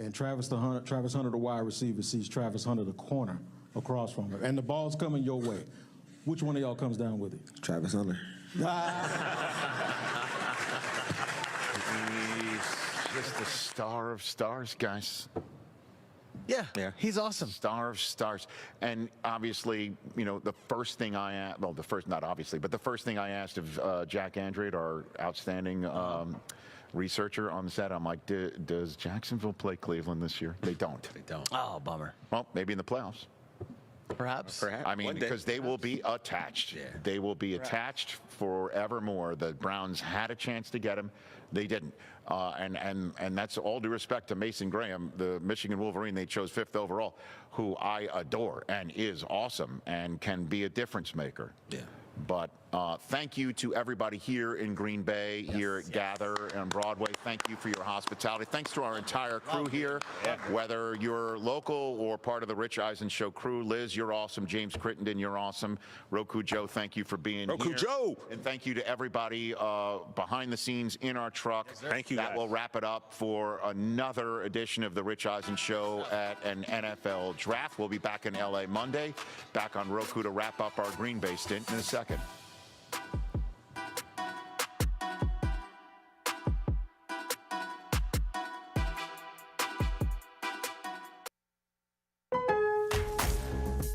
and Travis Hunter, the wide receiver, sees Travis Hunter, the corner, across from her, and the ball's coming your way. Which one of y'all comes down with it? Travis Hunter. He's just the star of stars, guys. Yeah, he's awesome. Star of stars. And obviously, you know, the first thing I asked, well, not obviously, but the first thing I asked of Jack Andrade, our outstanding researcher on the set, I'm like, does Jacksonville play Cleveland this year? They don't. They don't. Oh, bummer. Well, maybe in the playoffs. Perhaps. I mean, because they will be attached. Yeah. They will be attached forevermore. The Browns had a chance to get him. They didn't. And that's all due respect to Mason Graham, the Michigan Wolverine they chose 5th overall, who I adore and is awesome and can be a difference maker. Yeah. But thank you to everybody here in Green Bay, here at Gather and Broadway. Thank you for your hospitality. Thanks to our entire crew here, whether you're local or part of the Rich Eisen Show crew. Liz, you're awesome. James Crittenden, you're awesome. Roku Joe, thank you for being here. Roku Joe! And thank you to everybody behind the scenes in our truck. Thank you, That guys. will wrap it up for another edition of the Rich Eisen Show at an NFL Draft. We'll be back in L.A. Monday, back on Roku to wrap up our Green Bay stint in a second.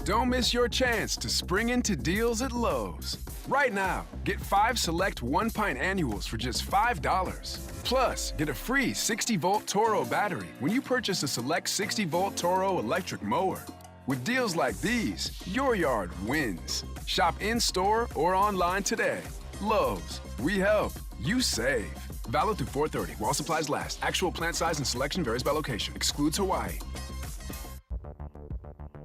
Don't miss your chance to spring into deals at Lowe's. Right now, get 5 select 1-pint annuals for just $5. Plus, get a free 60-volt Toro battery when you purchase a select 60-volt Toro electric mower. With deals like these, your yard wins. Shop in-store or online today. Lowe's, we help, you save. Valid through 4/30 while supplies last. Actual plant size and selection varies by location. Excludes Hawaii.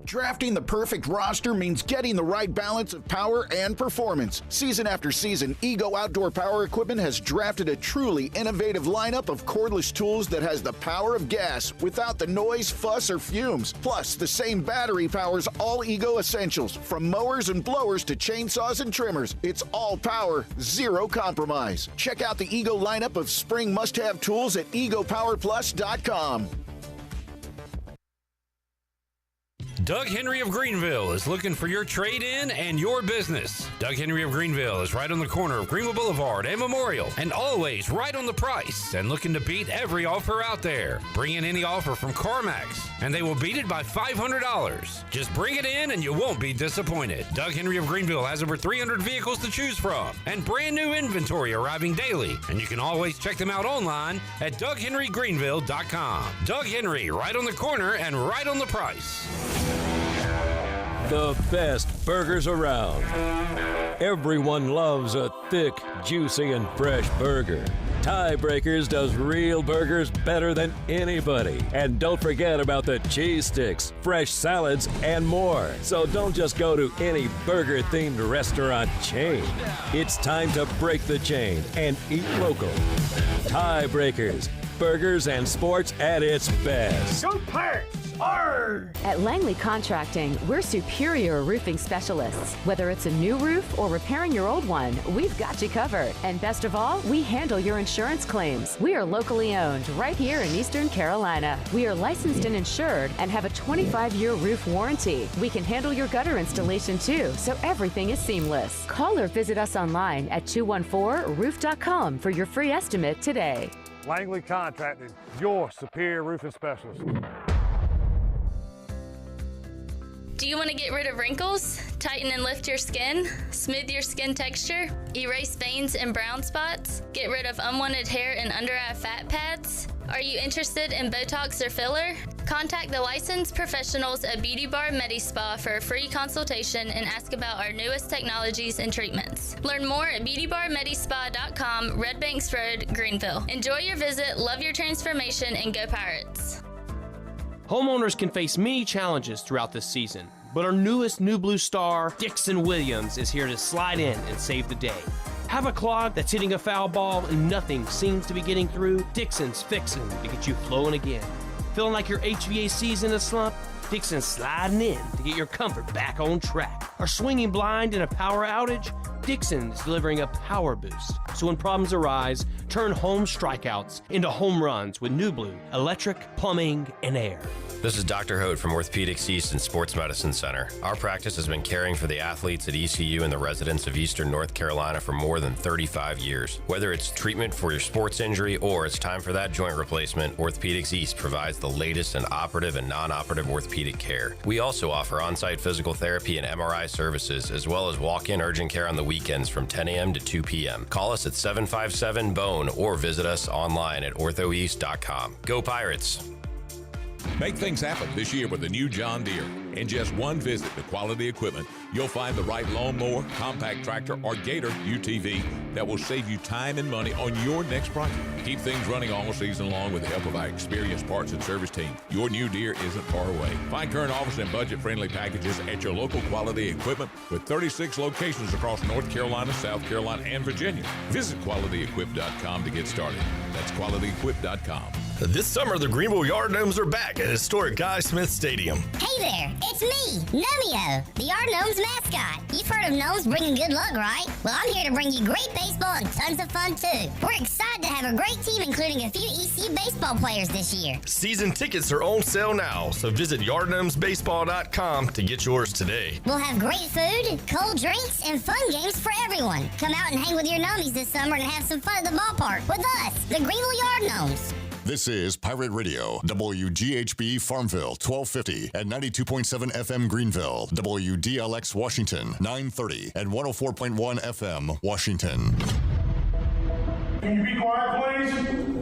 Drafting the perfect roster means getting the right balance of power and performance. Season after season, Ego Outdoor Power Equipment has drafted a truly innovative lineup of cordless tools that has the power of gas without the noise, fuss, or fumes. Plus, the same battery powers all Ego essentials, from mowers and blowers to chainsaws and trimmers. It's all power, zero compromise. Check out the Ego lineup of spring must-have tools at egopowerplus.com. Doug Henry of Greenville is looking for your trade-in and your business. Doug Henry of Greenville is right on the corner of Greenville Boulevard and Memorial, and always right on the price and looking to beat every offer out there. Bring in any offer from CarMax, and they will beat it by $500. Just bring it in and you won't be disappointed. Doug Henry of Greenville has over 300 vehicles to choose from and brand new inventory arriving daily, and you can always check them out online at DougHenryGreenville.com. Doug Henry, right on the corner and right on the price. The best burgers around. Everyone loves a thick, juicy, and fresh burger. Tiebreakers does real burgers better than anybody. And don't forget about the cheese sticks, fresh salads, and more. So don't just go to any burger-themed restaurant chain. It's time to break the chain and eat local. Tiebreakers, burgers and sports at its best. Go Pirates! Arr! At Langley Contracting, we're superior roofing specialists. Whether it's a new roof or repairing your old one, we've got you covered. And best of all, we handle your insurance claims. We are locally owned right here in Eastern Carolina. We are licensed and insured and have a 25-year roof warranty. We can handle your gutter installation too, so everything is seamless. Call or visit us online at 214roof.com for your free estimate today. Langley Contracting, your superior roofing specialist. Do you want to get rid of wrinkles, tighten and lift your skin, smooth your skin texture, erase veins and brown spots, get rid of unwanted hair and under-eye fat pads? Are you interested in Botox or filler? Contact the licensed professionals at Beauty Bar MediSpa for a free consultation and ask about our newest technologies and treatments. Learn more at beautybarmedispa.com, Red Banks Road, Greenville. Enjoy your visit, love your transformation, and go Pirates. Homeowners can face many challenges throughout this season, but our newest New Blue star, Dixon Williams, is here to slide in and save the day. Have a clog that's hitting a foul ball and nothing seems to be getting through? Dixon's fixing to get you flowing again. Feeling like your HVAC's in a slump? Dixon's sliding in to get your comfort back on track. Are swinging blind in a power outage? Dixon is delivering a power boost, so when problems arise, turn home strikeouts into home runs with New Blue, electric, plumbing, and air. This is Dr. Hote from Orthopedics East and Sports Medicine Center. Our practice has been caring for the athletes at ECU and the residents of Eastern North Carolina for more than 35 years. Whether it's treatment for your sports injury or it's time for that joint replacement, Orthopedics East provides the latest in operative and non-operative orthopedic care. We also offer on-site physical therapy and MRI services, as well as walk-in urgent care on the weekends from 10 a.m. to 2 p.m. Call us at 757-BONE or visit us online at orthoeast.com. Go Pirates! Make things happen this year with the new John Deere. In just one visit to Quality Equipment, you'll find the right lawnmower, compact tractor, or Gator UTV that will save you time and money on your next project. Keep things running all season long with the help of our experienced parts and service team. Your new Deere isn't far away. Find current offers and budget-friendly packages at your local Quality Equipment with 36 locations across North Carolina, South Carolina, and Virginia. Visit QualityEquip.com to get started. That's QualityEquip.com. This summer, the Greenville Yard Gnomes are back at historic Guy Smith Stadium. Hey there, it's me, Nomeo, the Yard Gnomes mascot. You've heard of gnomes bringing good luck, right? Well, I'm here to bring you great baseball and tons of fun, too. We're excited to have a great team, including a few ECU baseball players this year. Season tickets are on sale now, so visit yardgnomesbaseball.com to get yours today. We'll have great food, cold drinks, and fun games for everyone. Come out and hang with your gnomies this summer and have some fun at the ballpark with us, the Greenville Yard Gnomes. This is Pirate Radio, WGHB Farmville, 1250 and 92.7 FM Greenville, WDLX Washington, 930 and 104.1 FM Washington. Can you be quiet, please?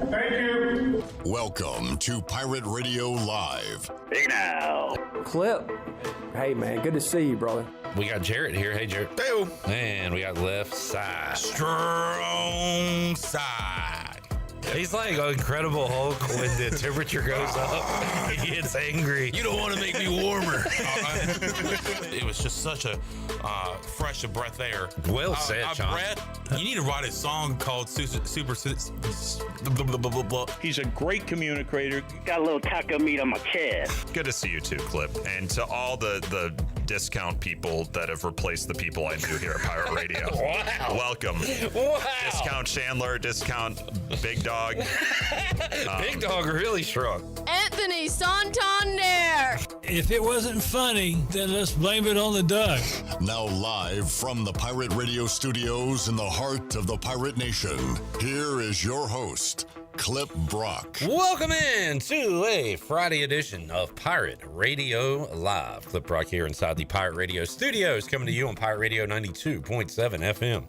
Thank you. Welcome to Pirate Radio Live. Big now. Clip. Hey, man, good to see you, brother. We got Jarrett here. Hey, Jarrett. Hey. And we got left side. Strong side. He's like an Incredible Hulk when the temperature goes up. He gets angry. You don't want to make me warmer. It was just such a fresh of breath air. Well said, Sean. You need to write a song called Super. He's a great communicator. Got a little taco meat on my chest. Good to see you too, Clip. And to all the discount people that have replaced the people I knew here at Pirate Radio. Wow. Welcome. Wow. Discount Chandler, discount Big Dog. Big Dog really shrunk. Anthony Santander. If it wasn't funny, then let's blame it on the duck. Now live from the Pirate Radio studios in the heart of the Pirate Nation, here is your host, Clip Brock. Welcome in to a Friday edition of Pirate Radio Live. Clip Brock here inside the Pirate Radio studios, coming to you on Pirate Radio 92.7 FM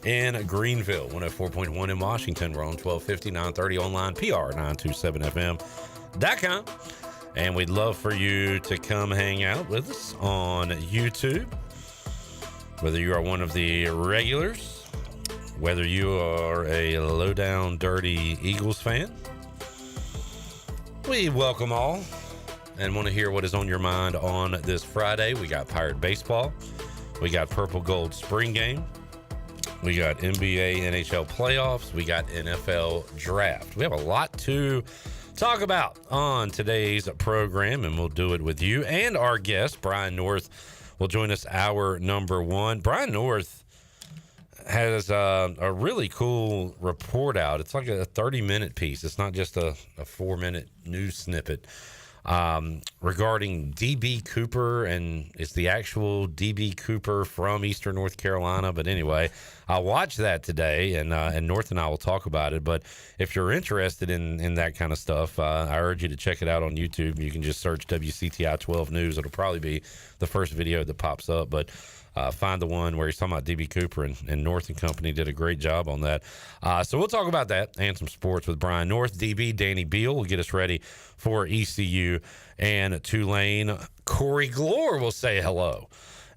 in Greenville, 104.1 in Washington. We're on 1250, 930 online, PR927FM.com. And we'd love for you to come hang out with us on YouTube. Whether you are one of the regulars, whether you are a low-down, dirty Eagles fan, we welcome all and want to hear what is on your mind on this Friday. We got Pirate Baseball. We got Purple Gold Spring Game. We got NBA, NHL playoffs. We got NFL Draft. We have a lot to talk about on today's program, and we'll do it with you. And our guest, Brian North, will join us hour number one. Brian North has a really cool report out. It's like a 30-minute piece. It's not just a 4-minute news snippet regarding D.B. Cooper, and it's the actual D.B. Cooper from Eastern North Carolina. But anyway, I watched that today, and North and I will talk about it. But if you're interested in that kind of stuff, I urge you to check it out on YouTube. You can just search WCTI 12 News. It'll probably be the first video that pops up. But find the one where he's talking about D.B. Cooper, and North and company did a great job on that. So we'll talk about that and some sports with Brian North. D.B. Danny Beal will get us ready for ECU and Tulane. Corey Gloor will say hello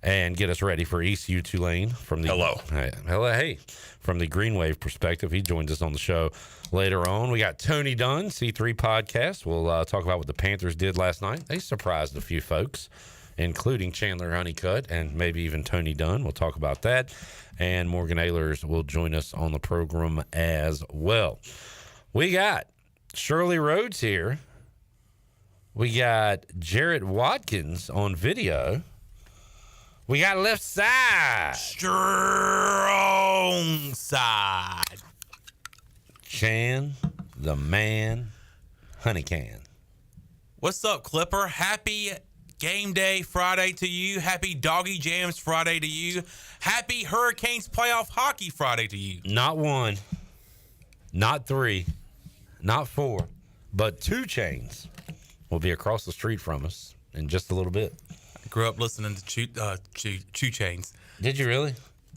and get us ready for ECU Tulane from the hey from the Green Wave perspective. He joins us on the show later on. We got Tony Dunn, C3 Podcast. We'll talk about what the Panthers did last night. They surprised a few folks, including Chandler Honeycutt and maybe even Tony Dunn. We'll talk about that. And Morgan Ahlers will join us on the program as well. We got Shirley Rhodes here. We got Jarrett Watkins on video. We got left side. Strong side. Chan, the man, honey can. What's up, Clipper? Happy Game Day Friday to you. Happy Doggy Jams Friday to you. Happy Hurricanes playoff hockey Friday to you. Not 1, not 3, not 4, but 2 Chains will be across the street from us in just a little bit. I grew up listening to Chew Chains. Did you really?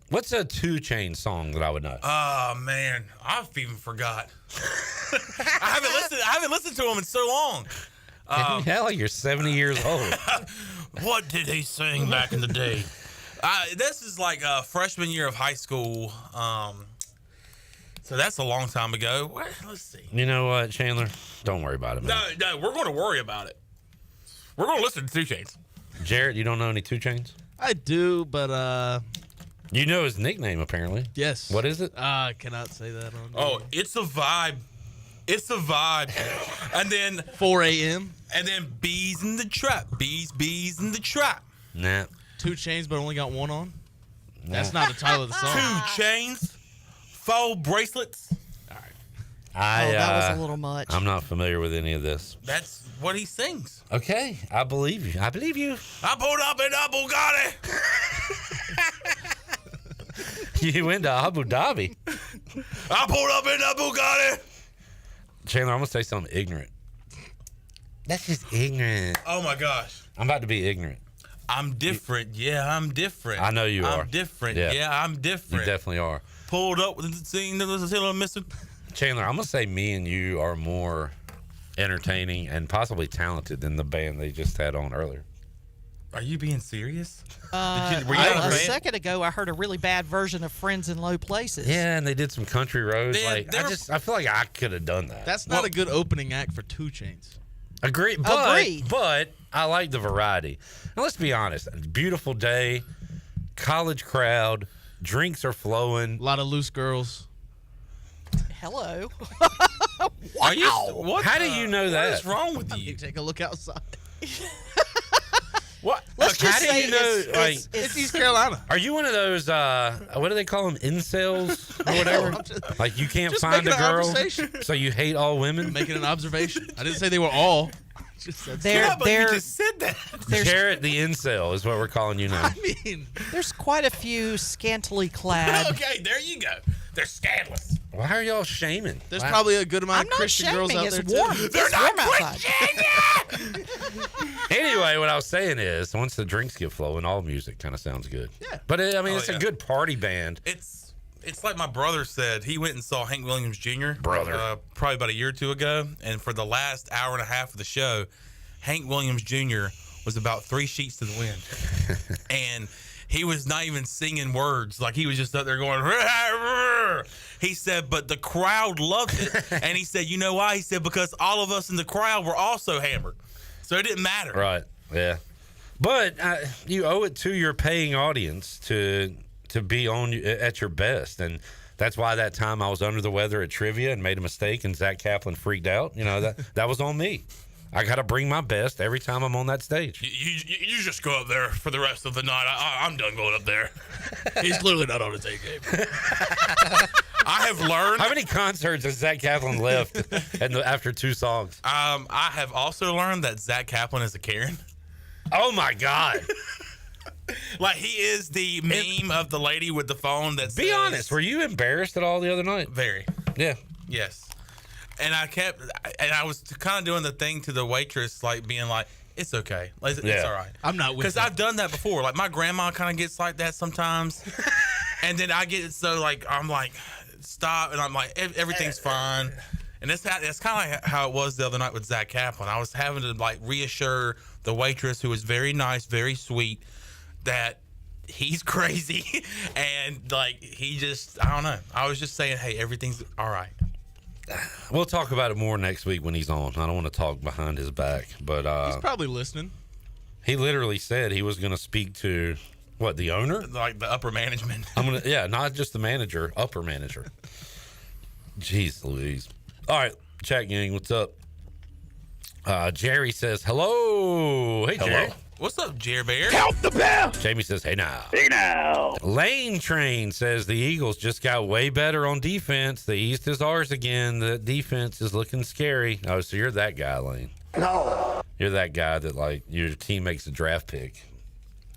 What's a 2 Chainz song that I would know? Oh man, I've even forgot. I haven't listened to them in so long. Hell, you're 70 years old. What did he sing back in the day? This is like freshman year of high school. So that's a long time ago. Let's see. You know what, Chandler? Don't worry about it, man. No, we're going to worry about it. We're going to listen to 2 Chainz. Jarrett, you don't know any 2 Chainz? I do, but you know his nickname apparently. Yes. What is it? I cannot say that on. Oh, it's a vibe. It's a vibe. And then 4 a.m. And then bees in the trap. Bees in the trap. Nah. 2 Chainz, but only got 1 on. That's not the title of the song. 2 Chainz, 4 bracelets. All right. That was a little much. I'm not familiar with any of this. That's what he sings. Okay, I believe you. I believe you. I pulled up in a Bugatti. You went to Abu Dhabi. I pulled up in a Bugatti. Chandler, I'm going to say something ignorant. That's just ignorant. Oh, my gosh. I'm about to be ignorant. I'm different. I'm different. I know you are. I'm different. Yeah. I'm different. You definitely are. Pulled up with the scene that was still missing. Chandler, I'm going to say me and you are more entertaining and possibly talented than the band they just had on earlier. Are you being serious? A second ago, I heard a really bad version of Friends in Low Places. Yeah, and they did some country roads. I feel like I could have done that. That's not a good opening act for 2 Chainz. Agreed. But I like the variety. Now, let's be honest. Beautiful day, college crowd, drinks are flowing. A lot of loose girls. Hello. Wow. Are you? How do you know that? What is wrong with you? Take a look outside. What? Let's just how do you know? It's East Carolina. Are you one of those? What do they call them? Incels or whatever? Like you can't find a girl, so you hate all women. Making an observation. I didn't say they were all. You just said that. Jarrett, the incel, is what we're calling you now. I mean, there's quite a few scantily clad. Okay, there you go. They're scandalous. Why are y'all shaming? There's probably a good amount of Christian girls out there warm. too. They're not Christian. Anyway, what I was saying is, once the drinks get flowing, all music kind of sounds good. Yeah. But it's a good party band. It's like my brother said. He went and saw Hank Williams Jr. Probably about a year or 2 ago, and for the last hour and a half of the show, Hank Williams Jr. was about 3 sheets to the wind, and he was not even singing words. Like he was just up there going. He said, but the crowd loved it, and he said, you know why? He said because all of us in the crowd were also hammered, so it didn't matter. Right. Yeah. But you owe it to your paying audience to be on at your best, and that's why that time I was under the weather at trivia and made a mistake, and Zach Kaplan freaked out. You know that was on me. I got to bring my best every time I'm on that stage. You just go up there for the rest of the night. I'm done going up there. He's clearly not on his A game. I have learned. How many concerts has Zach Kaplan left after 2 songs? I have also learned that Zach Kaplan is a Karen. Oh my God. Like he is the meme of the lady with the phone that Be honest, were you embarrassed at all the other night? Very. Yeah. Yes. And I was kind of doing the thing to the waitress, like being like, it's okay. Like, it's all right. I'm not with Because I've done that before. Like my grandma kind of gets like that sometimes. And then I get so like, I'm like, stop. And I'm like, everything's fine. And that's kind of like how it was the other night with Zach Kaplan. I was having to like reassure the waitress, who was very nice, very sweet, that he's crazy. And like, I don't know. I was just saying, hey, everything's all right. We'll talk about it more next week when he's on. I don't want to talk behind his back, but he's probably listening. He literally said he was going to speak to the owner, like the upper management. Not just the manager, upper manager. Jeez Louise. All right, chat gang, what's up? Jerry says hello. Hey, Jerry. What's up, Jer Bear? Count the bell. Jamie says, hey now. Hey now. Lane Train says the Eagles just got way better on defense. The East is ours again. The defense is looking scary. Oh, so you're that guy, Lane. No. You're that guy that, like, your team makes a draft pick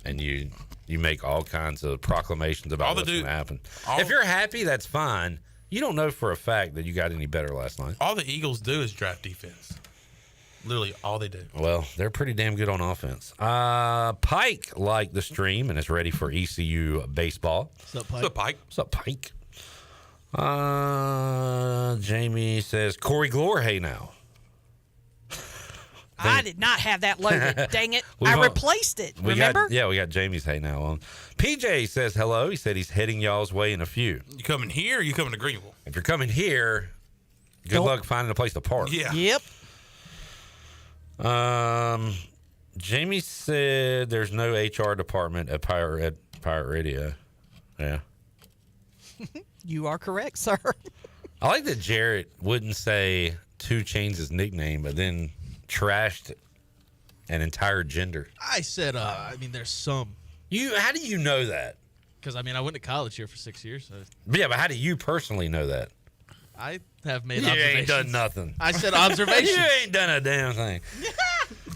and you make all kinds of proclamations about what's going to happen. If you're happy, that's fine. You don't know for a fact that you got any better last night. All the Eagles do is draft defense. Literally all they do. Well, they're pretty damn good on offense. Pike liked the stream and is ready for ECU baseball. What's up, Pike? What's up, Pike? What's up, Pike? Jamie says, Corey Gloor, hey now. I did not have that loaded. Dang it. I replaced it. Remember? We got Jamie's hey now on. PJ says hello. He said he's heading y'all's way in a few. You coming here or you coming to Greenville? If you're coming here, good luck finding a place to park. Yeah. Yep. Jamie said there's no HR department at Pirate Radio. Yeah. You are correct, sir. I like that Jarrett wouldn't say 2 Chainz' nickname, but then trashed an entire gender. I said, there's some. How do you know that? Because, I went to college here for 6 years. So. Yeah, but how do you personally know that? I have made You observations. ain't done nothing. I said observations. You ain't done a damn thing.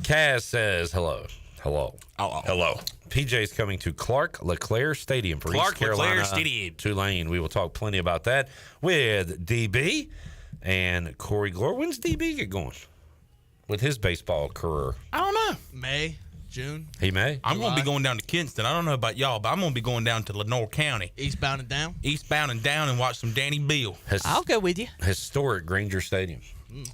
Kaz says hello. Hello. Hello. PJ's coming to Clark LeClaire Stadium for East Carolina. Tulane. We will talk plenty about that with DB and Corey Gloor. When's DB get going with his baseball career? I don't know. May, June. He may. I'm going to be going down to Kinston. I don't know about y'all, but I'm going to be going down to Lenoir County. Eastbound and down? Eastbound and down and watch some Danny Beal. I'll go with you. Historic Granger Stadium.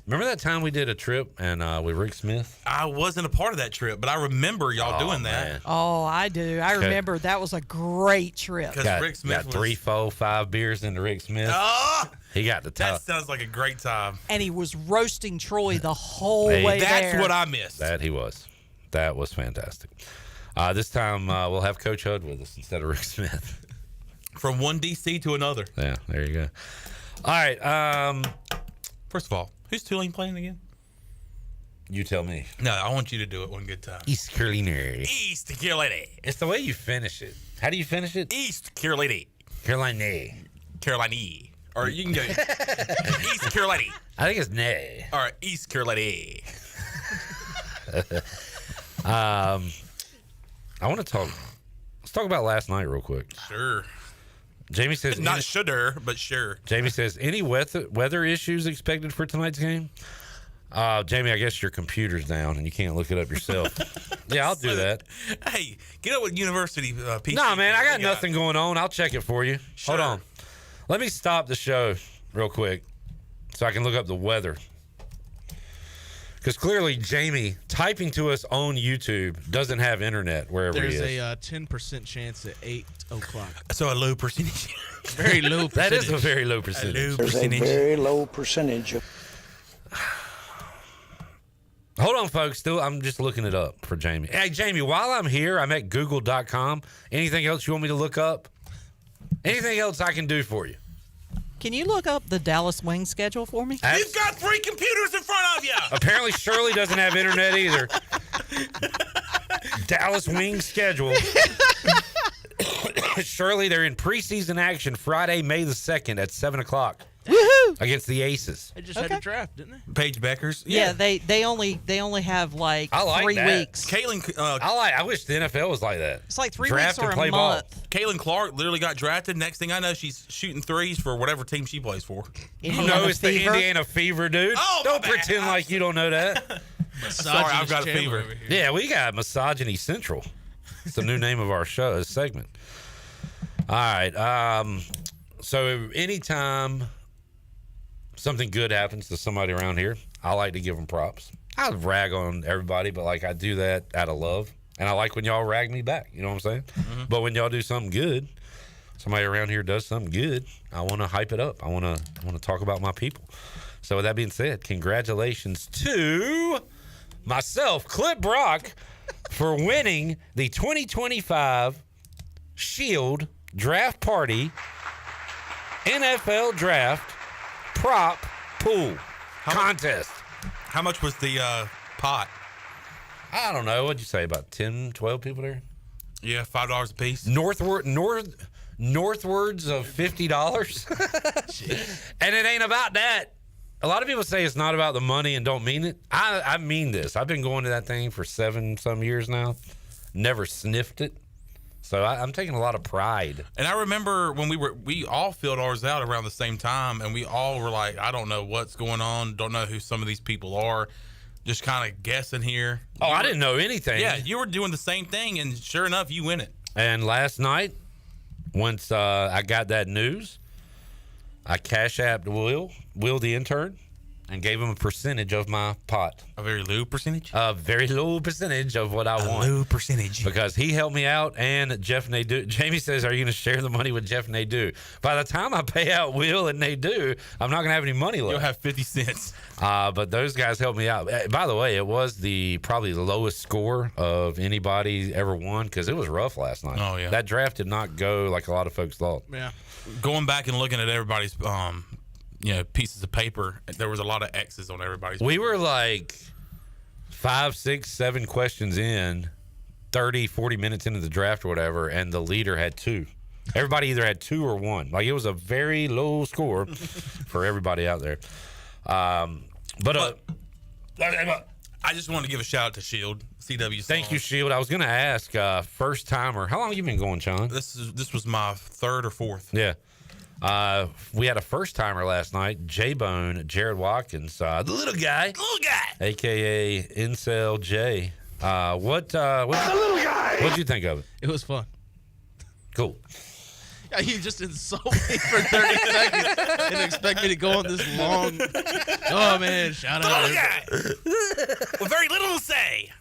Remember that time we did a trip and with Rick Smith? I wasn't a part of that trip, but I remember y'all doing that. Man. Oh, I do. I remember that was a great trip. Got, Rick Smith got 3, 4, 5 beers into Rick Smith. He got the top. That sounds like a great time. And he was roasting Troy the whole way there. That's what I missed. That he was. That was fantastic. This time we'll have Coach Hud with us instead of Rick Smith. From one DC to another. Yeah, there you go. All right. First of all, who's Tulane playing again? You tell me. No, I want you to do it one good time. East Carolina. East Carolina. It's the way you finish it. How do you finish it? East Carolina. Carolina. Carolina. Or you can go East Carolina. I think it's nay. All right, East Carolina. I want to talk. Let's talk about last night real quick. Sure. Jamie says not shoulder, but sure. Jamie says any weather issues expected for tonight's game. Jamie, I guess your computer's down and you can't look it up yourself. Yeah, I'll do that. Hey, get up with University PC. No, man, I got nothing going on. I'll check it for you. Sure. Hold on. Let me stop the show real quick so I can look up the weather. Because clearly Jamie, typing to us on YouTube, doesn't have internet wherever he is. There's a 10% chance at 8 o'clock. So a low percentage. Very low percentage. That is a very low percentage. There's a very low percentage. Hold on, folks. I'm just looking it up for Jamie. Hey, Jamie, while I'm here, I'm at google.com. Anything else you want me to look up? Anything else I can do for you? Can you look up the Dallas Wings schedule for me? You've got 3 computers in front of you. Apparently, Shirley doesn't have internet either. Dallas Wings schedule. Shirley, they're in preseason action Friday, May the 2nd at 7 o'clock. Woohoo! Against the Aces. They just had a draft, didn't they? Paige Beckers. Yeah, they only have like I like 3 that. weeks. Caitlin. I wish the NFL was like that. It's like 3 Draft weeks or and play a ball. month. Caitlin Clark literally got drafted. Next thing I know, she's shooting threes for whatever team she plays for. You know it's the Indiana Fever, dude. Oh, don't pretend like you don't know that. Sorry, I've got a fever. Yeah, we got Misogyny Central. It's the new name of our show, segment. All right. So anytime something good happens to somebody around here, I like to give them props. I rag on everybody, but I do that out of love. And I like when y'all rag me back. You know what I'm saying? Mm-hmm. But when y'all do something good, somebody around here does something good, I want to hype it up. I want to talk about my people. So with that being said, congratulations to myself, Clip Brock, for winning the 2025 Shield Draft Party NFL Draft Prop Pool Contest. How much was the pot? I don't know. What'd you say? About 10, 12 people there? Yeah, $5 a piece. Northwards of $50. And it ain't about that. A lot of people say it's not about the money and don't mean it. I mean this. I've been going to that thing for 7-some years now. Never sniffed it. So I'm taking a lot of pride. And I remember when we all filled ours out around the same time, and we all were like, I don't know what's going on. Don't know who some of these people are. Just kind of guessing here. I didn't know anything. Yeah, you were doing the same thing, and sure enough, you win it. And last night, once I got that news, I cash apped Will the intern, and gave him a percentage of my pot. A very low percentage? A very low percentage of what I want. A low percentage. Because he helped me out, and Jeff Nadeau. Jamie says, are you going to share the money with Jeff Nadeau? By the time I pay out Will and Nadeau, I'm not going to have any money left. You'll have 50 cents. But those guys helped me out. By the way, it was probably the lowest score of anybody ever won, because it was rough last night. Oh, yeah. That draft did not go like a lot of folks thought. Yeah. Going back and looking at everybody's pieces of paper, there was a lot of X's on everybody's. We were like 5, 6, 7 questions in, 30, 40 minutes into the draft or whatever, and the leader had 2. Everybody either had 2 or 1. Like, it was a very low score for everybody out there. I just wanted to give a shout out to Shield, CW. Thank you, Shield. I was going to ask, first timer, how long have you been going, Sean? This was my 3rd or 4th. Yeah. We had a first timer last night, J-Bone, Jared Watkins, the little guy, aka Incel J. What'd you think of it? It was fun. Cool. Yeah, you just insult me for 30 seconds and expect me to go on this long. Oh man, shout out! Little guy. With very little to say.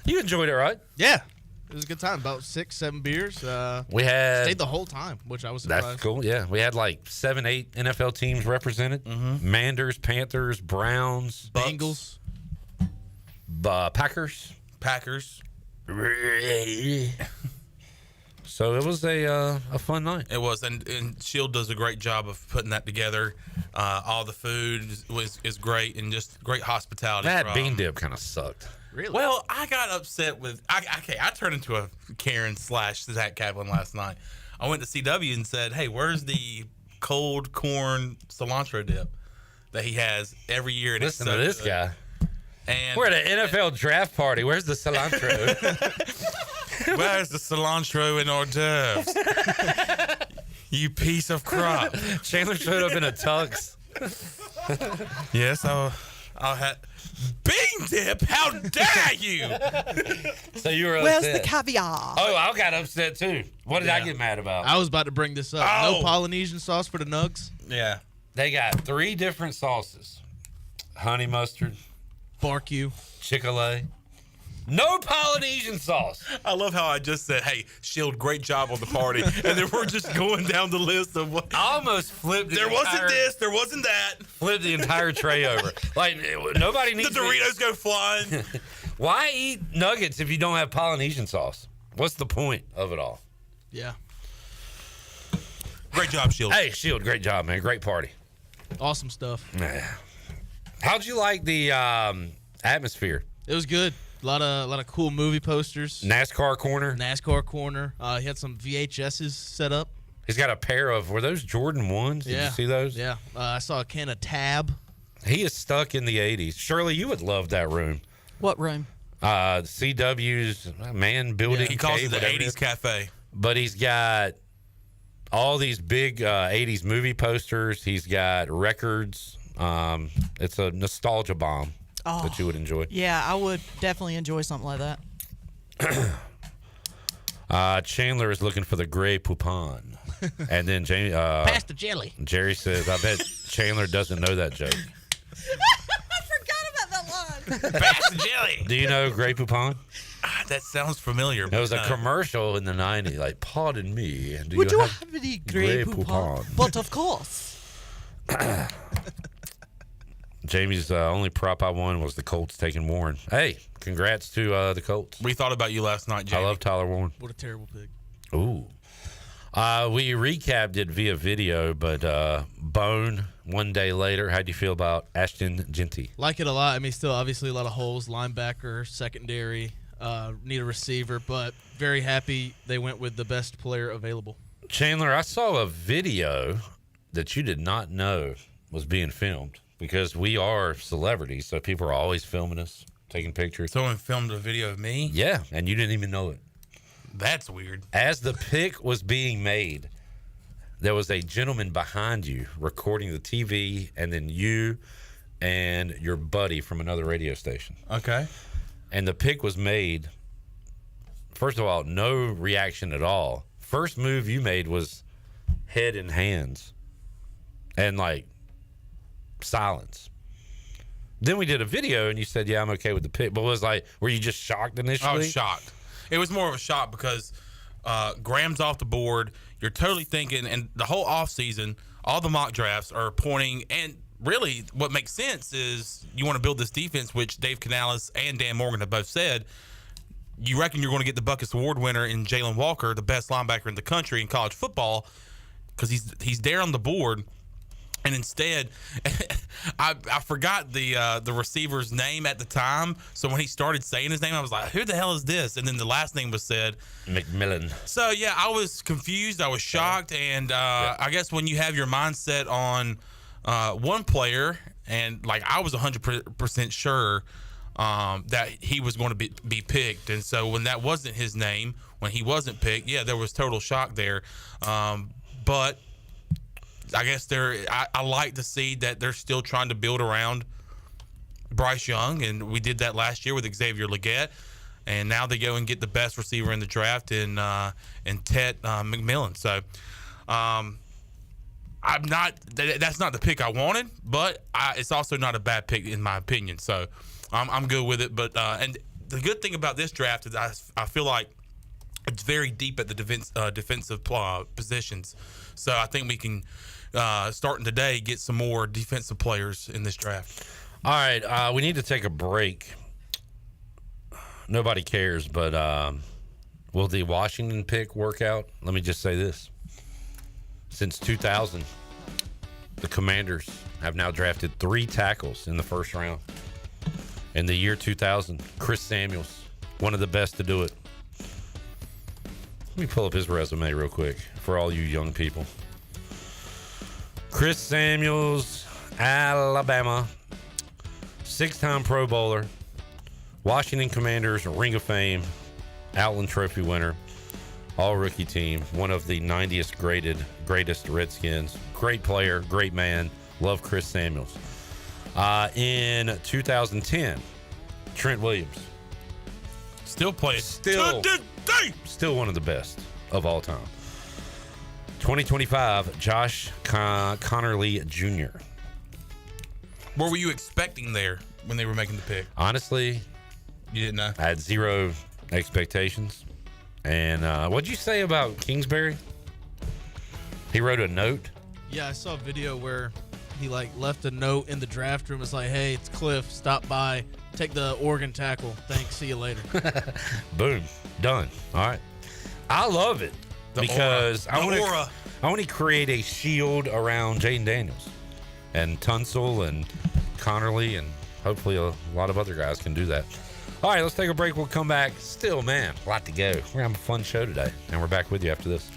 You enjoyed it, right? Yeah. It was a good time. About 6, 7 beers. We had stayed the whole time, which I was surprised. That's cool. Yeah, we had like 7, 8 NFL teams represented: Manders, Panthers, Browns, Bengals, Packers. So it was a fun night. It was, and Shield does a great job of putting that together. All the food is great, and just great hospitality. That bean dip kind of sucked. Really? Well, I got upset with I turned into a Karen / Zach Kaplan last night. I went to CW and said, "Hey, where's the cold corn cilantro dip that he has every year?" And Listen to this guy. And we're at an NFL draft party. Where's the cilantro? Where's the cilantro and hors d'oeuvres? You piece of crap. Chandler showed up in a tux. Yes, I'll have bean dip. How dare you? So you were upset. Where's the caviar? Oh, I got upset too. What did I get mad about? I was about to bring this up. No Polynesian sauce for the nugs. Yeah. They got 3 different sauces: honey mustard, barbecue, Chick-fil-A. No Polynesian sauce. I love how I just said, "Hey, Shield, great job on the party," and then we're just going down the list of what. I almost flipped. There wasn't this. There wasn't that. Flipped the entire tray over. Like nobody needs. The Doritos go flying. Why eat nuggets if you don't have Polynesian sauce? What's the point of it all? Yeah. Great job, Shield. Hey, Shield, great job, man. Great party. Awesome stuff. Yeah. How'd you like the atmosphere? It was good. A lot of cool movie posters. NASCAR corner. He had some VHSs set up. He's got a pair of, were those Jordan 1s? Did you see those? Yeah. I saw a can of Tab. He is stuck in the 80s. Shirley, you would love that room. What room? CW's man building. He calls it the 80s cafe. But he's got all these big 80s movie posters. He's got records. It's a nostalgia bomb that you would enjoy. Yeah, I would definitely enjoy something like that. Chandler is looking for the Grey Poupon. And then Jamie, pass the jelly. Jerry says, I bet Chandler doesn't know that joke. I forgot about that line. Pass the jelly. Do you know Grey Poupon? That sounds familiar. It was a commercial in the 90s, like, pardon me. Would you have any Grey Poupon? But of course. Jamie's only prop I won was the Colts taking Warren. Hey, congrats to the Colts. We thought about you last night, Jamie. I love Tyler Warren. What a terrible pick. Ooh. We recapped it via video, but Bone, 1 day later, how'd you feel about Ashton Genty? Like it a lot. I mean, still obviously a lot of holes, linebacker, secondary, need a receiver, but very happy they went with the best player available. Chandler, I saw a video that you did not know was being filmed because we are celebrities, so people are always filming us, taking pictures. Someone filmed a video of me? Yeah, and you didn't even know it. That's weird. As the pick was being made, there was a gentleman behind you recording the TV, and then you and your buddy from another radio station. Okay. And the pick was made. First of all, no reaction at all. First move you made was head and hands and like silence. Then we did a video and you said, yeah, I'm okay with the pick. But was like, were you just shocked initially? I was shocked. It was more of a shock because Graham's off the board. You're totally thinking, and the whole offseason, all the mock drafts are pointing, and really what makes sense is you want to build this defense, which Dave Canales and Dan Morgan have both said. You reckon you're going to get the Buckus Award winner in Jalen Walker, the best linebacker in the country in college football, because he's there on the board. And instead, I forgot the receiver's name at the time. So when he started saying his name, I was like, who the hell is this? And then the last name was said. McMillan. So, yeah, I was confused. I was shocked. And I guess when you have your mindset on one player, and, like, I was 100% sure that he was going to be picked. And so when that wasn't his name, when he wasn't picked, yeah, there was total shock there. But I guess I like to see that they're still trying to build around Bryce Young, and we did that last year with Xavier Legette, and now they go and get the best receiver in the draft in Tet McMillan. So that's not the pick I wanted, but it's also not a bad pick in my opinion. So I'm good with it. But and the good thing about this draft is I feel like it's very deep at the defensive positions. So I think we can, starting today, get some more defensive players in this draft. All right, we need to take a break. Nobody cares, but will the Washington pick work out? Let me just say this. Since 2000, the Commanders have now drafted 3 tackles in the first round. In the year 2000, Chris Samuels, one of the best to do it. Let me pull up his resume real quick for all you young people. Chris Samuels, Alabama, 6-time Pro Bowler, Washington Commanders Ring of Fame, Outland Trophy winner, all-rookie team, one of the 90th greatest Redskins. Great player, great man. Love Chris Samuels. In 2010, Trent Williams. Still playing. Still one of the best of all time. 2025, Josh Connerly Jr. What were you expecting there when they were making the pick? Honestly, you didn't know. I had zero expectations. And what'd you say about Kingsbury? He wrote a note. Yeah, I saw a video where he left a note in the draft room. It's like, hey, it's Cliff. Stop by. Take the Oregon tackle. Thanks. See you later. Boom. Done. All right. I love it because I want to create a shield around Jaden Daniels and Tunsil and Connerly, and hopefully a lot of other guys can do that. All right, let's take a break. We'll come back. Still, man, a lot to go. We're going to have a fun show today, and we're back with you after this.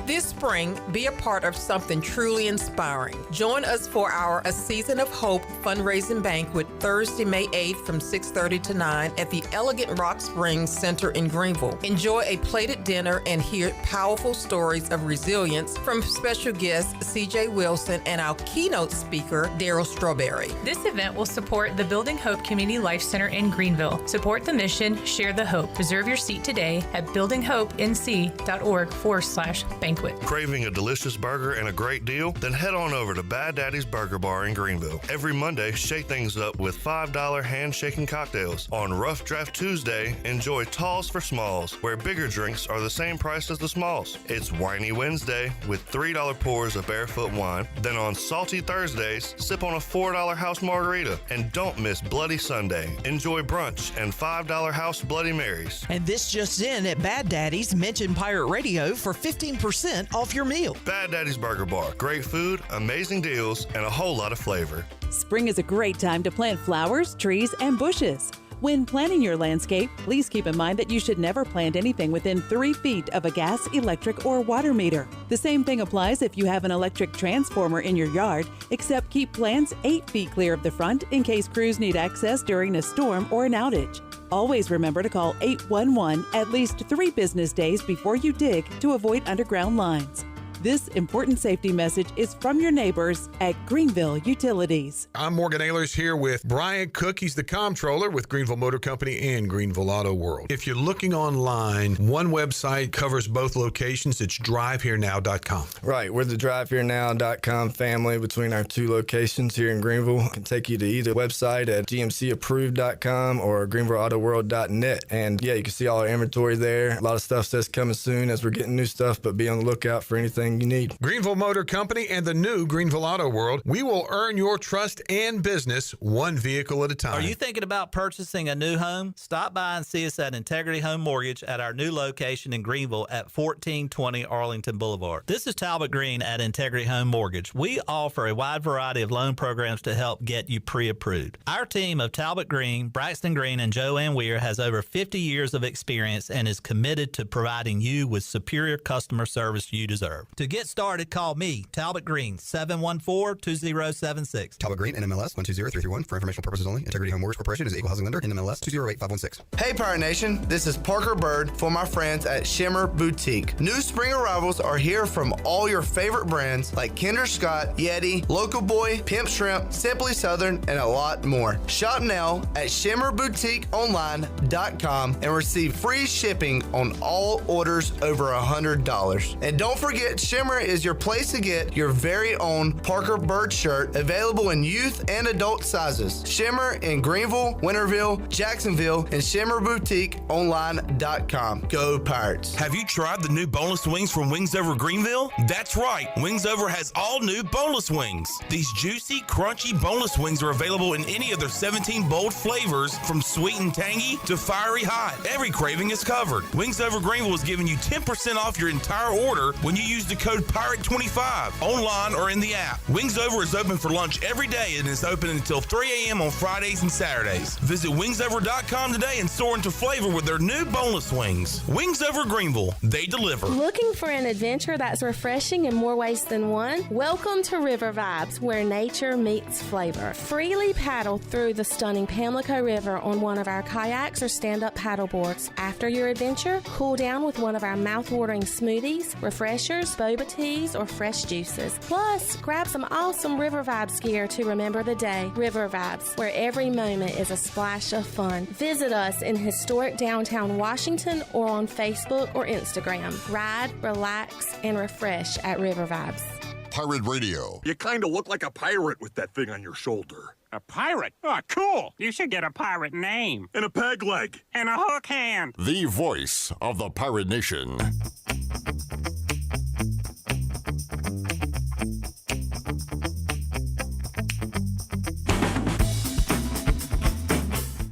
This spring, be a part of something truly inspiring. Join us for our A Season of Hope fundraising banquet Thursday, May 8th from 6:30 to 9 at the Elegant Rock Springs Center in Greenville. Enjoy a plated dinner and hear powerful stories of resilience from special guests CJ Wilson and our keynote speaker, Daryl Strawberry. This event will support the Building Hope Community Life Center in Greenville. Support the mission, share the hope. Reserve your seat today at buildinghopenc.org/banquet. banquet. Craving a delicious burger and a great deal? Then head on over to Bad Daddy's Burger Bar in Greenville. Every Monday, shake things up with $5 hand-shaking cocktails. On Rough Draft Tuesday, enjoy talls for smalls, where bigger drinks are the same price as the smalls. It's Whiny Wednesday with $3 pours of barefoot wine. Then on Salty Thursdays, sip on a $4 house margarita. And don't miss Bloody Sunday. Enjoy brunch and $5 house Bloody Marys. And this just in at Bad Daddy's, mention Pirate Radio for 15% off your meal. Bad Daddy's Burger Bar. Great food, amazing deals, and a whole lot of flavor. Spring is a great time to plant flowers, trees, and bushes. When planning your landscape, please keep in mind that you should never plant anything within 3 feet of a gas, electric, or water meter. The same thing applies if you have an electric transformer in your yard, except keep plants 8 feet clear of the front in case crews need access during a storm or an outage. Always remember to call 811 at least 3 business days before you dig to avoid underground lines. This important safety message is from your neighbors at Greenville Utilities. I'm Morgan Ahlers here with Brian Cook. He's the comptroller with Greenville Motor Company and Greenville Auto World. If you're looking online, one website covers both locations. It's driveherenow.com. Right. We're the driveherenow.com family between our 2 locations here in Greenville. I can take you to either website at gmcapproved.com or greenvilleautoworld.net. And yeah, you can see all our inventory there. A lot of stuff says coming soon as we're getting new stuff, but be on the lookout for anything you need. Greenville Motor Company and the new Greenville Auto World. We will earn your trust and business one vehicle at a time. Are you thinking about purchasing a new home? Stop by and see us at Integrity Home Mortgage at our new location in Greenville at 1420 Arlington Boulevard. This is Talbot Green at Integrity Home Mortgage. We offer a wide variety of loan programs to help get you pre-approved. Our team of Talbot Green, Braxton Green, and Joanne Weir has over 50 years of experience and is committed to providing you with superior customer service you deserve. To get started, call me, Talbot Green, 714-2076. Talbot Green, NMLS 120331. For informational purposes only. Integrity Home Mortgage Corporation is an equal housing lender. NMLS 208516. Hey, Pirate Nation. This is Parker Bird for my friends at Shimmer Boutique. New spring arrivals are here from all your favorite brands like Kinder Scott, Yeti, Local Boy, Pimp Shrimp, Simply Southern, and a lot more. Shop now at shimmerboutiqueonline.com and receive free shipping on all orders over $100. And don't forget, Shimmer is your place to get your very own Parker Bird shirt, available in youth and adult sizes. Shimmer in Greenville, Winterville, Jacksonville, and shimmerboutiqueonline.com. Go Pirates. Have you tried the new boneless wings from Wings Over Greenville? That's right. Wings Over has all new boneless wings. These juicy, crunchy boneless wings are available in any of their 17 bold flavors, from sweet and tangy to fiery hot. Every craving is covered. Wings Over Greenville is giving you 10% off your entire order when you use the code PIRATE25 online or in the app. Wings Over is open for lunch every day and is open until 3 a.m. on Fridays and Saturdays. Visit wingsover.com today and soar into flavor with their new boneless wings. Wings Over Greenville. They deliver. Looking for an adventure that's refreshing in more ways than one? Welcome to River Vibes, where nature meets flavor. Freely paddle through the stunning Pamlico River on one of our kayaks or stand-up paddle boards. After your adventure, cool down with one of our mouth-watering smoothies, refreshers, boba teas, or fresh juices. Plus, grab some awesome River Vibes gear to remember the day. River Vibes, where every moment is a splash of fun. Visit us in historic downtown Washington or on Facebook or Instagram. Ride, relax, and refresh at River Vibes. Pirate Radio. You kind of look like a pirate with that thing on your shoulder. A pirate? Oh, cool. You should get a pirate name. And a peg leg. And a hook hand. The voice of the Pirate Nation.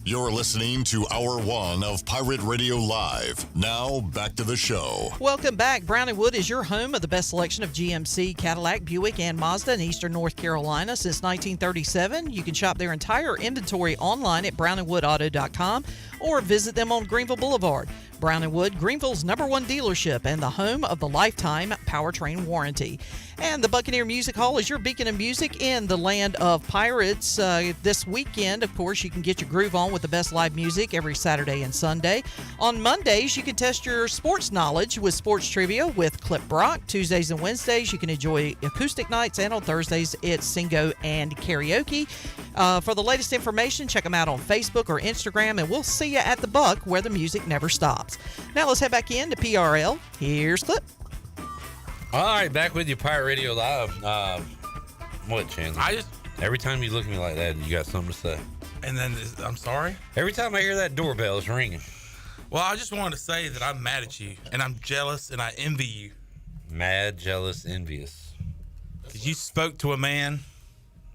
You're listening to Hour 1 of Pirate Radio Live. Now, back to the show. Welcome back. Brown & Wood is your home of the best selection of GMC, Cadillac, Buick, and Mazda in eastern North Carolina since 1937. You can shop their entire inventory online at brownandwoodauto.com or visit them on Greenville Boulevard. Brown & Wood, Greenville's #1 dealership and the home of the lifetime powertrain warranty. And the Buccaneer Music Hall is your beacon of music in the land of pirates. This weekend, of course, you can get your groove on with the best live music every Saturday and Sunday. On Mondays, you can test your sports knowledge with sports trivia with Clip Brock. Tuesdays and Wednesdays, you can enjoy acoustic nights, and on Thursdays, it's Singo and karaoke. For the latest information, check them out on Facebook or Instagram, and we'll see you at the Buck, where the music never stops. Now let's head back in to PRL. Here's Clip. All right, back with you, Pirate Radio Live. What, Chandler? Every time you look at me like that, you got something to say. And then, I'm sorry? Every time I hear that doorbell, it's ringing. Well, I just wanted to say that I'm mad at you, and I'm jealous, and I envy you. Mad, jealous, envious. Because you spoke to a man.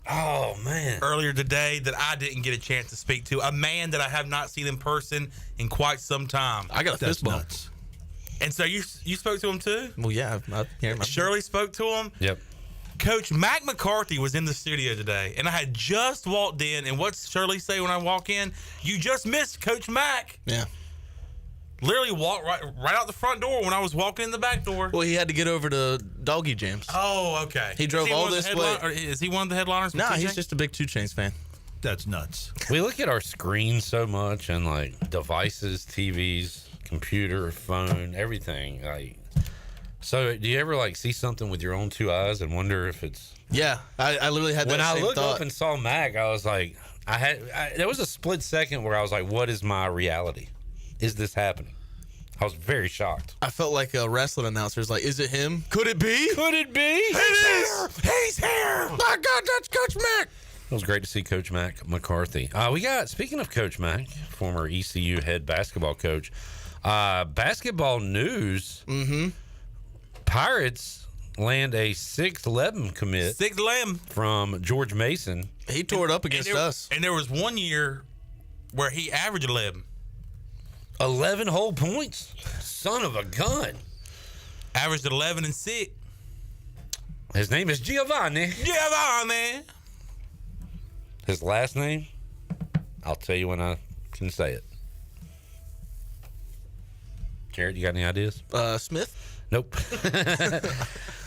Oh, man. Earlier today that I didn't get a chance to speak to. A man that I have not seen in person in quite some time. I got a fist bump. And so you spoke to him too? Well, yeah. Shirley spoke to him? Yep. Coach Mac McCarthy was in the studio today, and I had just walked in, and what's Shirley say when I walk in? You just missed Coach Mac. Yeah. Literally walked right out the front door when I was walking in the back door. Well, he had to get over to Doggy Jams. Oh, okay. He drove all this way. Is he one of the headliners? No, he's just a big 2 Chainz fan. That's nuts. We look at our screen so much and like devices, TVs, computer, phone, everything. Like, so do you ever like see something with your own 2 eyes and wonder if it's? Yeah, I literally had that when same I looked thought. up and saw Mac, I was like, there was a split second where I was like, what is my reality? Is this happening? I was very shocked. I felt like a wrestling announcer. Like, is it him? Could it be? Could it be? He's here! My God, that's Coach Mac! It was great to see Coach Mac McCarthy. Speaking of Coach Mac, former ECU head basketball coach, basketball news. Mm-hmm. Pirates land a 6th Lebem commit. 6th Lebem from George Mason. He tore it up against us. And there was one year where he averaged 11. 11 whole points? Son of a gun. Averaged 11 and 6. His name is Giovanni. His last name? I'll tell you when I can say it. Jared, you got any ideas? Smith? Nope.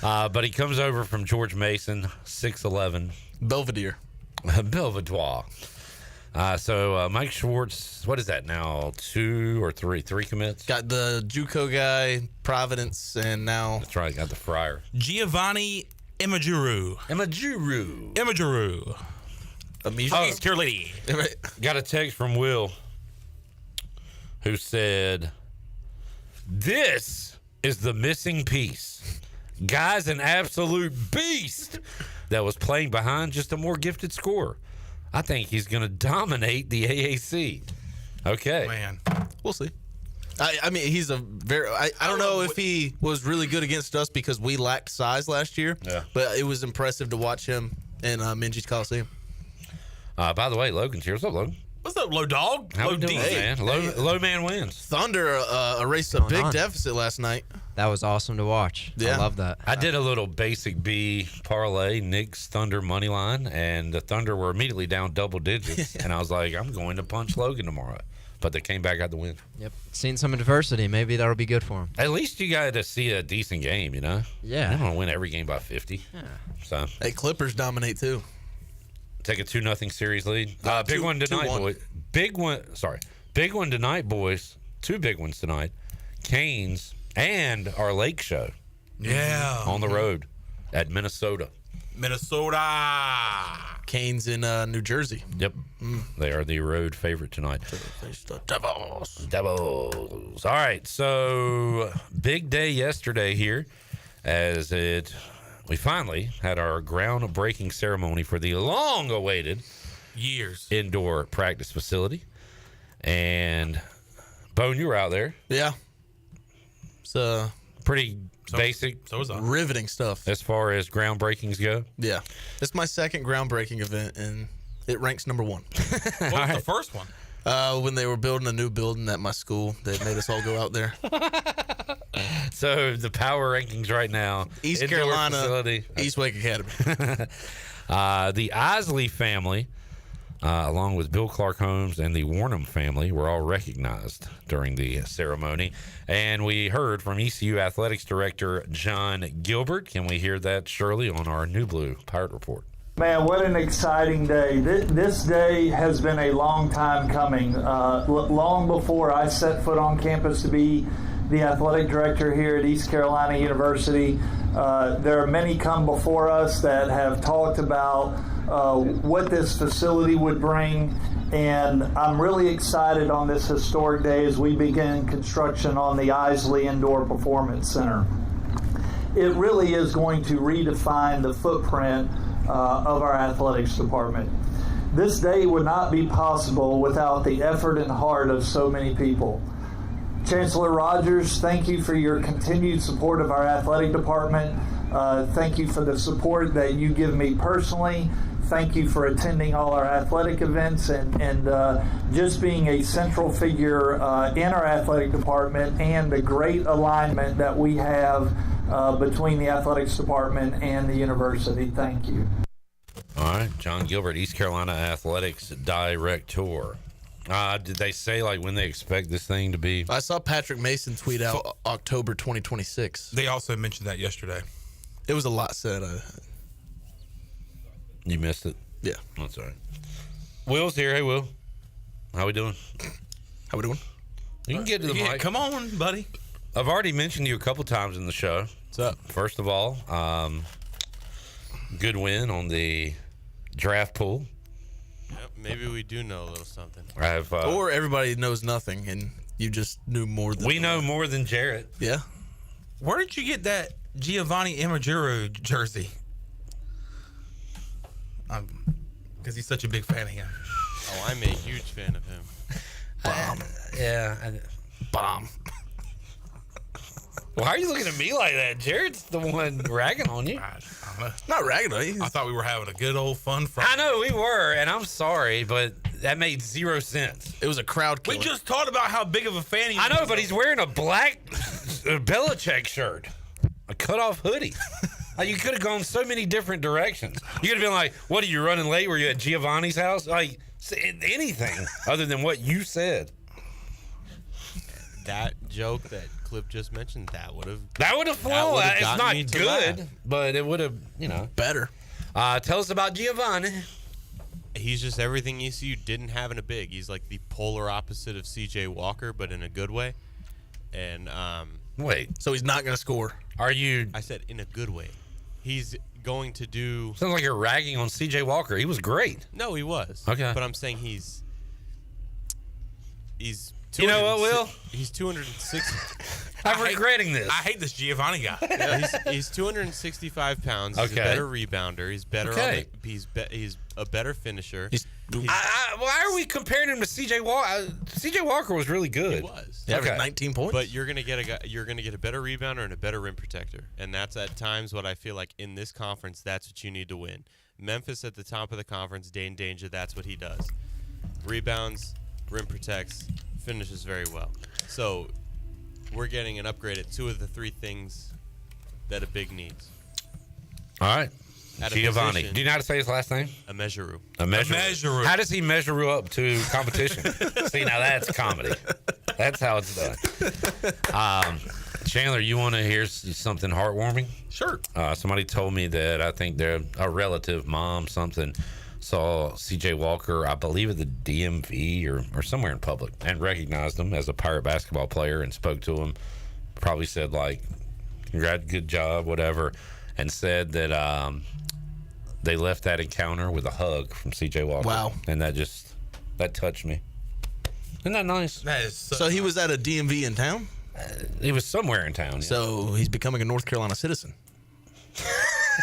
But he comes over from George Mason, 6'11". Belvedere. Belvedere. So Mike Schwartz, what is that now? 2 or 3? 3 commits? Got the JUCO guy, Providence, and now... That's right, got the Friar. Giovanni Imajuru. East Carolina. Got a text from Will who said, "This is the missing piece. Guy's an absolute beast that was playing behind just a more gifted scorer. I think he's going to dominate the AAC." Okay. Man. We'll see. I mean, he's a very... I don't know if he was really good against us because we lacked size last year. Yeah. But it was impressive to watch him in Minji's Coliseum. By the way, Logan's here. What's up, Logan? What's up, low dog? How Low we doing, D. man? Low man wins. Thunder erased a big deficit last night. That was awesome to watch. Yeah. I love that. I did a little basic B parlay, Knicks Thunder money line, and the Thunder were immediately down double digits. And I was like, I'm going to punch Logan tomorrow. But they came back out the win. Yep. Seen some adversity. Maybe that'll be good for him. At least you got to see a decent game, you know? Yeah. You don't want to win every game by 50. Yeah. So. Hey, Clippers dominate too. Take a 2-0 series lead. Big one tonight, 2-1. boys. Big one tonight, boys. 2 big ones tonight. Canes and our Lake Show. Yeah. On the road at Minnesota. Canes in New Jersey. Yep. They are the road favorite tonight. The Devils. All right. So, big day yesterday here as we finally had our groundbreaking ceremony for the long-awaited years indoor practice facility. And, Bone, you were out there. Yeah. It's pretty basic. So was I. Riveting stuff. As far as groundbreakings go. Yeah. It's my second groundbreaking event, and it ranks number 1. What was the first one? When they were building a new building at my school, they made us all go out there. So the power rankings right now: East indoor Carolina, facility. East Wake Academy. The Isley family, along with Bill Clark Holmes and the Warnham family, were all recognized during the ceremony. And we heard from ECU Athletics Director John Gilbert. Can we hear that, Shirley, on our New Blue Pirate Report? Man, what an exciting day. This day has been a long time coming. Long before I set foot on campus to be the athletic director here at East Carolina University, there are many come before us that have talked about what this facility would bring, and I'm really excited on this historic day as we begin construction on the Isley Indoor Performance Center. it really is going to redefine the footprint of our athletics department. This day would not be possible without the effort and heart of so many people. Chancellor Rogers, thank you for your continued support of our athletic department. Thank you for the support that you give me personally. Thank you for attending all our athletic events and just being a central figure in our athletic department and the great alignment that we have between the athletics department and the university. Thank you. All right, John Gilbert, East Carolina Athletics Director. Did they say like when they expect this thing to be? I saw Patrick Mason tweet out October 2026. They also mentioned that yesterday. It was a lot said. You missed it? Yeah. That's all right. Will's here. Hey, Will. How we doing? How we doing? You can get to the mic. Come on, buddy. I've already mentioned you a couple times in the show. What's up? First of all, good win on the draft pool. Yep, maybe we do know a little something. I have, or everybody knows nothing, and you just knew more than we know more than Jarrett. Yeah. Where did you get that Giovanni Imaguru jersey? Because he's such a big fan of him. Oh, I'm a huge fan of him. Bomb. Why are you looking at me like that? Jared's the one ragging on you. Not ragging on you. I thought we were having a good old fun Friday. I know we were, and I'm sorry, but that made zero sense. It was a crowd killer. We just talked about how big of a fan he I is. know, but he's wearing a black Belichick shirt, a cutoff hoodie. Like, you could have gone so many different directions. You could have been like, what, are you running late? Were you at Giovanni's house? Like, anything other than what you said. That joke that Clip just mentioned, that would have flown. It's not good, but it would have, better. Tell us about Giovanni. He's just everything ECU didn't have in a big. He's like the polar opposite of CJ Walker, but in a good way. And wait, so he's not going to score? Are you? I said in a good way. He's going to do. Sounds like you're ragging on CJ Walker. He was great. No, he was. Okay, but I'm saying he's. You know what, Will? He's 260. I'm regretting this. I hate this Giovanni guy. He's 265 pounds. He's a better rebounder. He's better. Okay. He's a better finisher. Why are we comparing him to CJ Walker? CJ Walker was really good. He was. Yeah, 19 points. But you're gonna get a better rebounder and a better rim protector, and that's at times what I feel like in this conference. That's what you need to win. Memphis at the top of the conference, Dane Danger. That's what he does. Rebounds, rim protects, finishes very well. So we're getting an upgrade at two of the three things that a big needs. All right. At Giovanni. Do you know how to say his last name? Imezuru. Imezuru. How does he measure up to competition? See, now that's comedy. That's how it's done. Chandler, you want to hear something heartwarming? Sure. Somebody told me that I think they're a relative, mom, something, saw CJ Walker, I believe at the DMV or somewhere in public, and recognized him as a Pirate basketball player and spoke to him. Probably said, like, congrats, good job, whatever, and said that they left that encounter with a hug from CJ Walker. Wow. And that touched me. Isn't that nice? That is so he was at a DMV in town? He was somewhere in town. Yeah. So he's becoming a North Carolina citizen.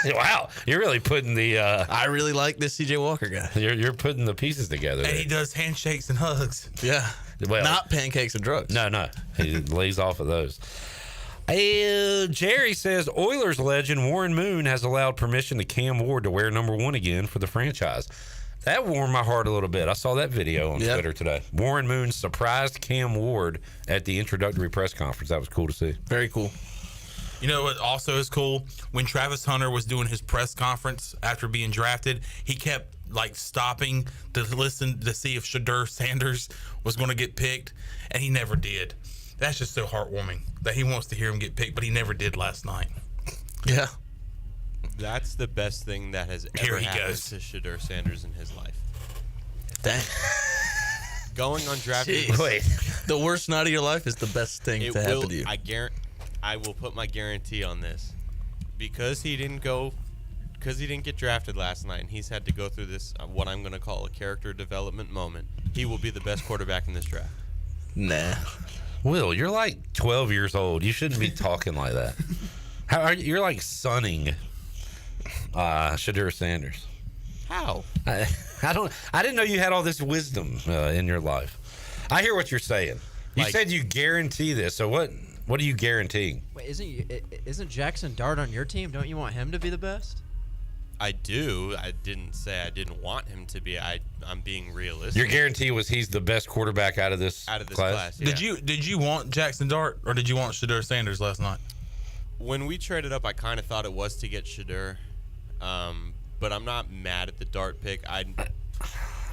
Wow, you're really putting the. I really like this CJ Walker guy. You're putting the pieces together. And there. he does handshakes and hugs. Yeah, well, not pancakes and drugs. No, he lays off of those. Jerry says Oilers legend Warren Moon has allowed permission to Cam Ward to wear number 1 again for the franchise. That warmed my heart a little bit. I saw that video on Twitter today. Warren Moon surprised Cam Ward at the introductory press conference. That was cool to see. Very cool. You know what also is cool? When Travis Hunter was doing his press conference after being drafted, he kept like stopping to listen to see if Shedeur Sanders was going to get picked, and he never did. That's just so heartwarming that he wants to hear him get picked, but he never did last night. Yeah. That's the best thing that has ever happened to Shedeur Sanders in his life. Dang. Going on drafting. Wait. The worst night of your life is the best thing to happen to you. I will put my guarantee on this. Because he didn't get drafted last night, and he's had to go through this, what I'm going to call a character development moment, he will be the best quarterback in this draft. Nah. Will, you're like 12 years old. You shouldn't be talking like that. How are you? You're like sunning Shedeur Sanders. How? I didn't know you had all this wisdom in your life. I hear what you're saying. You said you guarantee this. So what are you guaranteeing? Wait, isn't Jackson Dart on your team? Don't you want him to be the best? I do. I didn't say I didn't want him to be. I'm being realistic. Your guarantee was he's the best quarterback out of this class? Yeah. Did you want Jackson Dart or did you want Shedeur Sanders last night? When we traded up, I kind of thought it was to get Shedeur, but I'm not mad at the Dart pick.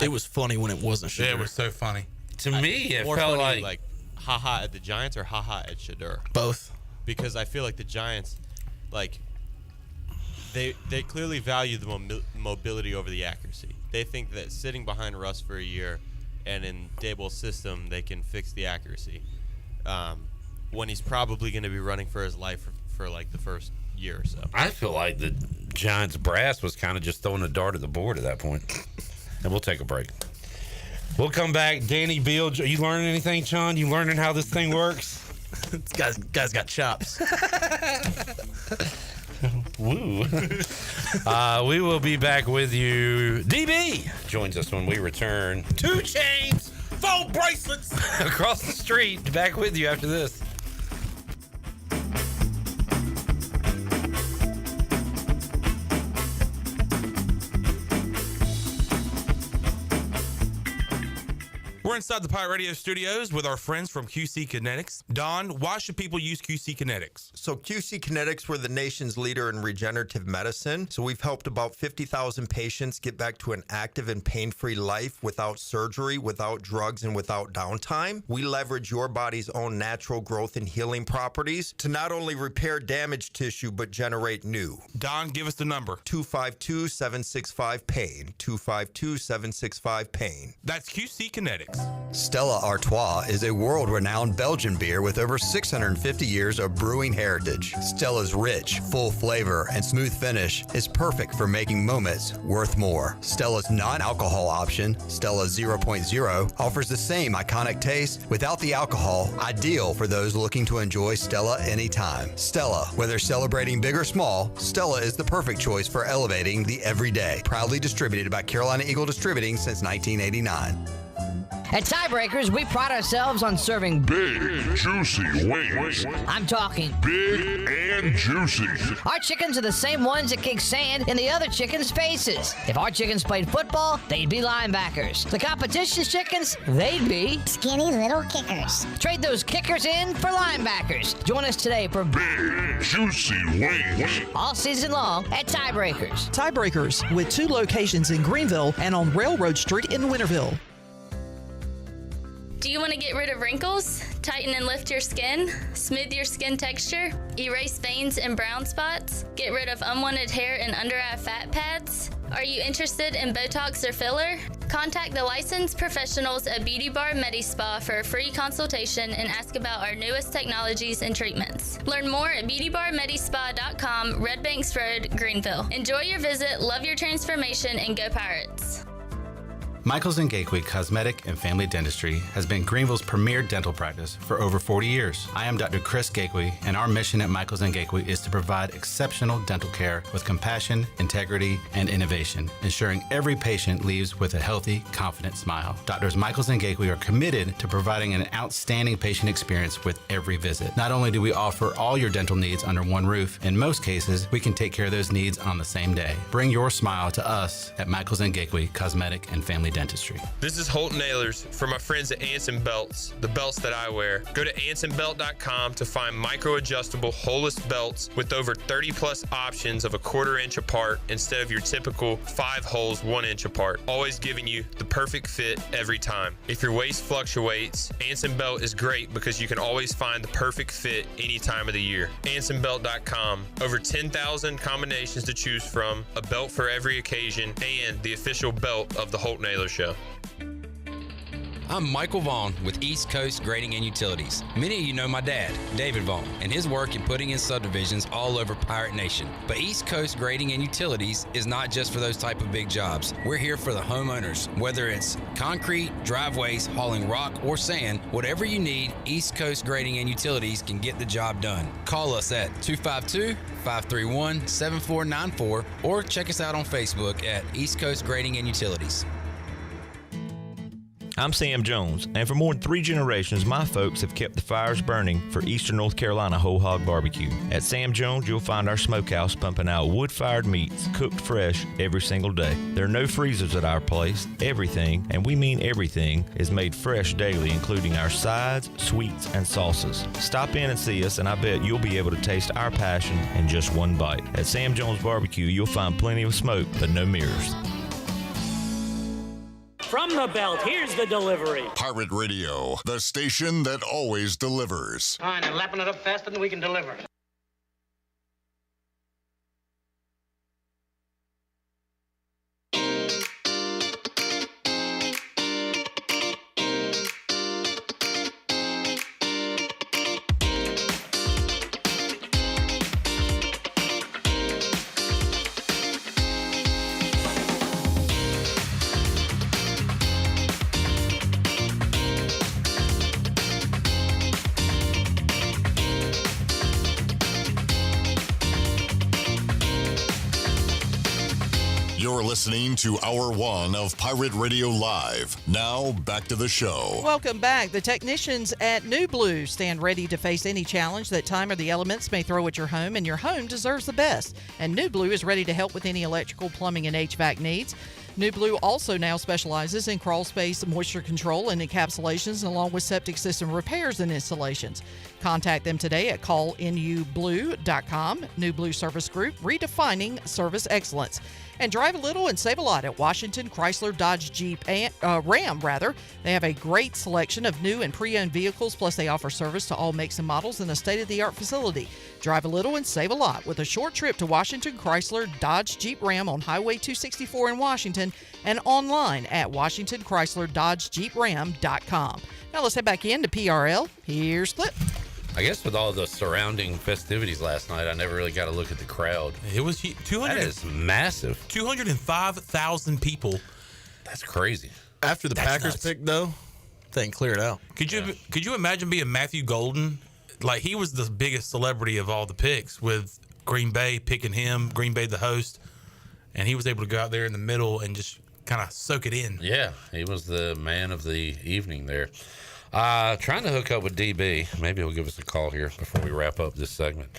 It was funny when it wasn't Shedeur. Yeah, it was so funny. To me, it more felt funny, like haha at the Giants or haha at Shedeur. Both. Because I feel like the Giants, they clearly value the mobility over the accuracy. They think that sitting behind Russ for a year and in Daboll's system, they can fix the accuracy. When he's probably going to be running for his life for the first year or so. I feel like the Giants brass was kind of just throwing a dart at the board at that point. And we'll take a break. We'll come back. Danny Beal, you learning anything, Sean? You learning how this thing works? This guy's got chops. Woo. We will be back with you. DB joins us when we return. 2 Chainz, 4 bracelets across the street. Back with you after this. We're inside the Pirate Radio studios with our friends from QC Kinetics. Don, why should people use QC Kinetics? So QC Kinetics, we're the nation's leader in regenerative medicine. So we've helped about 50,000 patients get back to an active and pain-free life without surgery, without drugs, and without downtime. We leverage your body's own natural growth and healing properties to not only repair damaged tissue, but generate new. Don, give us the number. 252-765-PAIN. 252-765-PAIN. That's QC Kinetics. Stella Artois is a world-renowned Belgian beer with over 650 years of brewing heritage. Stella's rich, full flavor and smooth finish is perfect for making moments worth more. Stella's non-alcohol option, Stella 0.0, offers the same iconic taste without the alcohol, ideal for those looking to enjoy Stella anytime. Stella, whether celebrating big or small, Stella is the perfect choice for elevating the everyday. Proudly distributed by Carolina Eagle Distributing since 1989. At Tiebreakers, we pride ourselves on serving big, juicy wings. I'm talking big and juicy. Our chickens are the same ones that kick sand in the other chickens' faces. If our chickens played football, they'd be linebackers. The competition's chickens, they'd be skinny little kickers. Trade those kickers in for linebackers. Join us today for big, juicy wings. All season long at Tiebreakers. Tiebreakers, with 2 locations in Greenville and on Railroad Street in Winterville. Do you want to get rid of wrinkles, tighten and lift your skin, smooth your skin texture, erase veins and brown spots, get rid of unwanted hair and under-eye fat pads? Are you interested in Botox or filler? Contact the licensed professionals at Beauty Bar MediSpa for a free consultation and ask about our newest technologies and treatments. Learn more at beautybarmedispa.com, Red Banks Road, Greenville. Enjoy your visit, love your transformation, and go Pirates. Michaels & Gateway Cosmetic and Family Dentistry has been Greenville's premier dental practice for over 40 years. I am Dr. Chris Gateway, and our mission at Michaels & Gateway is to provide exceptional dental care with compassion, integrity, and innovation, ensuring every patient leaves with a healthy, confident smile. Doctors Michaels & Gateway are committed to providing an outstanding patient experience with every visit. Not only do we offer all your dental needs under one roof, in most cases, we can take care of those needs on the same day. Bring your smile to us at Michaels & Gateway Cosmetic and Family Dentistry. This is Holton Ahlers for my friends at Anson Belts, the belts that I wear. Go to ansonbelt.com to find micro-adjustable holeless belts with over 30 plus options of a 1/4 inch apart instead of your typical 5 holes 1 inch apart, always giving you the perfect fit every time. If your waist fluctuates, Anson Belt is great because you can always find the perfect fit any time of the year. ansonbelt.com, over 10,000 combinations to choose from, a belt for every occasion, and the official belt of the Holton Ahlers Show. I'm Michael Vaughn with East Coast Grading and Utilities. Many of you know my dad, David Vaughn, and his work in putting in subdivisions all over Pirate Nation. But East Coast Grading and Utilities is not just for those type of big jobs. We're here for the homeowners. Whether it's concrete, driveways, hauling rock, or sand, whatever you need, East Coast Grading and Utilities can get the job done. Call us at 252-531-7494 or check us out on Facebook at East Coast Grading and Utilities. I'm Sam Jones, and for more than 3 generations, my folks have kept the fires burning for Eastern North Carolina Whole Hog Barbecue. At Sam Jones, you'll find our smokehouse pumping out wood-fired meats cooked fresh every single day. There are no freezers at our place. Everything, and we mean everything, is made fresh daily, including our sides, sweets, and sauces. Stop in and see us, and I bet you'll be able to taste our passion in just one bite. At Sam Jones Barbecue, you'll find plenty of smoke, but no mirrors. From the belt, here's the delivery. Pirate Radio, the station that always delivers. Fine, and lapping it up faster than we can deliver. You're listening to Hour 1 of Pirate Radio Live. Now, back to the show. Welcome back. The technicians at New Blue stand ready to face any challenge that time or the elements may throw at your home, and your home deserves the best. And New Blue is ready to help with any electrical, plumbing, and HVAC needs. New Blue also now specializes in crawl space moisture control and encapsulations, along with septic system repairs and installations. Contact them today at callnublue.com. New Blue Service Group, redefining service excellence. And drive a little and save a lot at Washington Chrysler Dodge Jeep and Ram. They have a great selection of new and pre-owned vehicles, plus they offer service to all makes and models in a state-of-the-art facility. Drive a little and save a lot with a short trip to Washington Chrysler Dodge Jeep Ram on Highway 264 in Washington and online at WashingtonChryslerDodgeJeepRam.com. Now let's head back into PRL. Here's Clip. I guess with all the surrounding festivities last night, I never really got to look at the crowd. It was 200. That is massive. 205,000 people. That's crazy. After the Packers pick, though, thing cleared out. Could you imagine being Matthew Golden? Like, he was the biggest celebrity of all the picks, with Green Bay picking him, Green Bay the host, and he was able to go out there in the middle and just kind of soak it in. Yeah, he was the man of the evening there. Trying to hook up with DB. Maybe he'll give us a call here before we wrap up this segment.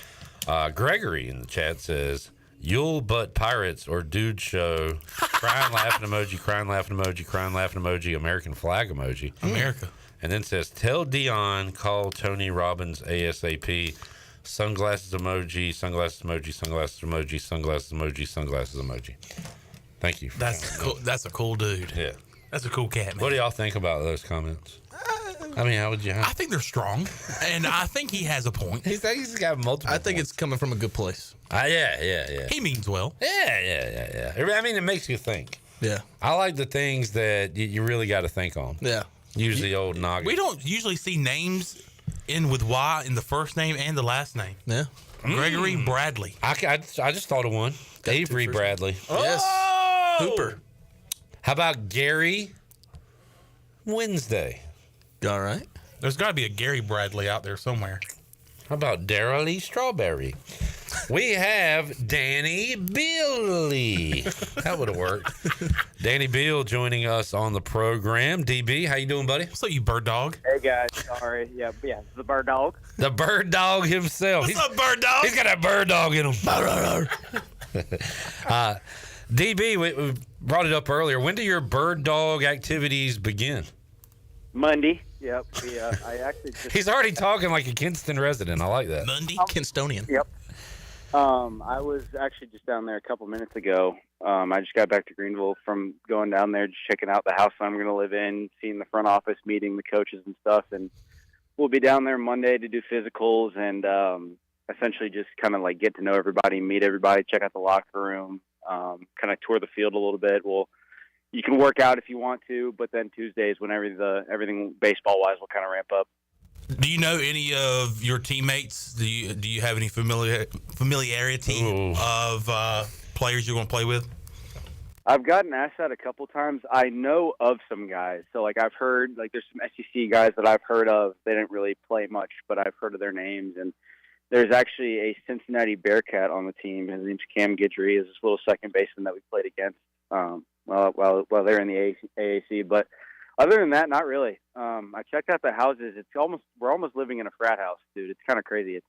Gregory in the chat says, Yule Butt Pirates or Dude Show, crying laughing emoji, crying laughing emoji, crying laughing emoji, American flag emoji. America. And then says, tell Dion, call Tony Robbins ASAP. Sunglasses emoji, sunglasses emoji, sunglasses emoji, sunglasses emoji, sunglasses emoji. Thank you. That's cool. That's a cool dude. Yeah. That's a cool cat, man. What do y'all think about those comments? I mean, how would you? I think they're strong, and I think he has a point. He's got multiple. I think it's coming from a good place. Yeah. He means well. Yeah. I mean, it makes you think. Yeah. I like the things that you really got to think on. Yeah. Use the old noggin. We don't usually see names end with Y in the first name and the last name. Yeah. Gregory Bradley. I just thought of one. Avery Bradley. Yes. Hooper. How about Gary Wednesday? All right. There's got to be a Gary Bradley out there somewhere. How about Daryl Lee Strawberry? We have Danny Beal. That would have worked. Danny Beal joining us on the program. DB, how you doing, buddy? What's up, you bird dog? Hey, guys. Sorry. Yeah, the bird dog. The bird dog himself. What's up, bird dog? He's got a bird dog in him. DB, we brought it up earlier. When do your bird dog activities begin? Monday. Yep. I actually just... He's already talking like a Kinston resident. I like that. Monday? Kinstonian. Yep. I was actually just down there a couple minutes ago. I just got back to Greenville from going down there, just checking out the house I'm going to live in, seeing the front office, meeting the coaches and stuff. And we'll be down there Monday to do physicals and essentially just kind of like get to know everybody, meet everybody, check out the locker room, kind of tour the field a little bit. We'll you can work out if you want to, but then Tuesdays when everything baseball-wise will kind of ramp up. Do you know any of your teammates? Do you have any familiarity of players you're going to play with? I've gotten asked that a couple times. I know of some guys. So, like, I've heard, like, there's some SEC guys that I've heard of. They didn't really play much, but I've heard of their names. And there's actually a Cincinnati Bearcat on the team. His name's Cam Guidry. He's this little second baseman that we played against while they're in the AAC. But other than that, not really. I checked out the houses. We're almost living in a frat house, dude. It's kind of crazy.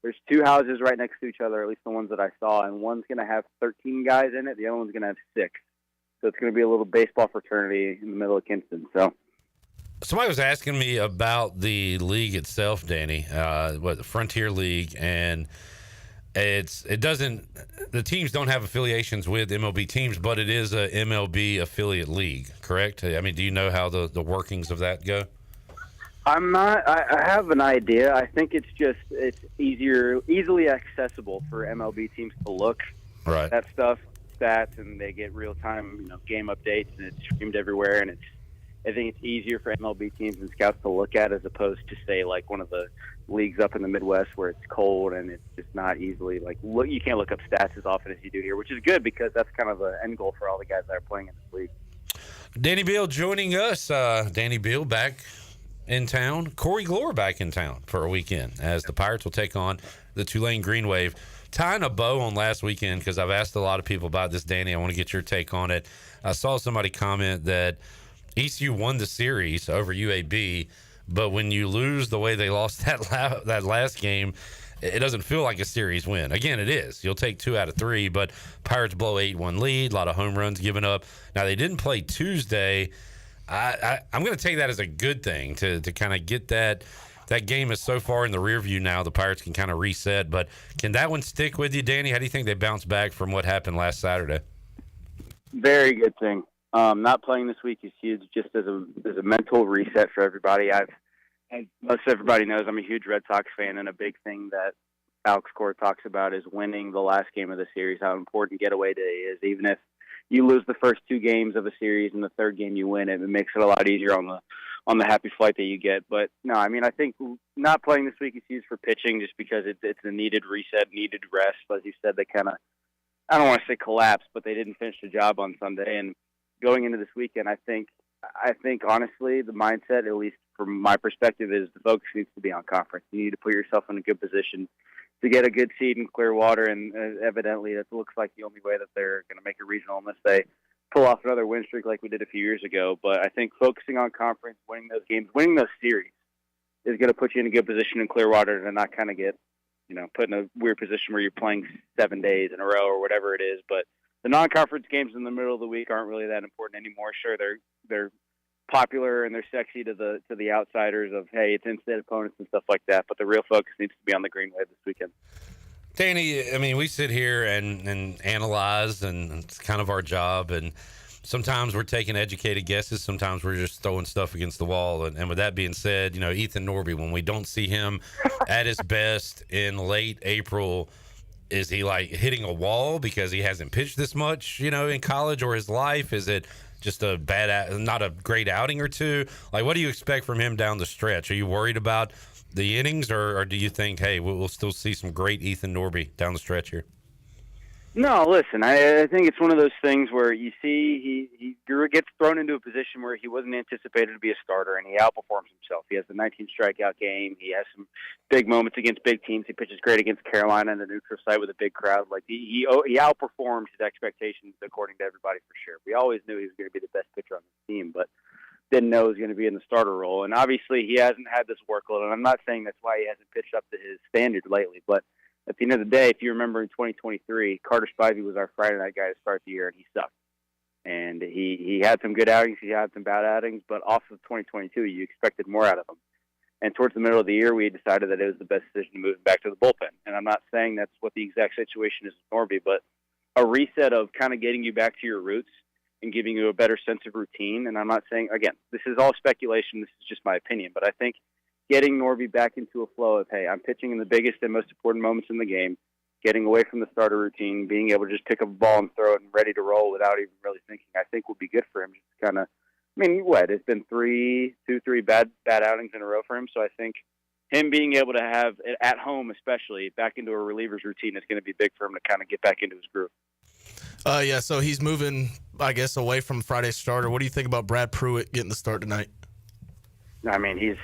There's 2 houses right next to each other, at least the ones that I saw, and one's going to have 13 guys in it. The other one's going to have 6. So it's going to be a little baseball fraternity in the middle of Kinston. So somebody was asking me about the league itself, Danny, the Frontier League, and the teams don't have affiliations with MLB teams, but it is a MLB affiliate league, correct? I mean, do you know how the workings of that go? I'm not. I have an idea. I think it's easily accessible for MLB teams to look right. That stuff, stats, and they get real time, game updates, and it's streamed everywhere. And I think it's easier for MLB teams and scouts to look at as opposed to say like one of the leagues up in the Midwest where it's cold and it's just not easily you can't look up stats as often as you do here, which is good because that's kind of the end goal for all the guys that are playing in this league. Danny Beal joining us. Danny Beal back in town. Corey Gloor back in town for a weekend as the Pirates will take on the Tulane Green Wave. Tying a bow on last weekend because I've asked a lot of people about this, Danny. I want to get your take on it. I saw somebody comment that ECU won the series over UAB, but when you lose the way they lost that last game, it doesn't feel like a series win. Again, it is. You'll take 2 out of 3, but Pirates blow 8-1 lead, a lot of home runs given up. Now, they didn't play Tuesday. I'm going to take that as a good thing to kind of get that game is so far in the rear view now. The Pirates can kind of reset, but can that one stick with you, Danny? How do you think they bounce back from what happened last Saturday? Very good thing. Not playing this week is huge, just as a mental reset for everybody. As most everybody knows, I'm a huge Red Sox fan, and a big thing that Alex Cora talks about is winning the last game of the series. How important getaway day is, even if you lose the first 2 games of a series and the third game you win it. It makes it a lot easier on the happy flight that you get. But no, I mean, I think not playing this week is huge for pitching just because it's a needed reset, needed rest. As you said, they kind of, I don't want to say collapsed, but they didn't finish the job on Sunday. And going into this weekend, I think honestly, the mindset, at least from my perspective, is the focus needs to be on conference. You need to put yourself in a good position to get a good seed in Clearwater, and evidently that looks like the only way that they're going to make a regional unless they pull off another win streak like we did a few years ago. But I think focusing on conference, winning those games, winning those series is going to put you in a good position in Clearwater to not kind of get, put in a weird position where you're playing 7 days in a row or whatever it is. But the non-conference games in the middle of the week aren't really that important anymore. Sure, they're popular and they're sexy to the outsiders of, hey, it's in-state opponents and stuff like that, but the real focus needs to be on the Green Wave this weekend. Danny, I mean, we sit here and analyze, and it's kind of our job, and sometimes we're taking educated guesses, sometimes we're just throwing stuff against the wall. And with that being said, Ethan Norby, when we don't see him at his best in late April, is he like hitting a wall because he hasn't pitched this much, in college or his life? Is it just not a great outing or two? Like, what do you expect from him down the stretch? Are you worried about the innings, or do you think, hey, we'll still see some great Ethan Norby down the stretch here? No, listen, I think it's one of those things where you see he gets thrown into a position where he wasn't anticipated to be a starter, and he outperforms himself. He has the 19 strikeout game. He has some big moments against big teams. He pitches great against Carolina in the neutral site with a big crowd. Like he outperformed his expectations according to everybody for sure. We always knew he was going to be the best pitcher on the team, but didn't know he was going to be in the starter role. And obviously he hasn't had this workload, and I'm not saying that's why he hasn't pitched up to his standard lately, but at the end of the day, if you remember in 2023, Carter Spivey was our Friday night guy to start the year, and he sucked. And he had some good outings, he had some bad outings, but off of 2022, you expected more out of him. And towards the middle of the year, we decided that it was the best decision to move him back to the bullpen. And I'm not saying that's what the exact situation is with Norby, but a reset of kind of getting you back to your roots and giving you a better sense of routine. And I'm not saying, again, this is all speculation, this is just my opinion, but I think getting Norby back into a flow of, hey, I'm pitching in the biggest and most important moments in the game. getting away from the starter routine, being able to just pick up a ball and throw it and ready to roll without even really thinking, I think would be good for him. Just kind of, it's been three bad outings in a row for him. So I think him being able to have it at home, especially back into a reliever's routine, is going to be big for him to kind of get back into his groove. Yeah, so he's moving, I guess, away from Friday's starter. What do you think about Brad Pruitt getting the start tonight? I mean, he's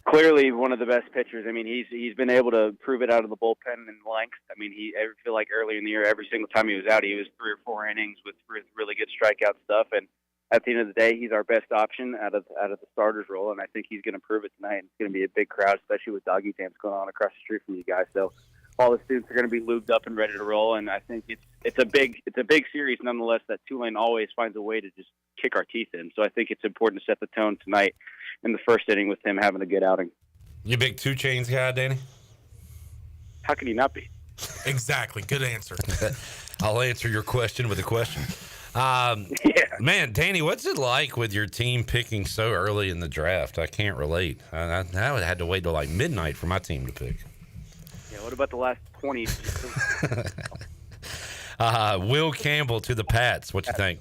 clearly one of the best pitchers. I mean, he's been able to prove it out of the bullpen and length. I mean, I feel like earlier in the year, every single time he was out, he was 3 or 4 innings with really good strikeout stuff. And at the end of the day, he's our best option out of the starters role, and I think he's going to prove it tonight. It's going to be a big crowd, especially with doggy jams going on across the street from you guys. So all the students are going to be lubed up and ready to roll, and I think it's a big series nonetheless that Tulane always finds a way to just kick our teeth in. So I think it's important to set the tone tonight in the first inning with him having a good outing. You big 2 Chainz guy, Danny? How can he not be? Exactly. Good answer. I'll answer your question with a question. Man, Danny, what's it like with your team picking so early in the draft? I can't relate. I had to wait till like midnight for my team to pick. Yeah, what about the last 20? Will Campbell to the Pats. What you think?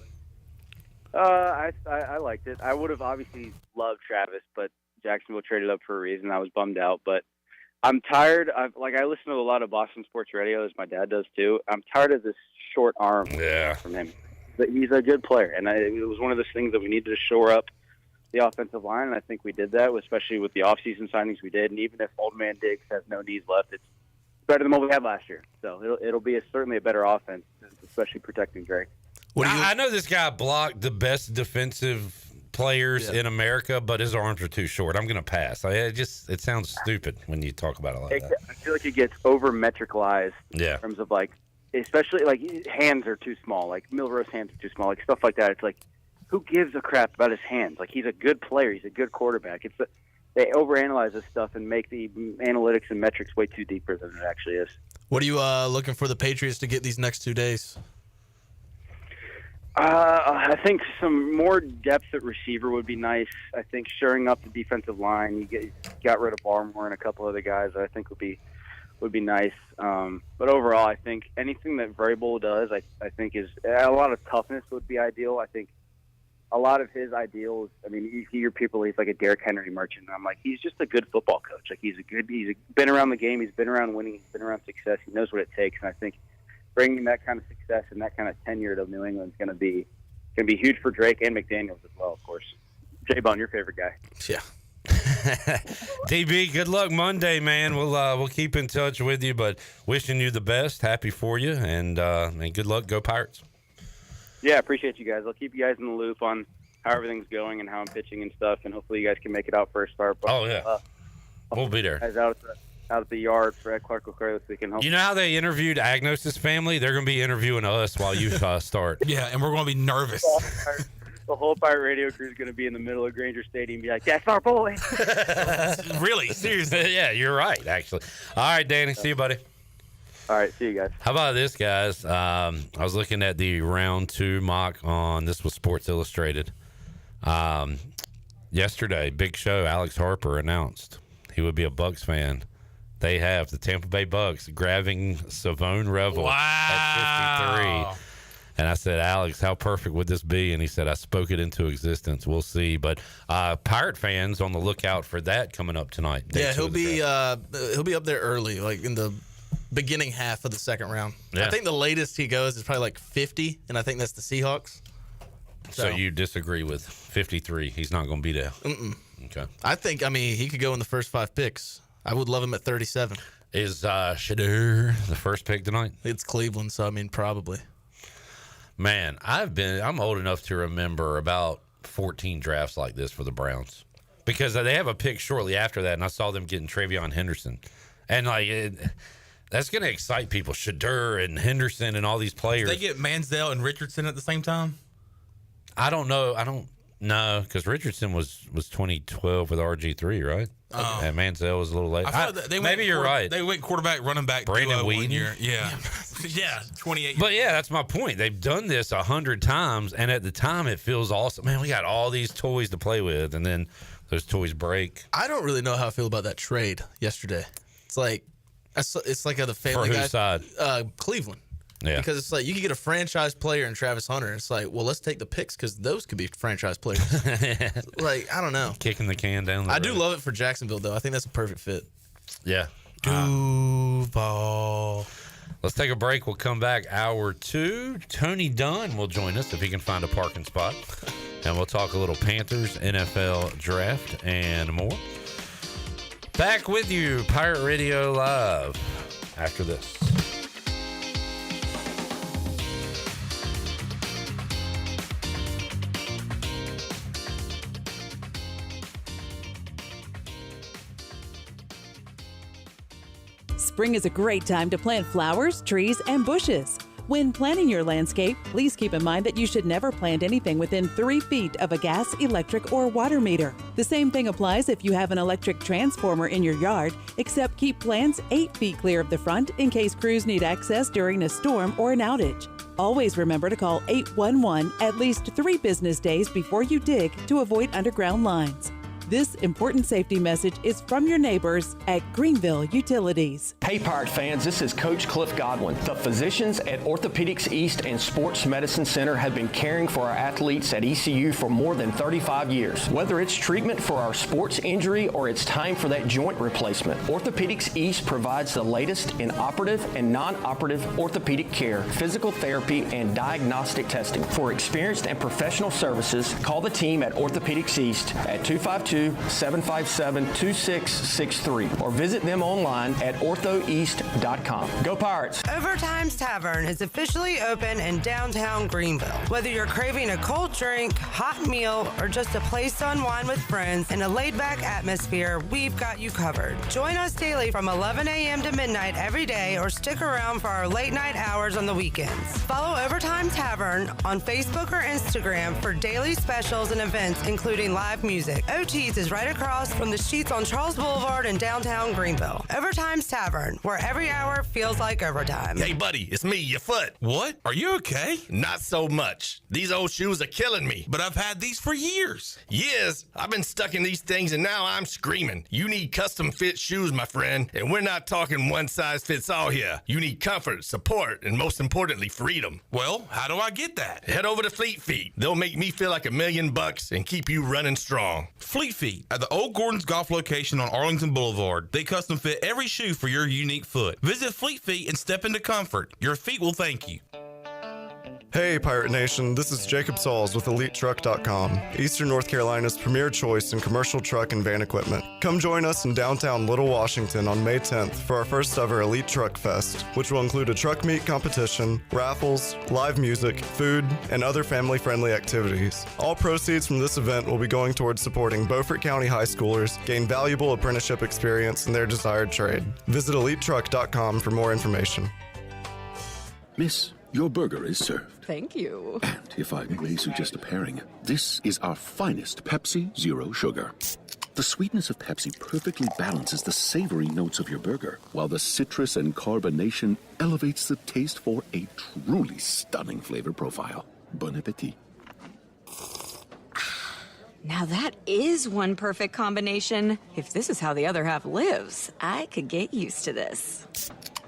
I liked it. I would have obviously loved Travis, but Jacksonville traded up for a reason. I was bummed out, but I'm tired. I listen to a lot of Boston sports radio, as my dad does too. I'm tired of this short arm from him. But he's a good player, and it was one of those things that we needed to shore up the offensive line, and I think we did that, especially with the offseason signings we did. And even if Old Man Diggs has no knees left, it's better than what we had last year. So it'll be certainly a better offense, especially protecting Drake. I know this guy blocked the best defensive players in America, but his arms are too short. I'm going to pass. It sounds stupid when you talk about it like that. I feel like it gets over-metricalized in terms of especially his hands are too small. Like Milrose's hands are too small. Like stuff like that. It's like, who gives a crap about his hands? Like, he's a good player. He's a good quarterback. They overanalyze this stuff and make the analytics and metrics way too deeper than it actually is. What are you looking for the Patriots to get these next 2 days? I think some more depth at receiver would be nice. I think shoring up the defensive line. You got rid of Barmore and a couple other guys that I think would be nice. But overall, I think anything that Vrabel does, I think is a lot of toughness would be ideal. I think a lot of his ideals. I mean, you hear people, he's like a Derrick Henry merchant. And I'm like, he's just a good football coach. Like he's been around the game. He's been around winning. He's been around success. He knows what it takes. And I think bringing that kind of success and that kind of tenure to New England is going to be huge for Drake and McDaniels as well, of course. J-Bone, your favorite guy. Yeah. DB, good luck Monday, man. We'll keep in touch with you, but wishing you the best. Happy for you, and good luck. Go Pirates. Yeah, appreciate you guys. I'll keep you guys in the loop on how everything's going and how I'm pitching and stuff, and hopefully you guys can make it out for a start. But, we'll be there. Guys out at the yard for Ed Clark this weekend. You know how they interviewed Agnos' family? They're going to be interviewing us while you start. Yeah, and we're going to be nervous. The whole Pirate Radio crew is going to be in the middle of Granger Stadium and be like, that's our boy. Really? Seriously? Yeah, you're right, actually. All right, Danny. See you, buddy. All right, see you guys. How about this, guys? I was looking at the round 2 mock this was Sports Illustrated. Yesterday, big show, Alex Harper announced he would be a Bucs fan. They have the Tampa Bay Bucs grabbing Savone Revel at 53. And I said, Alex, how perfect would this be? And he said, I spoke it into existence. We'll see. But Pirate fans on the lookout for that coming up tonight. Yeah, he'll be up there early, like in the beginning half of the second round. Yeah. I think the latest he goes is probably like 50, and I think that's the Seahawks. So you disagree with 53? He's not going to be there. Okay. I think, he could go in the first 5 picks. I would love him at 37. Is Shadur the first pick tonight? It's Cleveland, so probably. Man, I'm old enough to remember about 14 drafts like this for the Browns, because they have a pick shortly after that, and I saw them getting Travion Henderson, and that's going to excite people. Shadur and Henderson and all these players. Did they get Manziel and Richardson at the same time? I don't know, because Richardson was 2012 with RG3, right? And Manziel was a little late. Maybe you're right. They went quarterback, running back. Brandon Whedon. Yeah. Yeah, 28. But yeah, that's my point. They've done this 100 times, and at the time it feels awesome. Man, we got all these toys to play with, and then those toys break. I don't really know how I feel about that trade yesterday. It's like, It's like the For Family Guy. whose side? Cleveland. Yeah. Because it's like you could get a franchise player in Travis Hunter. And it's like, well, let's take the picks because those could be franchise players. Like, I don't know. Kicking the can down the road. I do love it for Jacksonville, though. I think that's a perfect fit. Yeah. Duval. Let's take a break. We'll come back hour 2. Tony Dunn will join us if he can find a parking spot. And we'll talk a little Panthers, NFL draft, and more. Back with you, Pirate Radio Live, after this. Spring is a great time to plant flowers, trees, and bushes. When planning your landscape, please keep in mind that you should never plant anything within 3 feet of a gas, electric, or water meter. The same thing applies if you have an electric transformer in your yard, except keep plants 8 feet clear of the front in case crews need access during a storm or an outage. Always remember to call 811 at least 3 business days before you dig to avoid underground lines. This important safety message is from your neighbors at Greenville Utilities. Hey Pirate fans, this is Coach Cliff Godwin. The physicians at Orthopedics East and Sports Medicine Center have been caring for our athletes at ECU for more than 35 years. Whether it's treatment for our sports injury or it's time for that joint replacement, Orthopedics East provides the latest in operative and non-operative orthopedic care, physical therapy, and diagnostic testing. For experienced and professional services, call the team at Orthopedics East at 252-757-2663 or visit them online at orthoeast.com. Go Pirates! Overtime's Tavern is officially open in downtown Greenville. Whether you're craving a cold drink, hot meal, or just a place to unwind with friends in a laid-back atmosphere, we've got you covered. Join us daily from 11 a.m. to midnight every day or stick around for our late-night hours on the weekends. Follow Overtime Tavern on Facebook or Instagram for daily specials and events including live music. OT's is right across from the Sheets on Charles Boulevard in downtown Greenville. Overtime's Tavern, where every hour feels like overtime. Hey, buddy, it's me, your foot. What? Are you okay? Not so much. These old shoes are killing me. But I've had these for years. Years? I've been stuck in these things and now I'm screaming. You need custom fit shoes, my friend. And we're not talking one size fits all here. You need comfort, support, and most importantly, freedom. Well, how do I get that? Head over to Fleet Feet. They'll make me feel like $1,000,000 and keep you running strong. Fleet Feet at the Old Gordon's Golf location on Arlington Boulevard. They custom fit every shoe for your unique foot. Visit Fleet Feet and step into comfort. Your feet will thank you. Hey Pirate Nation, this is Jacob Sauls with EliteTruck.com, Eastern North Carolina's premier choice in commercial truck and van equipment. Come join us in downtown Little Washington on May 10th for our first ever Elite Truck Fest, which will include a truck meet competition, raffles, live music, food, and other family-friendly activities. All proceeds from this event will be going towards supporting Beaufort County high schoolers gain valuable apprenticeship experience in their desired trade. Visit EliteTruck.com for more information. Miss, your burger is served. Thank you. And if I may suggest a pairing, this is our finest Pepsi Zero Sugar. The sweetness of Pepsi perfectly balances the savory notes of your burger, while the citrus and carbonation elevates the taste for a truly stunning flavor profile. Bon appetit. Now that is one perfect combination. If this is how the other half lives, I could get used to this.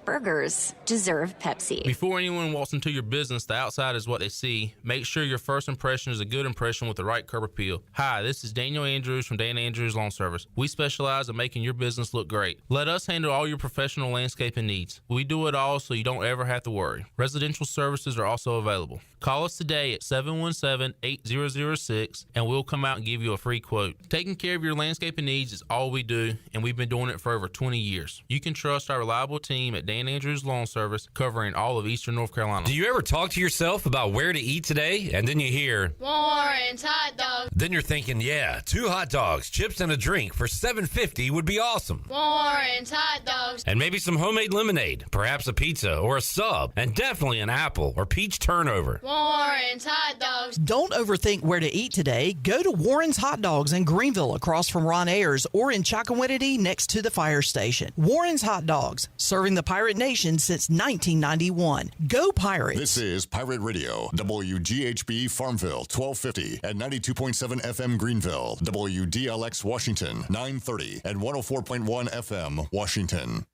Burgers deserve Pepsi. Before anyone walks into your business, the outside is what they see. Make sure your first impression is a good impression with the right curb appeal. Hi, this is Daniel Andrews from Dan Andrews Lawn Service. We specialize in making your business look great. Let us handle all your professional landscaping needs. We do it all so you don't ever have to worry. Residential services are also available. Call us today at 717-8006 and we'll come out and give you a free quote. Taking care of your landscaping needs is all we do, and we've been doing it for over 20 years. You can trust our reliable team at Dan Andrews Lawn Service, covering all of Eastern North Carolina. Do you ever talk to yourself about where to eat today, and then you hear Warren's Hot Dogs. Then you're thinking, yeah, 2 hot dogs, chips, and a drink for $7.50 would be awesome. Warren's Hot Dogs. And maybe some homemade lemonade, perhaps a pizza or a sub, and definitely an apple or peach turnover. Warren's Hot Dogs. Don't overthink where to eat today. Go to Warren's Hot Dogs in Greenville across from Ron Ayers, or in Chocowinity next to the fire station. Warren's Hot Dogs, serving the Pirate Nation since 1991. Go Pirates! This is Pirate Radio, WGHB Farmville, 1250 at 92.7 FM Greenville, WDLX Washington, 930 and 104.1 FM Washington.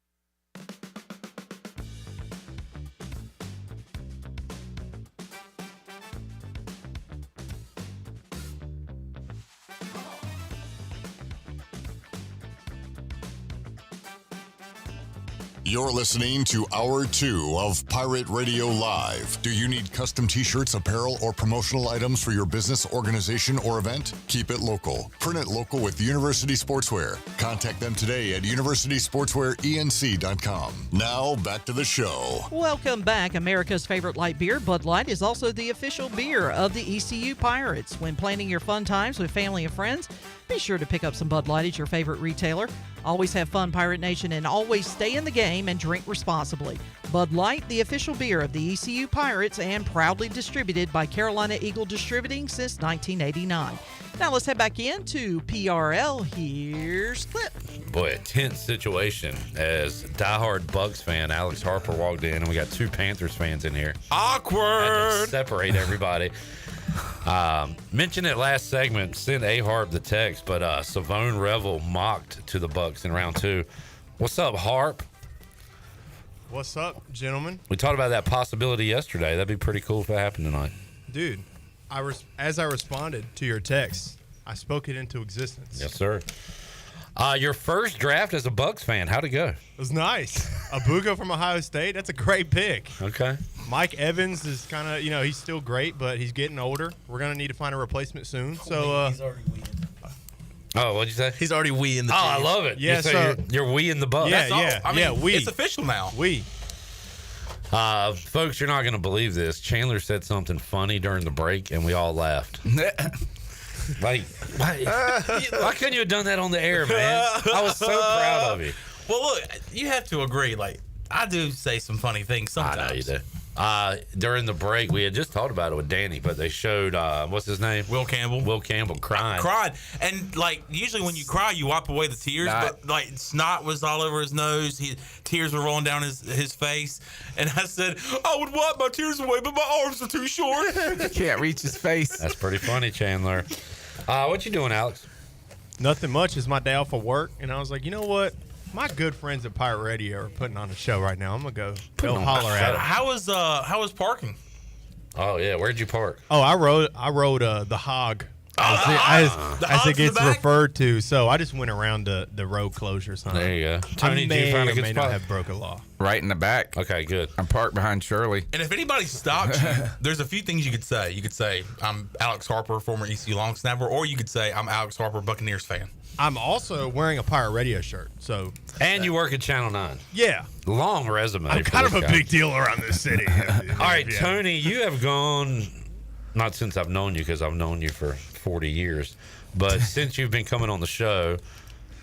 You're listening to Hour 2 of Pirate Radio Live. Do you need custom t-shirts, apparel, or promotional items for your business, organization, or event? Keep it local. Print it local with University Sportswear. Contact them today at universitysportswearenc.com. Now, back to the show. Welcome back. America's favorite light beer, Bud Light, is also the official beer of the ECU Pirates. When planning your fun times with family and friends, be sure to pick up some Bud Light at your favorite retailer. Always have fun, Pirate Nation, and always stay in the game and drink responsibly. Bud Light, the official beer of the ECU Pirates, and proudly distributed by Carolina Eagle Distributing since 1989. Now let's head back into PRL. Here's Clip. Boy, a tense situation as diehard Bucks fan Alex Harper walked in, and we got two Panthers fans in here. Awkward. Had to separate everybody. Mentioned it last segment, sent A-Harp the text, but Savone Revel mocked to the Bucks in round 2. What's up, Harp? What's up, gentlemen? We talked about that possibility yesterday. That'd be pretty cool if it happened tonight. Dude, as I responded to your text, I spoke it into existence. Yes, sir. Your first draft as a Bucks fan, how'd it go? It was nice. Abugo from Ohio State, that's a great pick. Okay. Mike Evans is kind of, he's still great, but he's getting older. We're going to need to find a replacement soon. So, he's already weeing. Oh, what'd you say? He's already weeing the team. I love it. Yeah, you're weeing the Bucks. Yeah, we. It's official now. We. Folks, you're not going to believe this. Chandler said something funny during the break, and we all laughed. Why couldn't you have done that on the air, man? I was so proud of you. Well, look, you have to agree. Like, I do say some funny things sometimes. I know you do. During the break, we had just talked about it with Danny, but they showed, what's his name? Will Campbell crying. And, like, usually when you cry, you wipe away the tears, but, like, snot was all over his nose. Tears were rolling down his face. And I said, I would wipe my tears away, but my arms are too short. You can't reach his face. That's pretty funny, Chandler. What you doing, Alex? Nothing much. It's my day off of work, and I was like, you know what? My good friends at Pirate Radio are putting on a show right now. I'm gonna go holler at them. How was parking? Oh yeah, where'd you park? Oh, I rode the hog as it gets referred to. So I just went around the road closures. Huh? There you go. Tony, I did you find a good may spot? not have broken a law. Right in the back. Okay, good. I'm parked behind Shirley. And if anybody stopped you, there's a few things you could say. You could say, I'm Alex Harper, former ECU long snapper, or you could say, I'm Alex Harper, Buccaneers fan. I'm also wearing a Pirate Radio shirt. And you work at Channel 9. Yeah. Long resume. I'm kind of a big deal around this city. All right, Tony, you have gone, not since I've known you, because I've known you for 40 years, but since you've been coming on the show,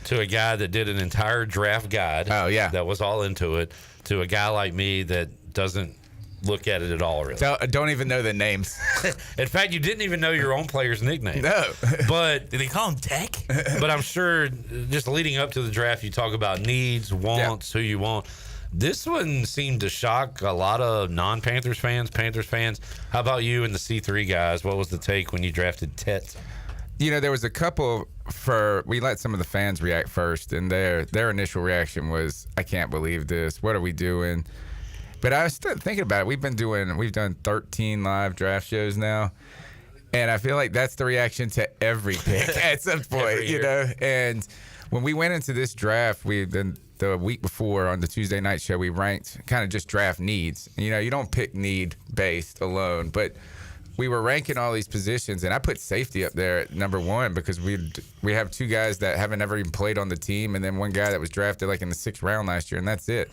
to a guy that did an entire draft guide. Oh, yeah. That was all into it, to a guy like me that doesn't look at it at all, really. Don't even know the names. In fact, you didn't even know your own player's nickname. No. But did they call him Tech? But I'm sure just leading up to the draft, you talk about needs, wants, who you want. This one seemed to shock a lot of non-Panthers fans, Panthers fans. How about you and the C3 guys? What was the take when you drafted Tet? There was a couple we let some of the fans react first, and their initial reaction was, I can't believe this. What are we doing? But I was still thinking about it. We've done 13 live draft shows now, and I feel like that's the reaction to every pick at some point, And when we went into this draft, the week before on the Tuesday night show, we ranked kind of just draft needs. You don't pick need based alone, but we were ranking all these positions, and I put safety up there at number 1 because we have 2 guys that haven't ever even played on the team, and then 1 guy that was drafted like in the 6th round last year, and that's it.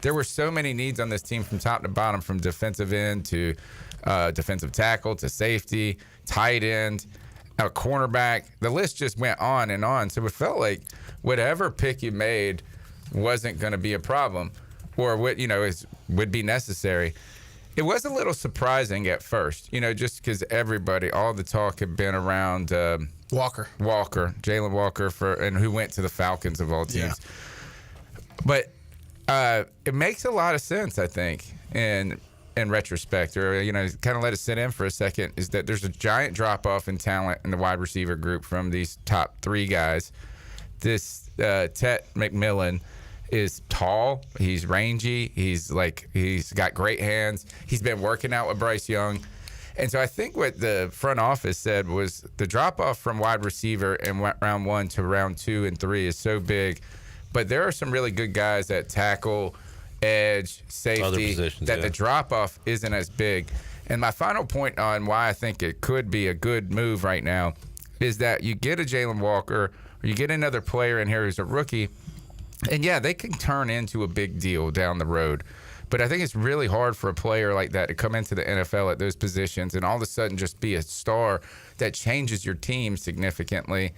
There were so many needs on this team from top to bottom, from defensive end to defensive tackle to safety, tight end, cornerback. The list just went on and on. So it felt like whatever pick you made wasn't going to be a problem, or would be necessary. It was a little surprising at first, just because all the talk had been around Jalen Walker, and who went to the Falcons of all teams. Yeah. But it makes a lot of sense, I think, in retrospect, or kind of let it sit in for a second. Is that there's a giant drop off in talent in the wide receiver group from these top 3 guys. This Tet McMillan is tall, he's rangy, he's got great hands. He's been working out with Bryce Young. And so I think what the front office said was the drop off from wide receiver in round 1 to round 2 and 3 is so big. But there are some really good guys at tackle, edge, safety, that the drop-off isn't as big. And my final point on why I think it could be a good move right now is that you get a Jalen Walker or you get another player in here who's a rookie, and, yeah, they can turn into a big deal down the road. But I think it's really hard for a player like that to come into the NFL at those positions and all of a sudden just be a star that changes your team significantly.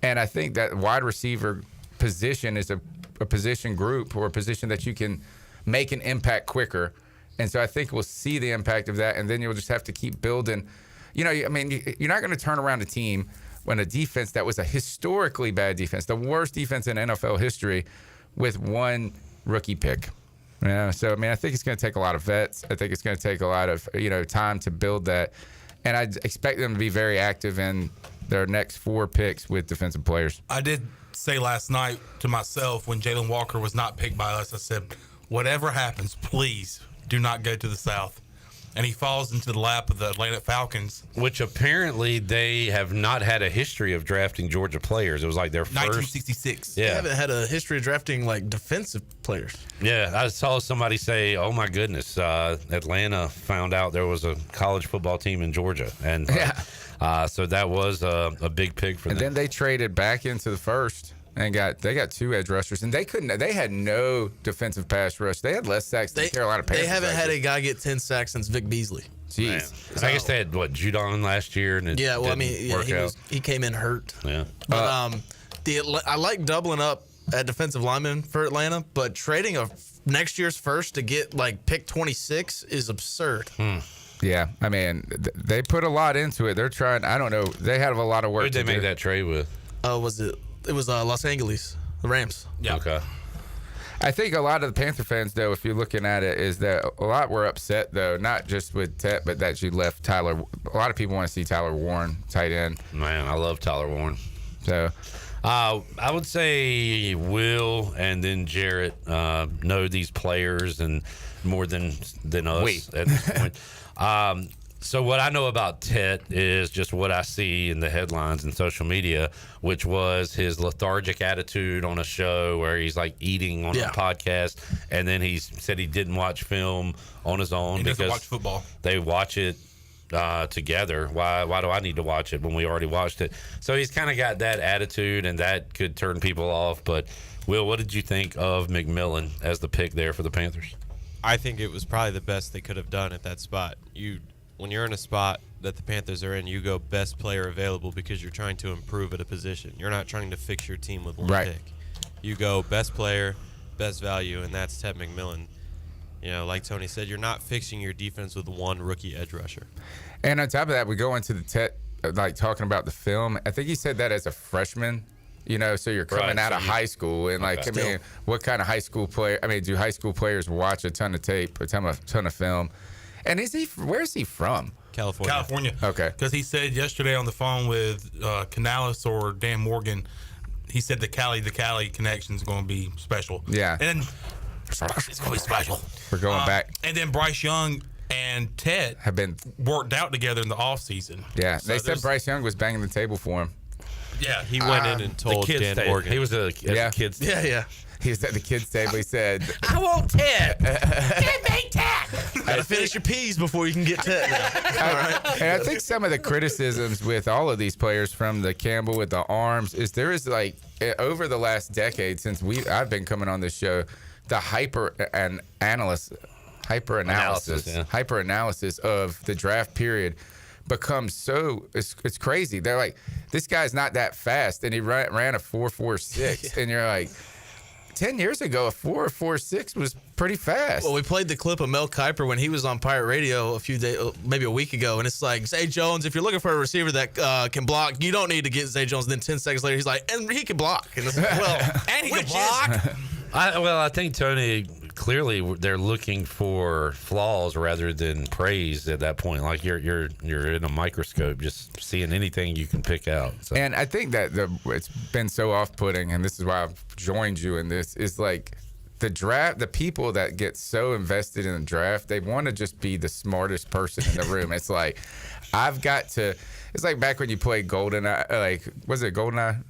And I think that wide receiver position is a position group or a position that you can make an impact quicker. And so I think we'll see the impact of that, and then you'll just have to keep building. You know, I mean, you're not going to turn around a team when a defense that was a historically bad defense, the worst defense in NFL history, with one rookie pick. Yeah, so, I mean, I think it's going to take a lot of vets. I think it's going to take a lot of, time to build that. And I expect them to be very active in their next 4 picks with defensive players. I did say last night to myself when Jalen Walker was not picked by us, I said, whatever happens, please do not go to the South. And he falls into the lap of the Atlanta Falcons. Which apparently they have not had a history of drafting Georgia players. It was like their first. 1966. Yeah. They haven't had a history of drafting, like, defensive players. Yeah, I saw somebody say, oh, my goodness, Atlanta found out there was a college football team in Georgia. And so that was a big pick for them. And then they traded back into the first. And they got 2 edge rushers, and they had no defensive pass rush. They had less sacks than Carolina Panthers. They haven't had a guy get 10 sacks since Vic Beasley. Jeez. I guess they had Judon last year, and he came in hurt. Yeah, but I like doubling up at defensive lineman for Atlanta, but trading a next year's first to get like pick 26 is absurd. Yeah, I mean they put a lot into it. They're trying. I don't know. They have a lot of work. Who did they make that trade with? It was Los Angeles, the Rams. Yeah. Okay. I think a lot of the Panther fans, though, if you're looking at it, is that a lot were upset, though, not just with Tet, but that you left Tyler. A lot of people want to see Tyler Warren, tight end. Man, I love Tyler Warren. So, I would say Will and then Jarrett know these players and more than us at this point. So what I know about Tet is just what I see in the headlines and social media, which was his lethargic attitude on a show where he's like eating on a podcast, and then he said he didn't watch film on his own he because doesn't watch football. They watch it together. Why do I need to watch it when we already watched it? So he's kind of got that attitude, and that could turn people off. But Will, what did you think of McMillan as the pick there for the Panthers? I think it was probably the best they could have done at that spot. When you're in a spot that the Panthers are in, you go best player available because you're trying to improve at a position. You're not trying to fix your team with one pick. You go best player, best value, and that's Ted McMillan. Like Tony said, you're not fixing your defense with one rookie edge rusher. And on top of that, we go into the Tet, like talking about the film. I think he said that as a freshman. So you're coming out of high school, and what kind of high school player? I mean, do high school players watch a ton of tape, a ton of film? And where's he from? California. Okay. Because he said yesterday on the phone with Canales or Dan Morgan, he said the Cali connection is going to be special. Yeah. And it's going to be special. We're going back. And then Bryce Young and Ted have been worked out together in the offseason. Yeah. So they said Bryce Young was banging the table for him. Yeah. He went in and told Dan Morgan. He was a kid's Yeah. He was at the kids' table. He said, I want Ted. Ted make Ted. Gotta finish your peas before you can get Ted now. All right. And I think some of the criticisms with all of these players, from the Campbell with the arms, is there is like over the last decade since I've been coming on this show, the hyper analysis of the draft period becomes so it's crazy. They're like, this guy's not that fast, and he ran a 4.46, and you're like, 10 years ago, a 4.46 was pretty fast. Well, we played the clip of Mel Kiper when he was on Pirate Radio maybe a week ago, and it's like, Zay Jones, if you're looking for a receiver that can block, you don't need to get Zay Jones. And then 10 seconds later, he's like, and he can block. And it's like, and he can block. I think, Tony, clearly they're looking for flaws rather than praise at that point. Like you're in a microscope, just seeing anything you can pick out. So. And I think that it's been so off-putting, and this is why I've joined you in this, is like the draft, the people that get so invested in the draft, they want to just be the smartest person in the room. It's like, it's like back when you played GoldenEye, was it GoldenEye?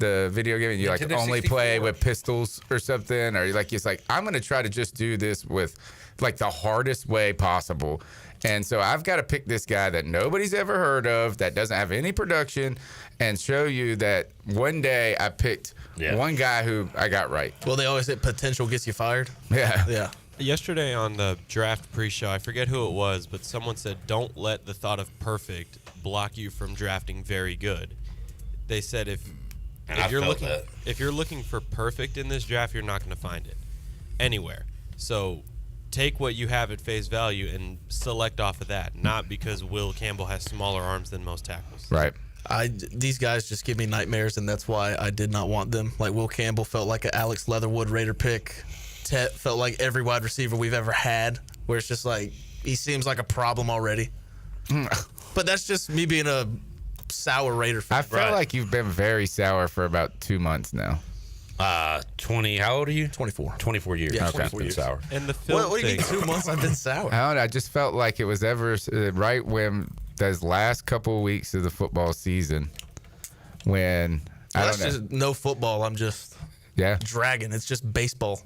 the video game, and you like Nintendo only 64. play with pistols or something, or like it's like I'm gonna try to just do this with like the hardest way possible. And so I've got to pick this guy that nobody's ever heard of, that doesn't have any production, and show you that one day I picked one guy who I got right. Well, they always say potential gets you fired. Yeah. Yeah. Yesterday on the draft pre-show, I forget who it was, but someone said, don't let the thought of perfect block you from drafting very good. They said if you're looking for perfect in this draft, you're not going to find it anywhere. So take what you have at face value and select off of that, not because Will Campbell has smaller arms than most tackles. Right. These guys just give me nightmares, and that's why I did not want them. Like Will Campbell felt like an Alex Leatherwood Raider pick. Tet felt like every wide receiver we've ever had, where it's just like he seems like a problem already. But that's just me being a sour Raider fan. I feel like you've been very sour for about 2 months now. 20. How old are you? 24. 24 years. Yeah, Okay. 24 years. Sour. And the film What do you mean 2 months I've been sour? I don't know. I just felt like it was ever right when those last couple of weeks of the football season when I don't know. Just no football. I'm just dragging. It's just baseball.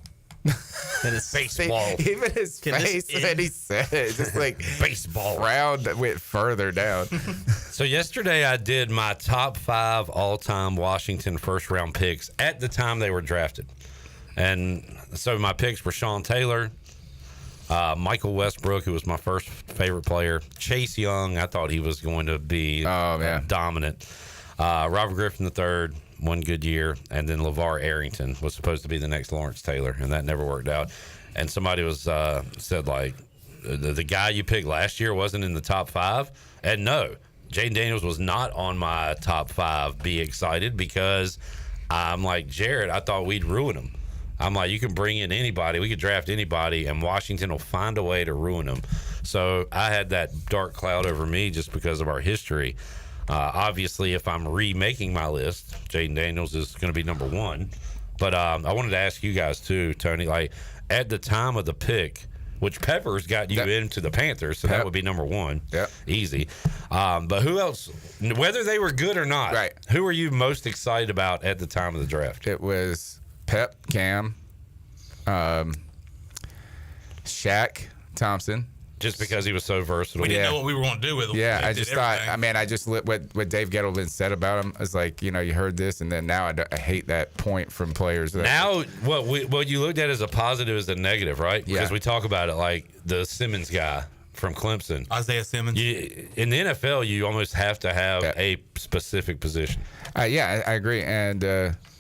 And it's baseball. Even his face when he said it, just like baseball round that went further down. So yesterday I did my top 5 all-time Washington first-round picks at the time they were drafted. And so my picks were Sean Taylor, Michael Westbrook, who was my first favorite player, Chase Young, I thought he was going to be dominant, Robert Griffin III, one good year, and then LeVar Arrington was supposed to be the next Lawrence Taylor, and that never worked out. And somebody was said, like, the guy you picked last year wasn't in the top 5. And no, Jaden Daniels was not on my top 5. Be excited, because I'm like, Jared, I thought we'd ruin him. I'm like, you can bring in anybody, we could draft anybody, and Washington will find a way to ruin them. So I had that dark cloud over me just because of our history. Obviously, if I'm remaking my list, Jaden Daniels is going to be number 1. But I wanted to ask you guys too, Tony, like at the time of the pick, which Peppers got you into the Panthers, so that would be number 1. Yeah, easy. But who else, whether they were good or not, who were you most excited about at the time of the draft? It was Pep, Cam, Shaq Thompson. Just because he was so versatile. We didn't know what we were going to do with him. Yeah, We I did just everything. thought, I mean, I just lit what Dave Gettleman said about him. I was like, you know, you heard this, and then now I hate that point from players. Now, what you looked at as a positive is a negative, right? Because we talk about it like the Simmons guy from Clemson. Isaiah Simmons. In the NFL, you almost have to have a specific position. Yeah, I agree. And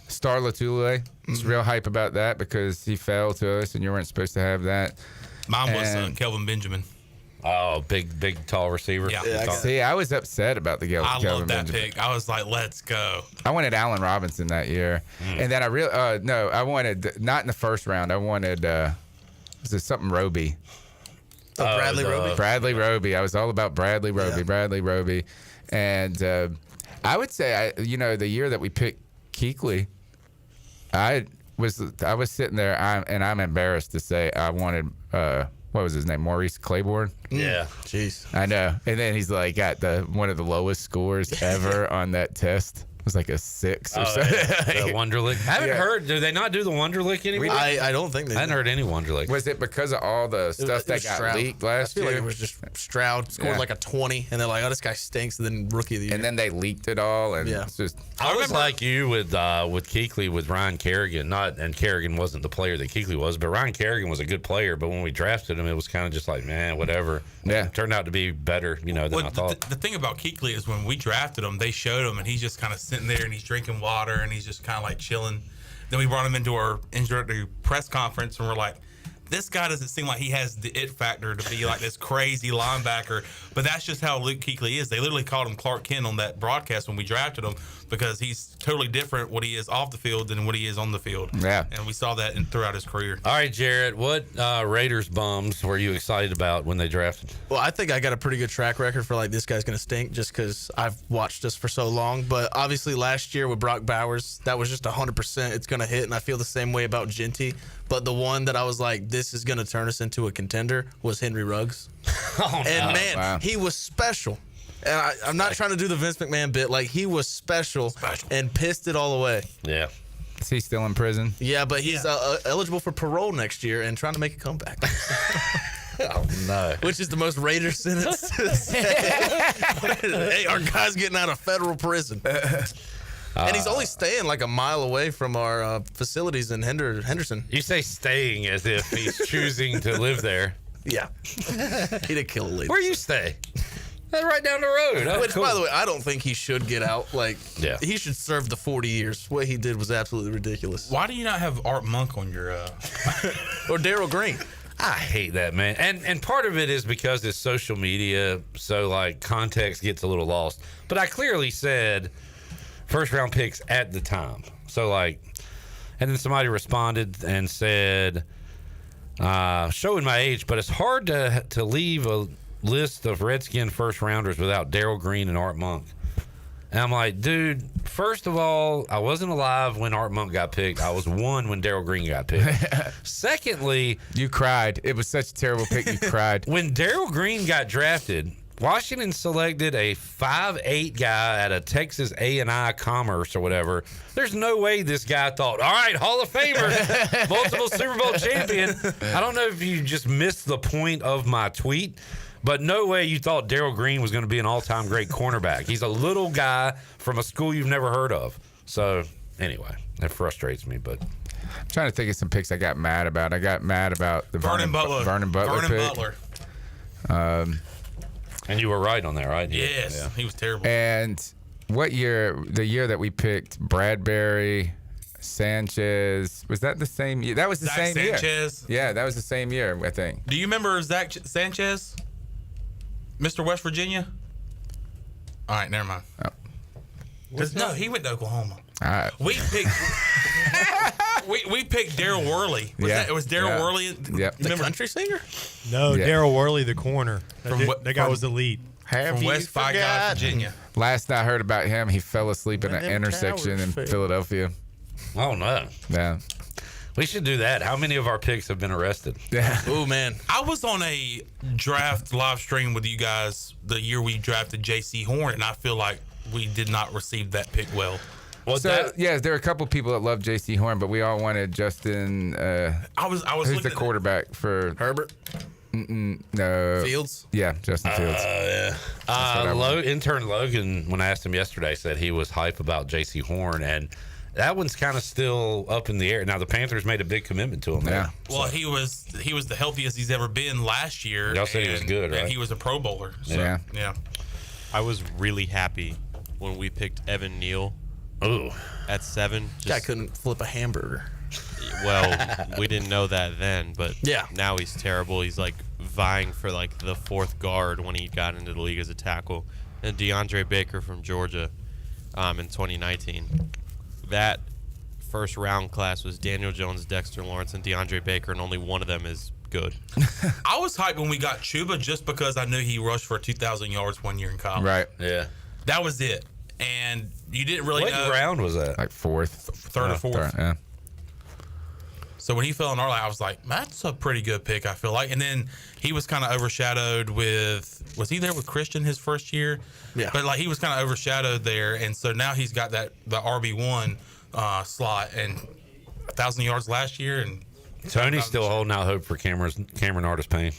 Star Latule, it's real hype about that because he fell to us, and you weren't supposed to have that. Mine was Kelvin Benjamin. Oh, big, tall receiver. Yeah. See, I was upset about the Kelvin I love that Benjamin. pick. I was like, let's go. I wanted Allen Robinson that year. And then I wanted, not in the first round, I wanted, was it something Roby? Bradley Roby. Bradley Roby. I was all about Bradley Roby, Bradley Roby. And I would say, the year that we picked Kuechly, I was sitting there, and I'm embarrassed to say I wanted, what was his name, Maurice Claiborne? Yeah. Jeez. I know. And then he's like got one of the lowest scores ever on that test. It was like a 6 or something. Yeah. The Wonderlic. I haven't heard. Do they not do the Wonderlic anymore? I don't think they I hadn't heard any Wonderlic. Was it because of all the stuff that got Stroud. leaked last I feel year? like it was just Stroud scored like a 20, and they're like, oh, this guy stinks, and then rookie of the year. And then they leaked it all, and it's just. I was like you with Kuechly with Ryan Kerrigan. And Kerrigan wasn't the player that Kuechly was, but Ryan Kerrigan was a good player. But when we drafted him, it was kind of just like, man, whatever. Yeah. It turned out to be better, than I thought. The thing about Kuechly is when we drafted him, they showed him, and he's just kind of sitting there, and he's drinking water, and he's just kind of like chilling. Then we brought him into our introductory press conference, and we're like, this guy doesn't seem like he has the it factor to be like this crazy linebacker, but that's just how Luke Kuechly is. They literally called him Clark Kent on that broadcast when we drafted him because he's totally different what he is off the field than what he is on the field. Yeah. And we saw that throughout his career. All right, Jarrett, what Raiders bums were you excited about when they drafted? Well, I think I got a pretty good track record for like this guy's going to stink just because I've watched this for so long. But obviously last year with Brock Bowers, that was just 100% it's going to hit, and I feel the same way about Genty. But the one that I was like, this is going to turn us into a contender was Henry Ruggs. Oh, and man, he was special. And I'm not trying to do the Vince McMahon bit. Like, he was special and pissed it all away. Yeah. Is he still in prison? Yeah, but he's eligible for parole next year and trying to make a comeback. Oh, no. Which is the most Raider sentence to say. Hey, our guy's getting out of federal prison. And he's only staying like a mile away from our facilities in Henderson. You say staying as if he's choosing to live there. Yeah. He did kill a lady. Where you stay? Right down the road. Oh, Which, cool. by the way, I don't think he should get out. Like, Yeah. he should serve the 40 years. What he did was absolutely ridiculous. Why do you not have Art Monk on your or Daryl Green? I hate that, man. And part of it is because it's social media, so like context gets a little lost. But I clearly said first round picks at the time. So like, and then somebody responded and said, showing my age, but it's hard to leave a list of Redskin first rounders without Daryl Green and Art Monk. And I'm like, dude, first of all, I wasn't alive when Art Monk got picked. I was one when Daryl Green got picked. Secondly, you cried. It was such a terrible pick. You cried. When Daryl Green got drafted, Washington selected a 5'8" guy at a Texas A&I Commerce or whatever. There's no way this guy thought, all right, Hall of Famer, multiple Super Bowl champion. I don't know if you just missed the point of my tweet, but no way you thought Daryl Green was going to be an all-time great cornerback. He's a little guy from a school you've never heard of. So, anyway, that frustrates me. But I'm trying to think of some picks I got mad about. I got mad about the Vernon Butler pick. And you were right on that, right? Yes, Yeah. he was terrible. And what year? The year that we picked Bradbury, Sanchez. Was that the same year? That was the Zach same Sanchez. year. Yeah, that was the same year, I think. Do you remember Zach Sanchez? Mr. West Virginia? All right, never mind. No, he went to Oklahoma. All right. We picked we picked Daryl Worley. It was Daryl Worley. Yep. The country singer? No, Yeah. Daryl Worley, the corner. That guy was elite. From West Five Virginia. Last I heard about him, he fell asleep in an intersection in Philadelphia. Oh, no. Yeah. We should do that. How many of our picks have been arrested? Yeah. Oh, man. I was on a draft live stream with you guys the year we drafted J.C. Horn, and I feel like we did not receive that pick well. So, yeah, there are a couple people that love J.C. Horn, but we all wanted Justin. I was who's the quarterback for Herbert? No. Fields? Yeah, Justin Fields. Yeah. Intern Logan, when I asked him yesterday, said he was hype about J.C. Horn, and that one's kind of still up in the air. Now, the Panthers made a big commitment to him. Yeah. Well, he was the healthiest he's ever been last year. Y'all said he was good, right? And he was a Pro Bowler. So, yeah. I was really happy when we picked Evan Neal. Ooh. At 7. Guy couldn't flip a hamburger. Well, we didn't know that then, but Yeah. now he's terrible. He's like vying for like the 4th guard when he got into the league as a tackle. And DeAndre Baker from Georgia in 2019. That first round class was Daniel Jones, Dexter Lawrence, and DeAndre Baker, and only one of them is good. I was hyped when we got Chuba just because I knew he rushed for 2,000 yards one year in college. Right. Yeah. That was it. And you didn't really know. What round was that? Like 4th. Third or fourth. Yeah. So when he fell in our lap, I was like, that's a pretty good pick, I feel like. And then he was kind of overshadowed with, was he there with Christian his first year? Yeah. But like he was kind of overshadowed there. And so now he's got the RB1 slot and 1,000 yards last year. And Tony's still holding out hope for Cameron Artis-Payne.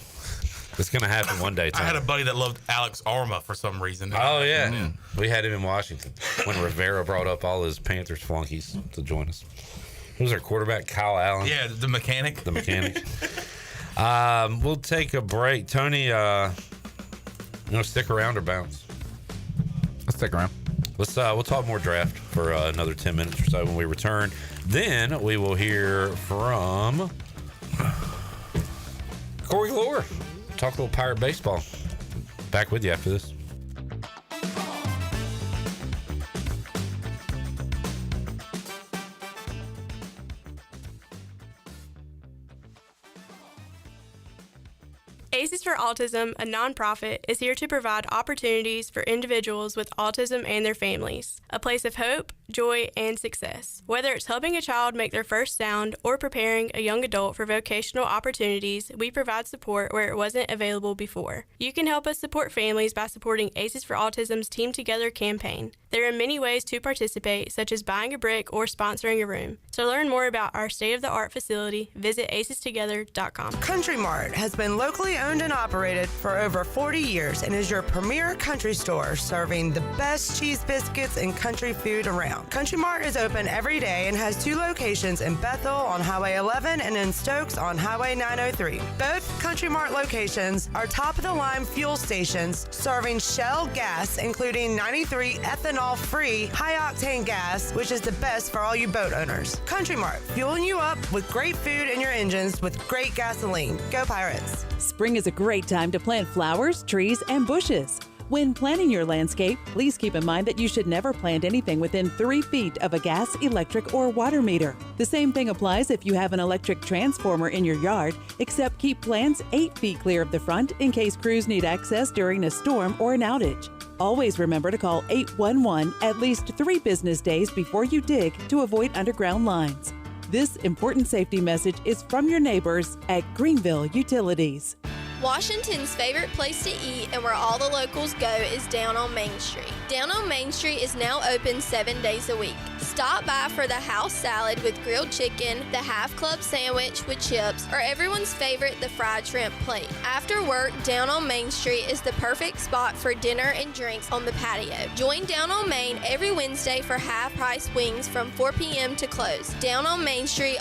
It's going to happen one day, Tony. I had a buddy that loved Alex Arma for some reason. Oh, yeah. We had him in Washington when Rivera brought up all his Panthers flunkies to join us. Who's our quarterback? Kyle Allen. Yeah, the mechanic. The mechanic. We'll take a break. Tony, stick around or bounce? Let's stick around. We'll talk more draft for another 10 minutes or so when we return. Then we will hear from Corey Gloor. Talk a little Pirate baseball. Back with you after this. Aces for Autism, a nonprofit, is here to provide opportunities for individuals with autism and their families. A place of hope, joy, and success. Whether it's helping a child make their first sound or preparing a young adult for vocational opportunities, we provide support where it wasn't available before. You can help us support families by supporting Aces for Autism's Team Together campaign. There are many ways to participate, such as buying a brick or sponsoring a room. To learn more about our state-of-the-art facility, visit acestogether.com. Country Mart has been locally owned and operated for over 40 years and is your premier country store serving the best cheese biscuits and country food around. Country Mart is open every day and has 2 locations in Bethel on Highway 11 and in Stokes on Highway 903. Both Country Mart locations are top-of-the-line fuel stations serving Shell gas, including 93 ethanol-free high-octane gas, which is the best for all you boat owners. Country Mart, fueling you up with great food in your engines with great gasoline. Go Pirates! Spring is a great time to plant flowers, trees, and bushes. When planning your landscape, please keep in mind that you should never plant anything within 3 feet of a gas, electric, or water meter. The same thing applies if you have an electric transformer in your yard, except keep plants 8 feet clear of the front in case crews need access during a storm or an outage. Always remember to call 811 at least 3 business days before you dig to avoid underground lines. This important safety message is from your neighbors at Greenville Utilities. Washington's favorite place to eat and where all the locals go is down on Main Street. Down on Main Street is now open 7 days a week. Stop by for the house salad with grilled chicken, the half club sandwich with chips, or everyone's favorite, the fried shrimp plate. After work, Down on Main Street is the perfect spot for dinner and drinks on the patio. Join Down on Main every Wednesday for half-price wings from 4 p.m. to close. Down on Main Street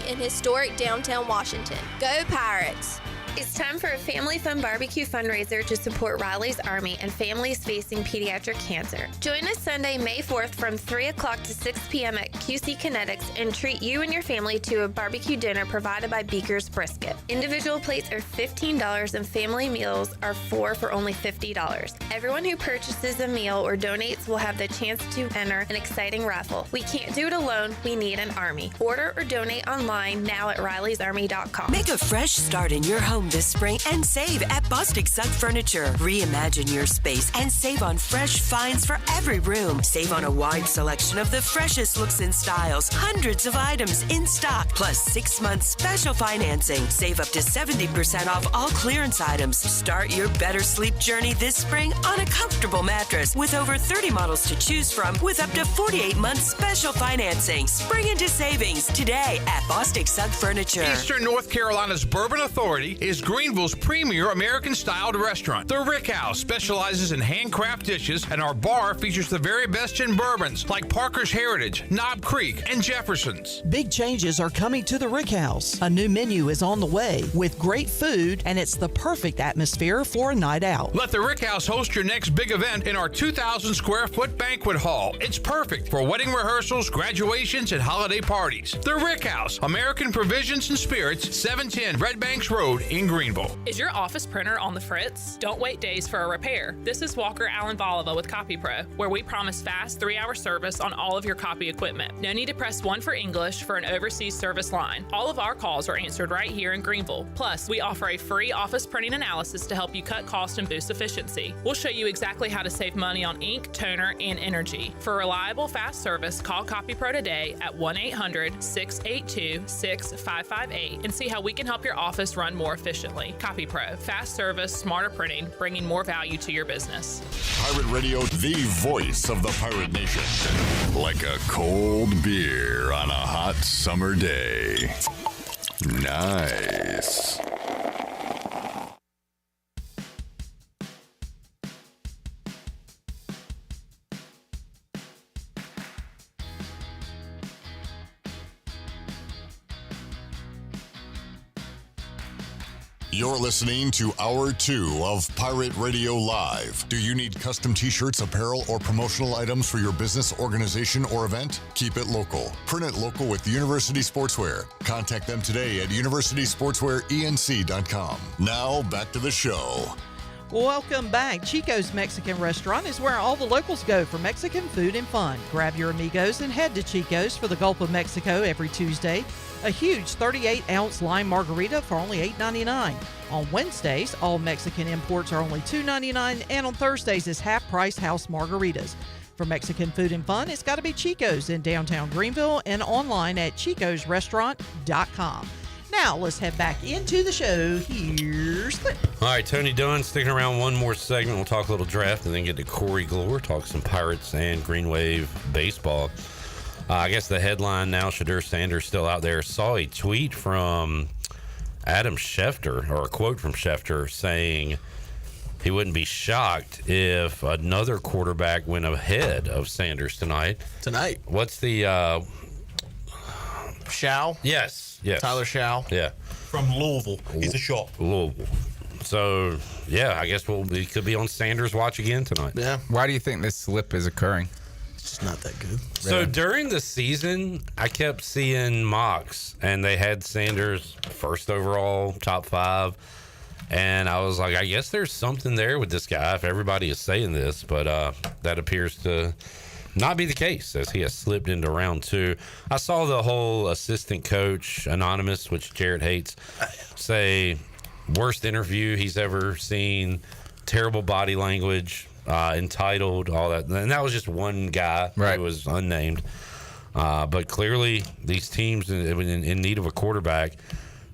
in historic downtown Washington. Go Pirates! It's time for a family fun barbecue fundraiser to support Riley's Army and families facing pediatric cancer. Join us Sunday, May 4th from 3 o'clock to 6 p.m. at QC Kinetics and treat you and your family to a barbecue dinner provided by Beaker's Brisket. Individual plates are $15 and family meals are 4 for only $50. Everyone who purchases a meal or donates will have the chance to enter an exciting raffle. We can't do it alone. We need an army. Order or donate online now at rileysarmy.com. Make a fresh start in your home this spring and save at Bostic Sugg Furniture. Reimagine your space and save on fresh finds for every room. Save on a wide selection of the freshest looks and styles. Hundreds of items in stock, plus 6 months special financing. Save up to 70% off all clearance items. Start your better sleep journey this spring on a comfortable mattress with over 30 models to choose from with up to 48 months special financing. Spring into savings today at Bostic Sugg Furniture. Eastern North Carolina's Bourbon Authority is Greenville's premier American-styled restaurant. The Rick House specializes in handcraft dishes, and our bar features the very best in bourbons like Parker's Heritage, Knob Creek, and Jefferson's. Big changes are coming to the Rick House. A new menu is on the way with great food, and it's the perfect atmosphere for a night out. Let the Rick House host your next big event in our 2,000 square foot banquet hall. It's perfect for wedding rehearsals, graduations, and holiday parties. The Rick House, American Provisions and Spirits, 710 Red Banks Road in Greenville. Is your office printer on the fritz? Don't wait days for a repair. This is Walker Allen Volova with CopyPro, where we promise fast 3-hour service on all of your copy equipment. No need to press 1 for English for an overseas service line. All of our calls are answered right here in Greenville. Plus, we offer a free office printing analysis to help you cut cost and boost efficiency. We'll show you exactly how to save money on ink, toner, and energy. For reliable, fast service, call CopyPro today at 1-800-682-6558 and see how we can help your office run more efficiently. CopyPro, fast service, smarter printing, bringing more value to your business. Pirate Radio, the voice of the pirate nation. Like a cold beer on a hot summer day. Nice. You're listening to Hour 2 of Pirate Radio Live. Do you need custom t-shirts, apparel, or promotional items for your business, organization, or event? Keep it local. Print it local with University Sportswear. Contact them today at universitysportswearenc.com. Now, back to the show. Welcome back. Chico's Mexican Restaurant is where all the locals go for Mexican food and fun. Grab your amigos and head to Chico's for the Gulf of Mexico every Tuesday. A huge 38-ounce lime margarita for only $8.99. On Wednesdays, all Mexican imports are only $2.99, and on Thursdays is half-price house margaritas. For Mexican food and fun, it's got to be Chico's in downtown Greenville and online at chicosrestaurant.com. Now, let's head back into the show. Here's Clip. All right, Tony Dunn sticking around one more segment. We'll talk a little draft and then get to Corey Gloor, talk some Pirates and Green Wave baseball. I guess the headline now, Shadur Sanders still out there. Saw a tweet from Adam Schefter, or a quote from Schefter, saying he wouldn't be shocked if another quarterback went ahead of Sanders tonight. What's the... Shao? Yes. Tyler Shao. Yeah. From Louisville. He's a shot. Louisville. So, yeah, I guess we could be on Sanders' watch again tonight. Yeah. Why do you think this slip is occurring? It's just not that good. So during the season, I kept seeing mocks, and they had Sanders first overall, top 5. And I was like, I guess there's something there with this guy if everybody is saying this, but that appears to not be the case, as he has slipped into round 2. I saw the whole assistant coach, Anonymous, which Jarrett hates, say worst interview he's ever seen, terrible body language, entitled, all that. And that was just one guy who was unnamed. But clearly, these teams in need of a quarterback.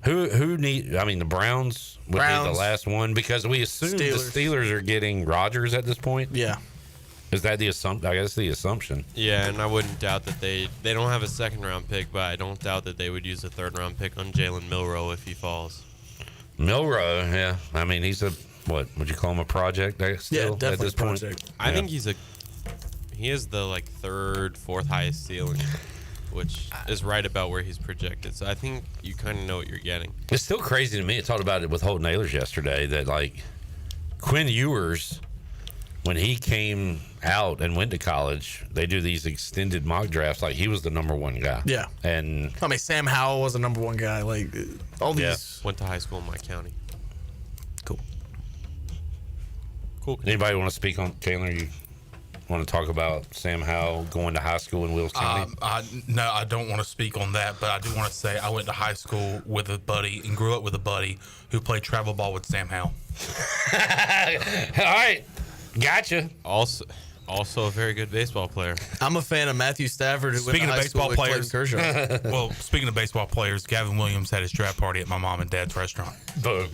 Who need? I mean, the Browns would be the last one, because we assume the Steelers are getting Rodgers at this point. Yeah. Is that the assumption? I guess the assumption. Yeah, and I wouldn't doubt that they don't have a second-round pick, but I don't doubt that they would use a third-round pick on Jalen Milroe if he falls. Milroe, yeah. I mean, he's what would you call him, a project? Still, definitely at this point? I think he is the third, fourth highest ceiling, which is right about where he's projected. So I think you kind of know what you're getting. It's still crazy to me. I talked about it with Holton Ahlers yesterday that Quinn Ewers, when he came out and went to college, they do these extended mock drafts like he was the number 1 guy. Yeah. And I mean, Sam Howell was the number 1 guy. All these. Went to high school in my county. Cool. Anybody want to speak on, Chandler? You want to talk about Sam Howell going to high school in Wills County? No, I don't want to speak on that, but I do want to say I went to high school with a buddy and grew up with a buddy who played travel ball with Sam Howell. All right. Gotcha. Also a very good baseball player. I'm a fan of Matthew Stafford. Who Speaking went of to high school baseball with Clayton players, Kershaw. well, speaking of baseball players, Gavin Williams had his draft party at my mom and dad's restaurant. Boom.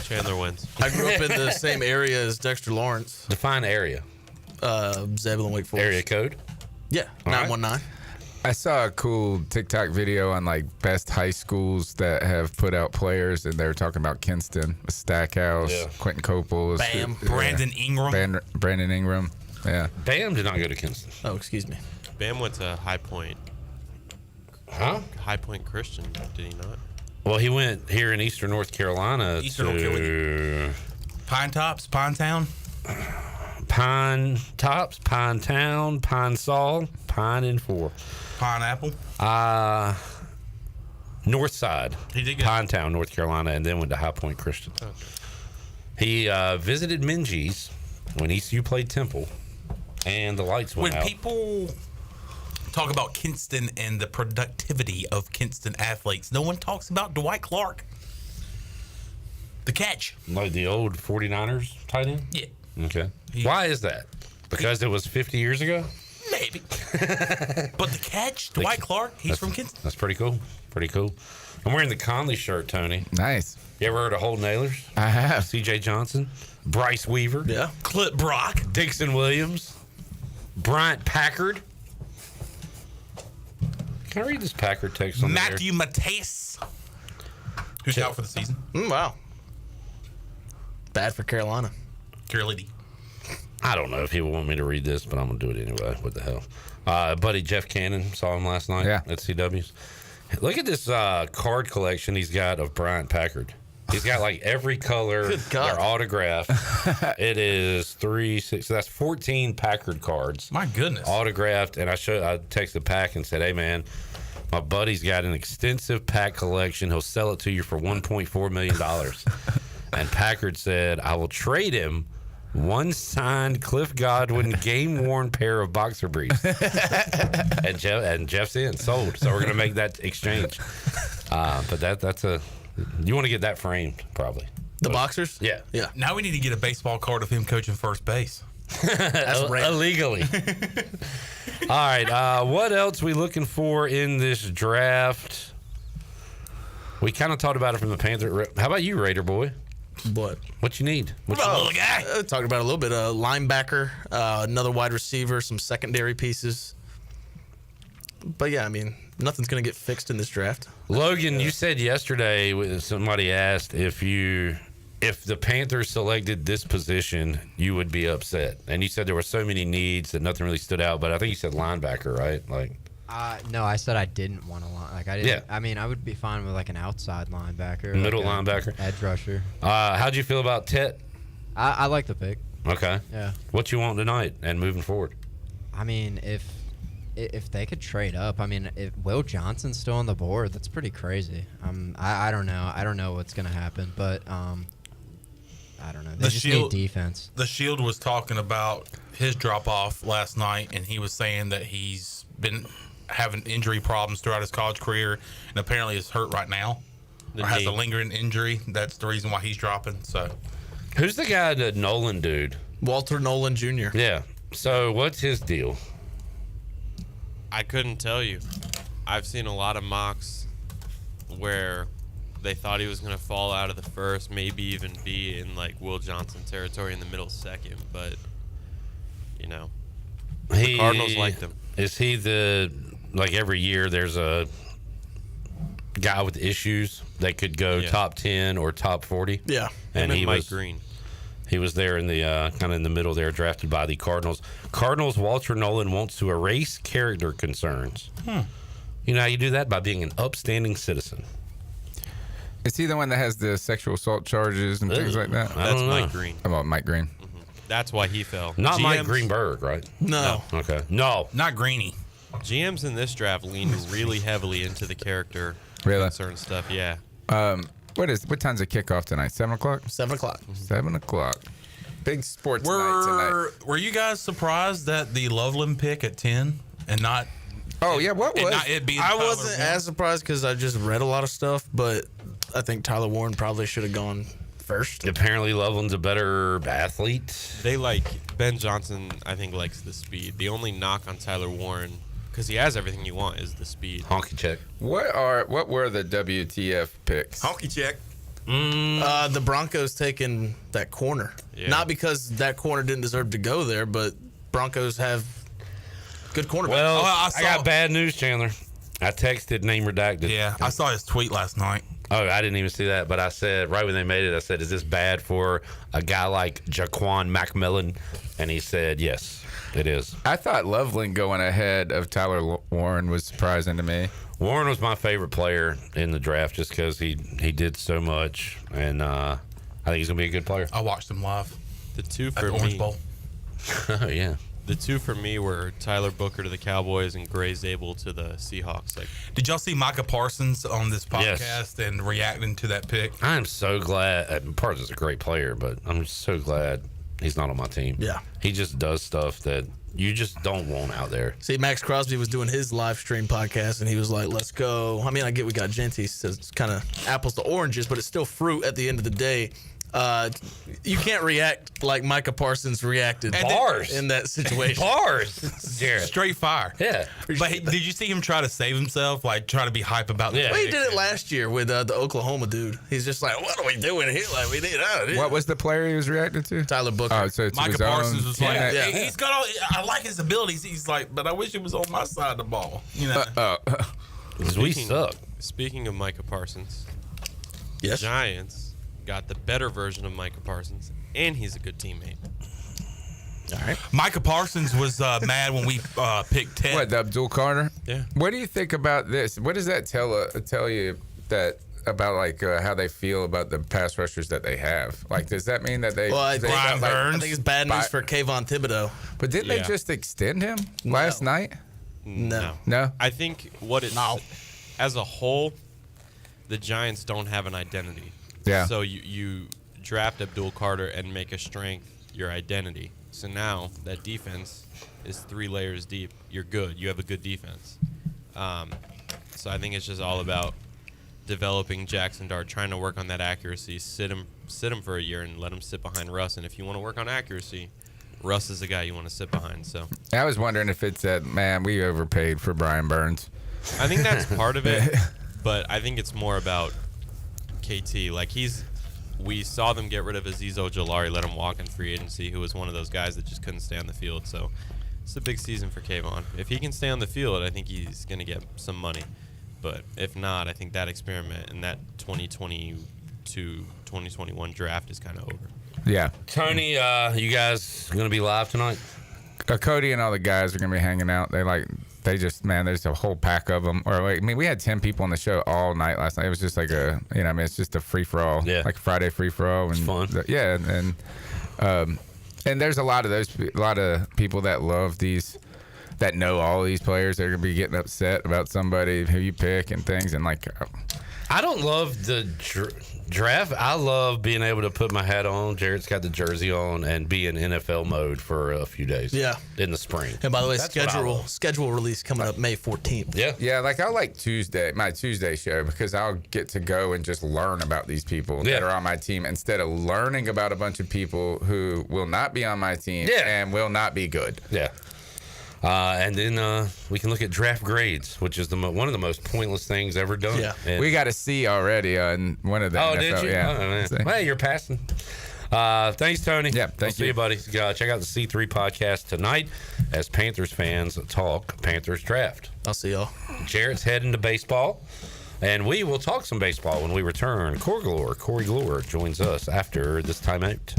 Chandler wins. I grew up in the same area as Dexter Lawrence. Define area. Zebulon, Wake Forest. Area code? Yeah, 919. I saw a cool TikTok video on best high schools that have put out players, and they were talking about Kinston, Stackhouse, Quentin Copel, Bam, Brandon Ingram. Brandon Ingram. Yeah. Bam did not go to Kinston. Oh, excuse me. Bam went to High Point. Huh? High Point Christian, did he not? Well, he went here in Eastern North Carolina Pine Tops, Pine Town. Pine Tops, Pine Town, Pine Sol, Pine and 4. Pineapple. North Side. He did go. Pine Town, North Carolina, and then went to High Point Christian. Okay. He visited Minges when ECU played Temple, and the lights went out. When people talk about Kinston and the productivity of Kinston athletes, no one talks about Dwight Clark. The catch. Like the old 49ers tight end? Yeah. Okay. Why is that? Because it was 50 years ago? Maybe. But the catch, Dwight Clark, he's from Kinston. That's pretty cool. Pretty cool. I'm wearing the Conley shirt, Tony. Nice. You ever heard of Holton Ahlers? I have. CJ Johnson, Bryce Weaver. Yeah. Clip Brock. Dixon Williams, Bryant Packard. Can I read this Packard text on Matthew Mateus, who's out for the season. Wow. Bad for Carolina. Carolina. I don't know if he would want me to read this, but I'm going to do it anyway. What the hell? Buddy Jeff Cannon, saw him last night at CW's. Look at this card collection he's got of Bryant Packard. He's got every color. Good God. They're autographed. It is 3, 6. So that's 14 Packard cards. My goodness. Autographed. And I texted Pack and said, hey, man, my buddy's got an extensive pack collection. He'll sell it to you for $1.4 million. And Packard said, I will trade him one signed Cliff Godwin game-worn pair of boxer briefs. and Jeff's in, sold. So we're going to make that exchange. But that's you want to get that framed, probably. The boxers? Yeah. Yeah. Now we need to get a baseball card of him coaching first base. Illegally. All right. What else we looking for in this draft? We kind of talked about it from the Panther. How about you, Raider boy? What you need? What you little guy. Talked about it a little bit. Linebacker, another wide receiver, some secondary pieces. But yeah, I mean, nothing's going to get fixed in this draft. Logan, you said yesterday when somebody asked if the Panthers selected this position, you would be upset. And you said there were so many needs that nothing really stood out. But I think you said linebacker, right? Like, no, I said I didn't want to like I didn't. Yeah. I mean, I would be fine with like an outside linebacker, middle like linebacker, edge rusher. How'd you feel about Tet? I like the pick. Okay. Yeah. What you want tonight and moving forward? I mean, if they could trade up, I mean, if Will Johnson's still on the board, that's pretty crazy. I don't know. I don't know what's gonna happen, but I don't know. They just need defense. The Shield was talking about his drop off last night, and he was saying that he's been having injury problems throughout his college career, and apparently is hurt right now, or has a lingering injury. That's the reason why he's dropping. So, who's the guy, the Nolan dude? Walter Nolan Jr. Yeah. So what's his deal? I couldn't tell you. I've seen a lot of mocks where they thought he was going to fall out of the first, maybe even be in like Will Johnson territory in the middle second, but you know, the Cardinals liked him. Is he like every year there's a guy with issues that could go top 10 or top 40? Yeah. And he Mike was Green. He was there in the kind of in the middle there, drafted by the Cardinals. Walter Nolan wants to erase character concerns. You know how you do that? By being an upstanding citizen. Is he the one that has the sexual assault charges and things like that? That's Mike Green. About Mike Green. That's why he fell. Not Mike Greenberg, right? No. Okay. No. Not Greeny. GMs in this draft leaned really heavily into the character concern stuff. Yeah. What time's the kickoff tonight? 7 o'clock? 7 o'clock. 7 o'clock. Big sports night tonight. Were you guys surprised that the Loveland pick at 10 and not? Oh yeah, what was? I wasn't as surprised because I just read a lot of stuff, but I think Tyler Warren probably should have gone first. Apparently, Loveland's a better athlete. They like Ben Johnson. I think likes the speed. The only knock on Tyler Warren, because he has everything you want, is the speed. Honky check. What were the WTF picks? Honky check. The Broncos taking that corner. Yeah. Not because that corner didn't deserve to go there, but Broncos have good cornerbacks. Well, I got bad news, Chandler. I texted name redacted. Yeah, I saw his tweet last night. Oh, I didn't even see that, but I said, right when they made it, I said, is this bad for a guy like Jaquan McMillan? And he said, yes, it is. I thought Loveland going ahead of Tyler Warren was surprising to me. Warren was my favorite player in the draft just because he did so much, and I think he's going to be a good player. I watched him live. The two at for the Orange me. Bowl. Oh, yeah. The two for me were Tyler Booker to the Cowboys and Gray Zabel to the Seahawks. Like, did y'all see Micah Parsons on this podcast and reacting to that pick? I'm so glad. Parsons is a great player, but I'm so glad he's not on my team. Yeah. He just does stuff that you just don't want out there. See, Max Crosby was doing his live stream podcast, and he was like, let's go. I mean, I get we got Genty, so it's kind of apples to oranges, but it's still fruit at the end of the day. You can't react like Micah Parsons reacted in that situation. Bars, Jared. Straight fire. Yeah. But did you see him try to save himself? Like, try to be hype about the Well, pick? he did it last year with the Oklahoma dude. He's just like, what are we doing here? Like, we need out of here. What was the player he was reacting to? Tyler Booker. Oh, so it's Micah his Parsons own. was like, he's got all. I like his abilities. He's like, but I wish it was on my side of the ball. You know. We suck. Speaking of Micah Parsons, yes, the Giants got the better version of Micah Parsons, and he's a good teammate. All right. Micah Parsons was mad when we picked Ted. What, the Abdul Carter? Yeah. What do you think about this? What does that tell you that about like how they feel about the pass rushers that they have? Like, does that mean that they? Well, I they think it's bad news for Kayvon Thibodeau. But didn't they just extend him last night? No. I think as a whole, the Giants don't have an identity. Yeah. So you draft Abdul Carter and make a strength your identity. So now that defense is 3 layers deep. You're good. You have a good defense. So I think it's just all about developing Jackson Dart, trying to work on that accuracy. Sit him for a year and let him sit behind Russ. And if you want to work on accuracy, Russ is the guy you want to sit behind. So I was wondering if it's that, man, we overpaid for Brian Burns. I think that's part of it, but I think it's more about KT. Like we saw them get rid of Azeez Ojulari, let him walk in free agency, who was one of those guys that just couldn't stay on the field. So it's a big season for Kayvon. If he can stay on the field, I think he's going to get some money. But if not, I think that experiment and that 2022-2021 draft is kind of over. Yeah. Tony, you guys going to be live tonight? Cody and all the guys are going to be hanging out. There's a whole pack of them. We had 10 people on the show all night last night. It was just like it's just a free-for-all. Yeah. Like a Friday free-for-all. It's fun. And there's a lot of people that love these, that know all these players. They're going to be getting upset about somebody who you pick and things. And I don't love the draft. I love being able to put my hat on. Jarrett's got the jersey on and be in NFL mode for a few days. Yeah. In the spring. And by the way, schedule release coming up May 14th. Yeah. Yeah, I like my Tuesday show because I'll get to go and just learn about these people that are on my team instead of learning about a bunch of people who will not be on my team and will not be good. Yeah. And then we can look at draft grades, which is one of the most pointless things ever done. Yeah. And we got a C already on one of the NFL. Did you? Yeah. Oh, man. Well, you're passing. Thanks, Tony. Yeah, thank See you, buddy. Check out the C3 podcast tonight as Panthers fans talk Panthers draft. I'll see y'all. Jarrett's heading to baseball, and we will talk some baseball when we return. Corey Gloor joins us after this timeout.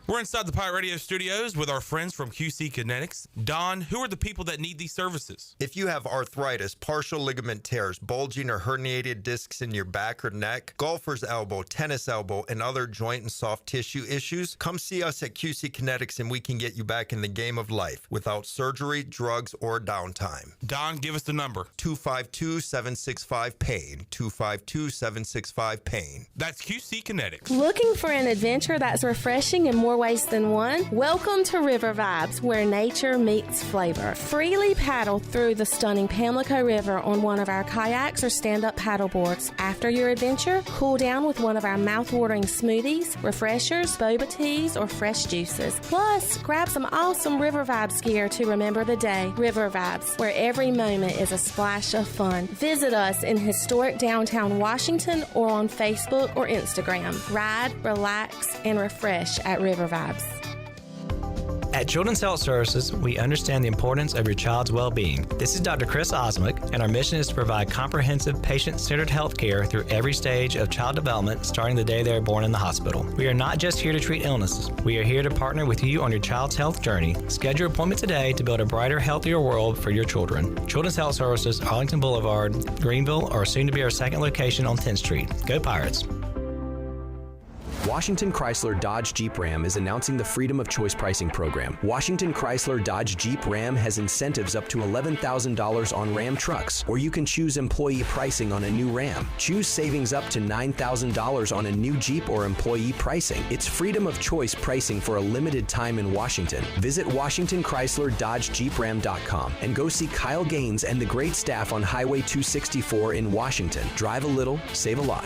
We're inside the Pirate Radio studios with our friends from QC Kinetics. Don, who are the people that need these services? If you have arthritis, partial ligament tears, bulging or herniated discs in your back or neck, golfer's elbow, tennis elbow, and other joint and soft tissue issues, come see us at QC Kinetics and we can get you back in the game of life without surgery, drugs, or downtime. Don, give us the number. 252-765-PAIN. 252-765-PAIN. That's QC Kinetics. Looking for an adventure that's refreshing in more ways than one? Welcome to River Vibes, where nature meets flavor. Freely paddle through the stunning Pamlico River on one of our kayaks or stand-up paddle boards. After your adventure, cool down with one of our mouth-watering smoothies, refreshers, boba teas, or fresh juices. Plus, grab some awesome River Vibes gear to remember the day. River Vibes, where every moment is a splash of fun. Visit us in historic downtown Washington or on Facebook or Instagram. Ride, relax, and refresh at River Vibes. At Children's Health Services, we understand the importance of your child's well-being. This is Dr. Chris Osmick, and our mission is to provide comprehensive, patient-centered health care through every stage of child development, starting the day they are born in the hospital. We are not just here to treat illnesses. We are here to partner with you on your child's health journey. Schedule your appointment today to build a brighter, healthier world for your children. Children's Health Services, Arlington Boulevard, Greenville, or soon to be our second location on 10th Street. Go Pirates! Washington Chrysler Dodge Jeep Ram is announcing the Freedom of Choice pricing program. Washington Chrysler Dodge Jeep Ram has incentives up to $11,000 on Ram trucks, or you can choose employee pricing on a new Ram. Choose savings up to $9,000 on a new Jeep or employee pricing. It's Freedom of Choice pricing for a limited time in Washington. Visit WashingtonChryslerDodgeJeepRam.com and go see Kyle Gaines and the great staff on Highway 264 in Washington. Drive a little, save a lot.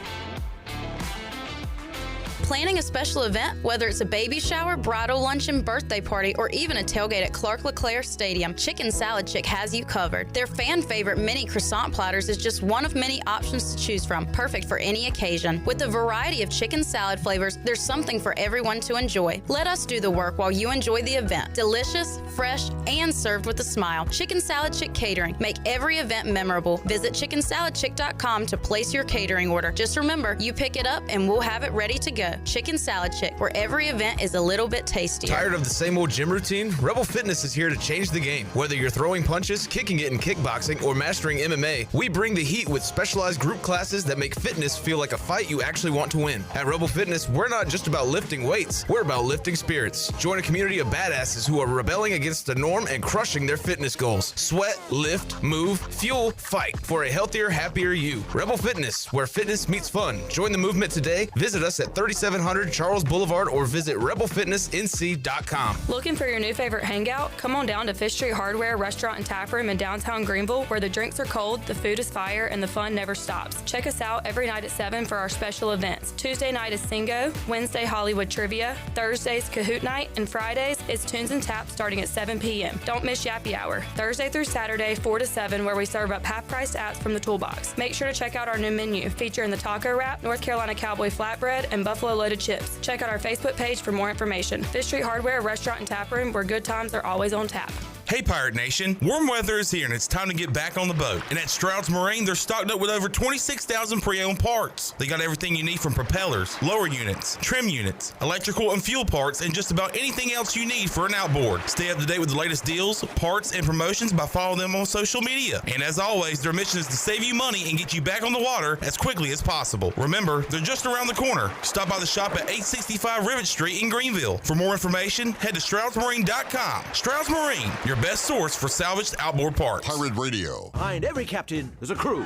Planning a special event, whether it's a baby shower, bridal luncheon, birthday party, or even a tailgate at Clark LeClaire Stadium, Chicken Salad Chick has you covered. Their fan favorite mini croissant platters is just one of many options to choose from, perfect for any occasion. With a variety of chicken salad flavors, there's something for everyone to enjoy. Let us do the work while you enjoy the event. Delicious, fresh, and served with a smile. Chicken Salad Chick Catering. Make every event memorable. Visit chickensaladchick.com to place your catering order. Just remember, you pick it up and we'll have it ready to go. Chicken Salad Chick, where every event is a little bit tastier. Tired of the same old gym routine? Rebel Fitness is here to change the game. Whether you're throwing punches, kicking it in kickboxing, or mastering MMA, we bring the heat with specialized group classes that make fitness feel like a fight you actually want to win. At Rebel Fitness, we're not just about lifting weights, we're about lifting spirits. Join a community of badasses who are rebelling against the norm and crushing their fitness goals. Sweat, lift, move, fuel, fight for a healthier, happier you. Rebel Fitness, where fitness meets fun. Join the movement today. Visit us at 36 5700 Charles Boulevard or visit rebelfitnessnc.com. Looking for your new favorite hangout? Come on down to Fish Street Hardware Restaurant and Tap Room in downtown Greenville, where the drinks are cold, the food is fire, and the fun never stops. Check us out every night at 7 for our special events. Tuesday night is Singo, Wednesday Hollywood Trivia, Thursday's Kahoot Night, and Fridays is Tunes and Taps starting at 7 p.m. Don't miss Yappy Hour, Thursday through Saturday, 4 to 7, where we serve up half-priced apps from the toolbox. Make sure to check out our new menu, featuring the taco wrap, North Carolina Cowboy flatbread, and buffalo loaded chips. Check out our Facebook page for more information. Fish Street Hardware Restaurant and Tap Room, where good times are always on tap. Hey Pirate Nation, warm weather is here and it's time to get back on the boat. And at Stroud's Marine, they're stocked up with over 26,000 pre-owned parts. They got everything you need from propellers, lower units, trim units, electrical and fuel parts, and just about anything else you need for an outboard. Stay up to date with the latest deals, parts, and promotions by following them on social media. And as always, their mission is to save you money and get you back on the water as quickly as possible. Remember, they're just around the corner. Stop by the shop at 865 Rivet Street in Greenville. For more information, head to StroudsMarine.com. Stroud's Marine, your best source for salvaged outboard parts. Pirate Radio. Behind every captain, there's a crew.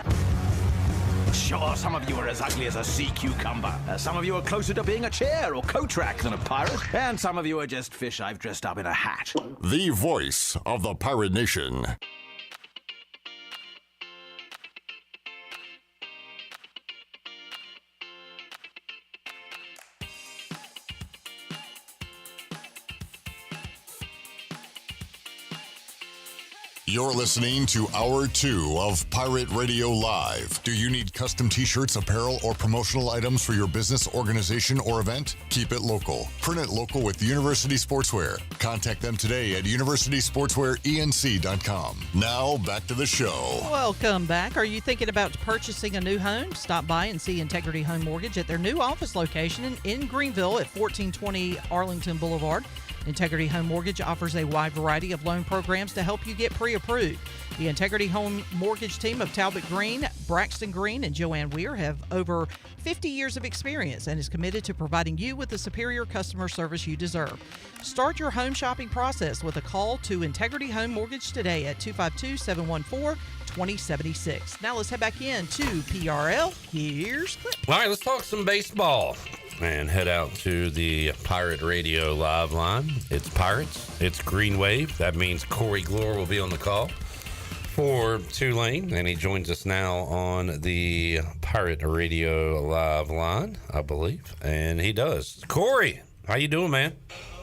Sure, some of you are as ugly as a sea cucumber. Some of you are closer to being a chair or coat rack than a pirate. And some of you are just fish I've dressed up in a hat. The voice of the Pirate Nation. You're listening to Hour 2 of Pirate Radio Live. Do you need custom t-shirts, apparel, or promotional items for your business, organization, or event? Keep it local. Print it local with University Sportswear. Contact them today at universitysportswearenc.com. Now, back to the show. Welcome back. Are you thinking about purchasing a new home? Stop by and see Integrity Home Mortgage at their new office location in Greenville at 1420 Arlington Boulevard. Integrity Home Mortgage offers a wide variety of loan programs to help you get pre-approved. The Integrity Home Mortgage team of Talbot Green, Braxton Green, and Joanne Weir have over 50 years of experience and is committed to providing you with the superior customer service you deserve. Start your home shopping process with a call to Integrity Home Mortgage today at 252-714-2076. Now let's head back in to PRL. Here's Clip. All right, let's talk some baseball and head out to the Pirate Radio live line. It's Pirates. It's Green Wave. That means Corey Gloor will be on the call for Tulane, and he joins us now on the Pirate Radio live line, I believe, and he does. Corey, how you doing, man?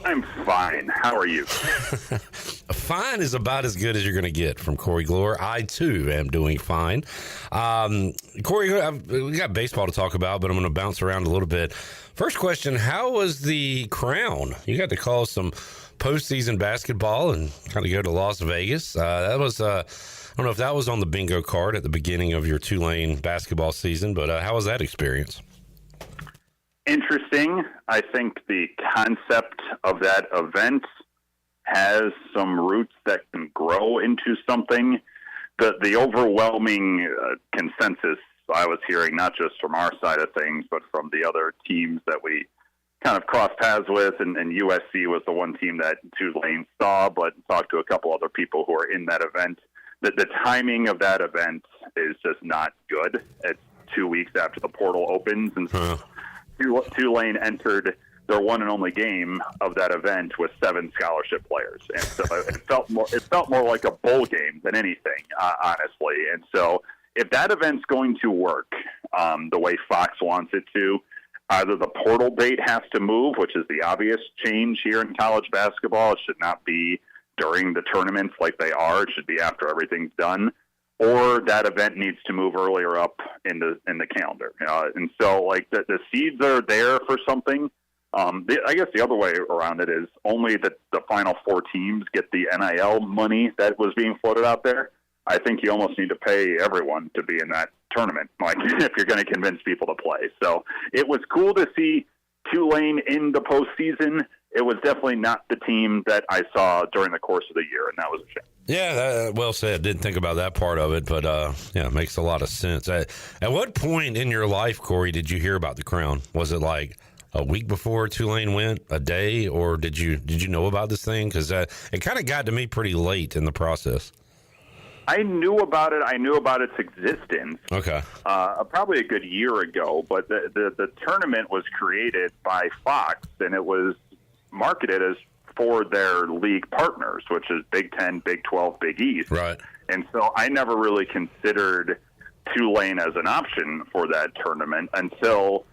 I'm fine. How are you? Fine is about as good as you're going to get from Corey Gloor. I, too, am doing fine. Corey, we got baseball to talk about, but I'm going to bounce around a little bit. First question, how was the Crown? You got to call some postseason basketball and kind of go to Las Vegas. That was, I don't know if that was on the bingo card at the beginning of your Tulane basketball season, but how was that experience? Interesting. I think the concept of that event has some roots that can grow into something. The overwhelming consensus I was hearing, not just from our side of things, but from the other teams that we kind of crossed paths with, and USC was the one team that Tulane saw, but talked to a couple other people who are in that event. The timing of that event is just not good. It's 2 weeks after the portal opens, and Tulane entered their one and only game of that event with 7 scholarship players, and so it felt more like a bowl game than anything, honestly. And so, if that event's going to work the way Fox wants it to, either the portal date has to move, which is the obvious change here in college basketball. It should not be during the tournaments like they are. It should be after everything's done. Or that event needs to move earlier up in the calendar. And so, like, the seeds are there for something. I guess the other way around it is only the final 4 teams get the NIL money that was being floated out there. I think you almost need to pay everyone to be in that tournament, like if you're going to convince people to play. So it was cool to see Tulane in the postseason. It was definitely not the team that I saw during the course of the year, and that was a shame. Yeah, well said. Didn't think about that part of it, but yeah, it makes a lot of sense. At what point in your life, Corey, did you hear about the Crown? Was it like a week before Tulane went, a day, or did you know about this thing? Because it kind of got to me pretty late in the process. I knew about it. I knew about its existence. Okay. Probably a good year ago, but the tournament was created by Fox, and it was marketed as for their league partners, which is Big 10, Big 12, Big East. Right. And so I never really considered Tulane as an option for that tournament until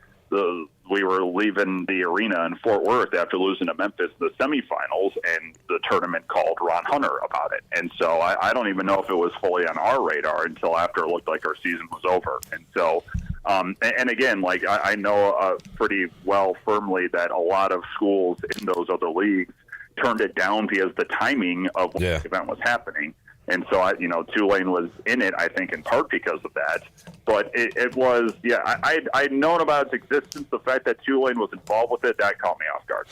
we were leaving the arena in Fort Worth after losing to Memphis in the semifinals, and the tournament called Ron Hunter about it. And so I don't even know if it was fully on our radar until after it looked like our season was over. And so, and again, like I know pretty well firmly that a lot of schools in those other leagues turned it down because the timing of when the event was happening. And so, Tulane was in it, I think, in part because of that. But it was, I'd known about its existence. The fact that Tulane was involved with it, that caught me off guard.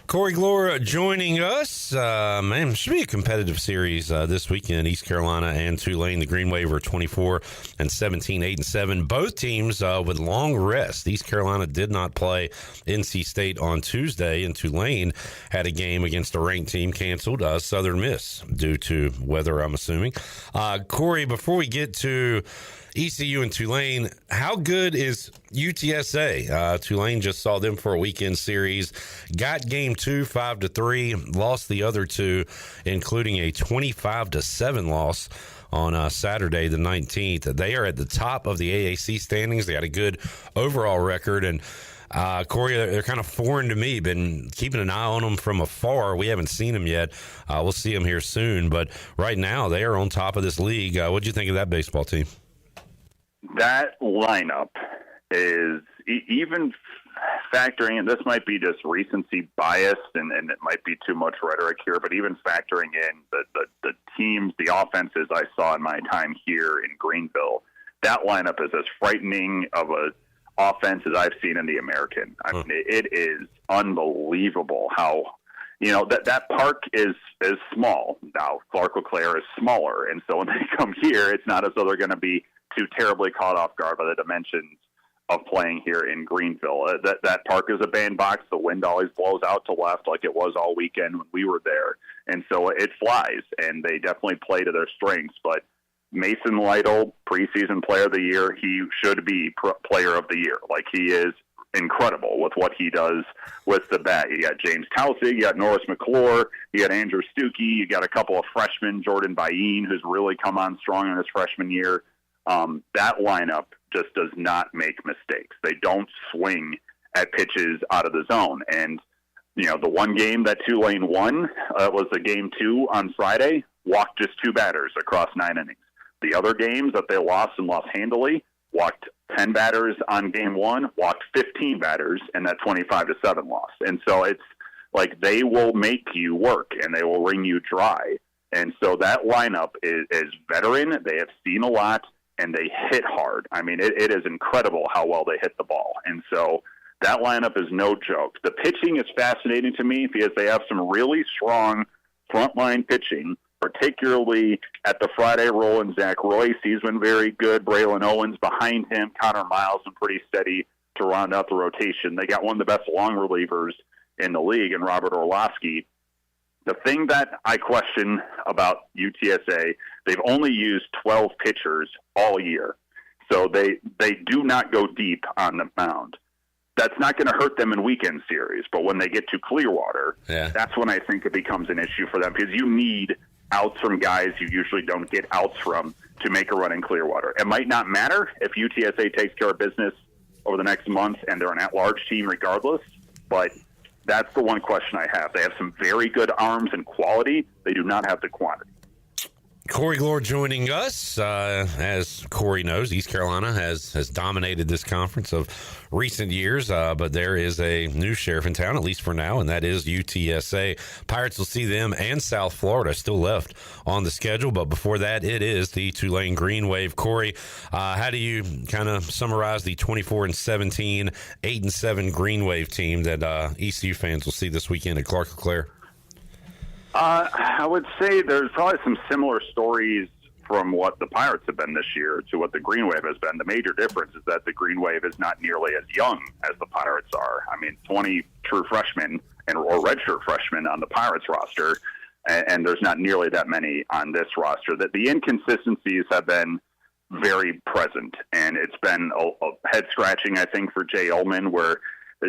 Corey Gloor joining us. Man, should be a competitive series this weekend. East Carolina and Tulane. The Green Wave are 24-17, 8-7. Both teams with long rest. East Carolina did not play NC State on Tuesday, and Tulane had a game against a ranked team canceled, Southern Miss, due to weather, I'm assuming. Corey, before we get to ECU and Tulane, how good is UTSA? Tulane just saw them for a weekend series, got game 2 5-3, lost the other 2, including a 25-7 loss on Saturday the 19th. They are at the top of the AAC standings. They got a good overall record, and Corey, they're kind of foreign to me. Been keeping an eye on them from afar. We haven't seen them yet. We'll see them here soon, but right now they are on top of this league. What'd you think of that baseball team? That lineup is, even factoring in, this might be just recency bias and it might be too much rhetoric here, but even factoring in the teams, the offenses I saw in my time here in Greenville, that lineup is as frightening of a offense as I've seen in the American. I mean, it is unbelievable how, that park is small. Now, Clark LeClaire is smaller, and so when they come here, it's not as though they're going to be too terribly caught off guard by the dimensions of playing here in Greenville. That park is a bandbox. The wind always blows out to left like it was all weekend when we were there. And so it flies, and they definitely play to their strengths. But Mason Lytle, preseason player of the year, he should be player of the year. Like, he is incredible with what he does with the bat. You got James Towsig, you got Norris McClure, you got Andrew Stuckey, you got a couple of freshmen, Jordan Bain, who's really come on strong in his freshman year. That lineup just does not make mistakes. They don't swing at pitches out of the zone. And, the one game that Tulane won was the game 2 on Friday, walked just 2 batters across 9 innings. The other games that they lost and lost handily, walked 10 batters on game 1, walked 15 batters in that 25-7 loss. And so it's like they will make you work and they will wring you dry. And so that lineup is veteran. They have seen a lot. And they hit hard. I mean, it is incredible how well they hit the ball. And so that lineup is no joke. The pitching is fascinating to me because they have some really strong frontline pitching, particularly at the Friday roll. And Zach Royce, he's been very good. Braylon Owens behind him. Connor Miles been pretty steady to round out the rotation. They got one of the best long relievers in the league in Robert Orlovsky. The thing that I question about UTSA, they've only used 12 pitchers all year. So they do not go deep on the mound. That's not going to hurt them in weekend series. But when they get to Clearwater, that's when I think it becomes an issue for them because you need outs from guys you usually don't get outs from to make a run in Clearwater. It might not matter if UTSA takes care of business over the next month and they're an at-large team regardless, but that's the one question I have. They have some very good arms and quality. They do not have the quantity. Corey Gloor joining us. As Corey knows, East Carolina has dominated this conference of recent years, but there is a new sheriff in town, at least for now, and that is UTSA. Pirates will see them and South Florida still left on the schedule, but before that, it is the Tulane Green Wave. Corey, how do you kind of summarize the 24-17, 8-7 Green Wave team that ECU fans will see this weekend at Clark LeClaire? I would say there's probably some similar stories from what the Pirates have been this year to what the Green Wave has been. The major difference is that the Green Wave is not nearly as young as the Pirates are. I mean, 20 true freshmen or redshirt freshmen on the Pirates roster. and there's not nearly that many on this roster. That the inconsistencies have been very present, and it's been a head-scratching, I think, for Jay Ullman, where